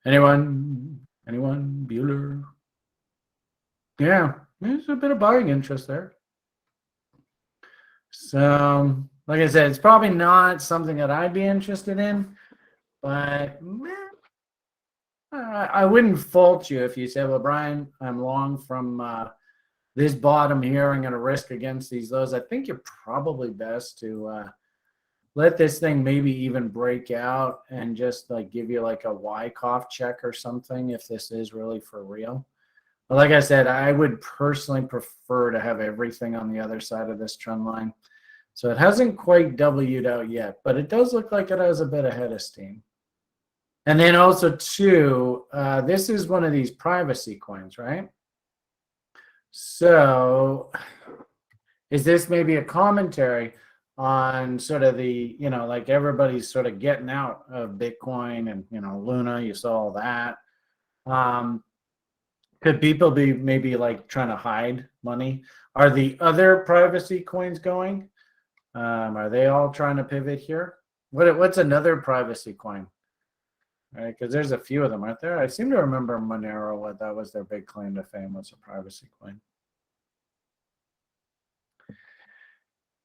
[SPEAKER 3] Anyone? Bueller? Yeah, there's a bit of buying interest there. So, like I said, it's probably not something that I'd be interested in, but I wouldn't fault you if you said, well, Brian, I'm long from this bottom here. I'm going to risk against these lows. I think you're probably best to let this thing maybe even break out and just like give you like a Wyckoff check or something if this is really for real. But like I said, I would personally prefer to have everything on the other side of this trend line. So it hasn't quite W'd out yet, but it does look like it has a bit of head of steam. And then also too, this is one of these privacy coins, right? So is this maybe a commentary on sort of the, like everybody's sort of getting out of Bitcoin and, Luna, you saw all that. Could people be maybe like trying to hide money? Are the other privacy coins going? Are they all trying to pivot here? What's another privacy coin? Right, because there's a few of them, aren't there? I seem to remember Monero, what that was their big claim to fame, was a privacy coin.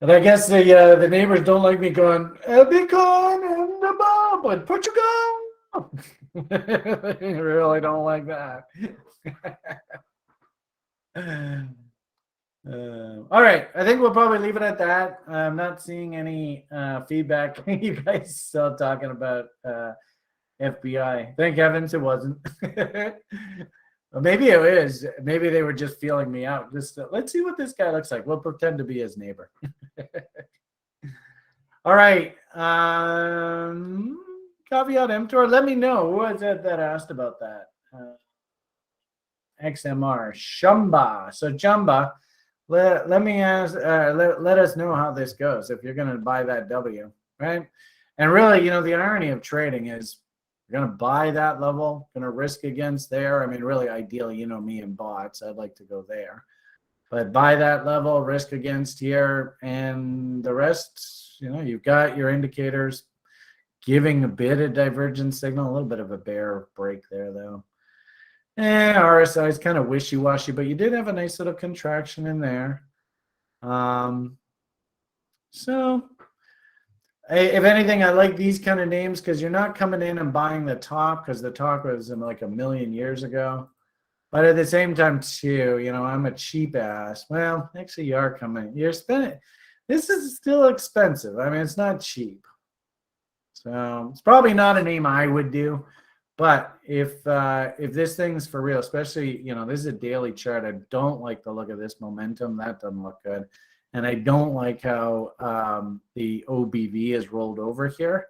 [SPEAKER 3] And I guess the neighbors don't like me going, Bitcoin and the bomb in Portugal. They really don't like that. All right, I think we'll probably leave it at that. I'm not seeing any feedback. You guys still talking about FBI. Thank heavens it wasn't. Well, maybe it is. Maybe they were just feeling me out. Just let's see what this guy looks like. We'll pretend to be his neighbor. All right. Caveat emptor. Let me know who was it that asked about that. XMR Shumba. So Jumba, let me ask. Let us know how this goes if you're going to buy that W, right? And really, the irony of trading is you're going to buy that level, going to risk against there. I mean, really ideal, me and bots. I'd like to go there. But buy that level, risk against here, and the rest, you've got your indicators giving a bit of divergence signal, a little bit of a bear break there, though. RSI is kind of wishy-washy, but you did have a nice little contraction in there. So if anything, I like these kind of names because you're not coming in and buying the top because the top was like a million years ago. But at the same time, too, I'm a cheap ass. Well, actually, you are coming. You're spending. This is still expensive. I mean, it's not cheap. So it's probably not a name I would do. But if this thing's for real, especially, this is a daily chart. I don't like the look of this momentum. That doesn't look good. And I don't like how the OBV is rolled over here.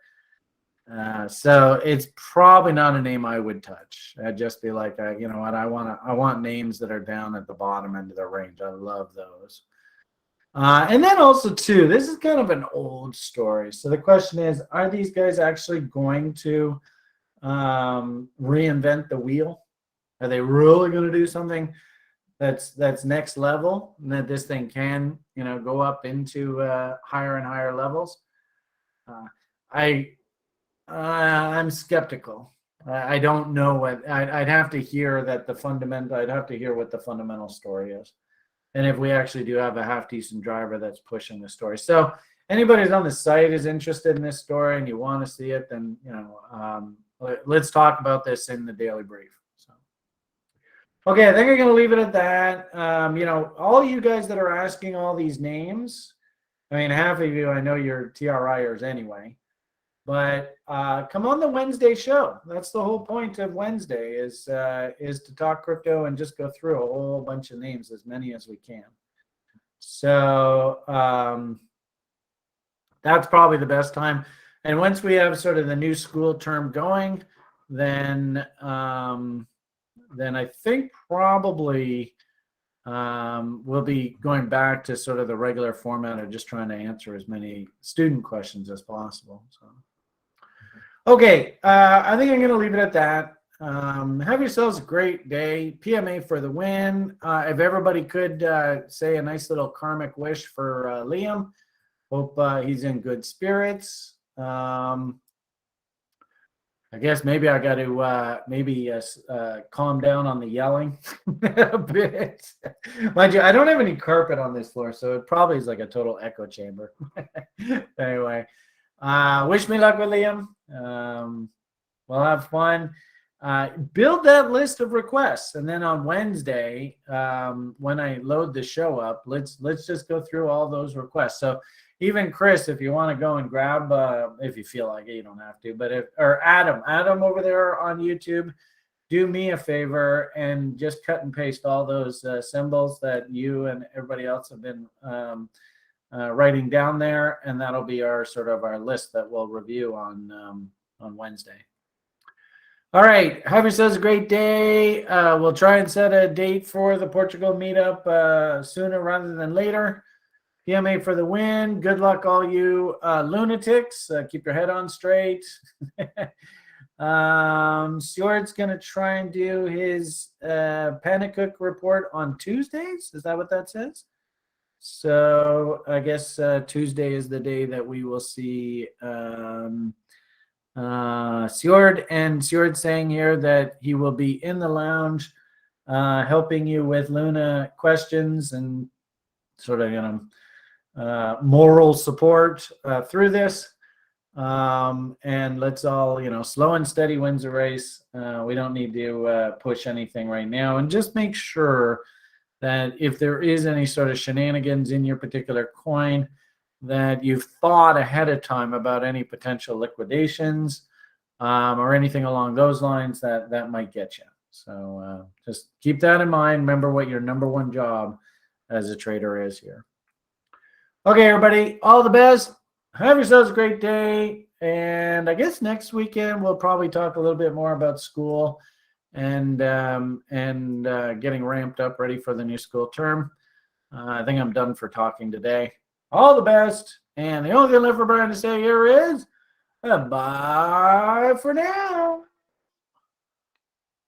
[SPEAKER 3] So it's probably not a name I would touch. I'd just be like, you know what, I want names that are down at the bottom end of the range. I love those. And then also too, this is kind of an old story. So the question is, are these guys actually going to reinvent the wheel? Are they really going to do something that's next level, and that this thing can, go up into higher and higher levels? I'm skeptical. I don't know what I'd have to hear that the fundamental. I'd have to hear what the fundamental story is, and if we actually do have a half decent driver that's pushing the story. So anybody who's on the site is interested in this story and you want to see it, then let's talk about this in the daily brief. So, okay, I think I'm going to leave it at that. All you guys that are asking all these names, I mean, half of you, I know you're TRIers anyway. But come on the Wednesday show. That's the whole point of Wednesday is to talk crypto and just go through a whole bunch of names, as many as we can. So that's probably the best time. And once we have sort of the new school term going, then I think probably we'll be going back to sort of the regular format of just trying to answer as many student questions as possible. So, okay, I think I'm going to leave it at that. Have yourselves a great day. PMA for the win. If everybody could say a nice little karmic wish for Liam. Hope he's in good spirits. I guess maybe I got to calm down on the yelling a bit. Mind you, I don't have any carpet on this floor, so it probably is like a total echo chamber. Anyway, wish me luck with Liam. We'll have fun. Build that list of requests, and then on Wednesday, when I load the show up, let's just go through all those requests. So even Chris, if you want to go and grab, if you feel like it, you don't have to, but or Adam over there on YouTube, do me a favor and just cut and paste all those symbols that you and everybody else have been writing down there, and that'll be our list that we'll review on Wednesday. All right, have yourselves a great day. We'll try and set a date for the Portugal meetup sooner rather than later. PMA for the win. Good luck, all you lunatics. Keep your head on straight. Stuart's going to try and do his Panicook report on Tuesdays. Is that what that says? So I guess Tuesday is the day that we will see Stuart. And Stuart saying here that he will be in the lounge helping you with Luna questions and sort of, moral support through this. And let's all, slow and steady wins a race. We don't need to push anything right now. And just make sure that if there is any sort of shenanigans in your particular coin, that you've thought ahead of time about any potential liquidations or anything along those lines that might get you. So just keep that in mind. Remember what your number one job as a trader is here. Okay, everybody, all the best. Have yourselves a great day. And I guess next weekend we'll probably talk a little bit more about school and getting ramped up ready for the new school term. I think I'm done for talking today. All the best. And the only thing left for Brian to say here is bye for now.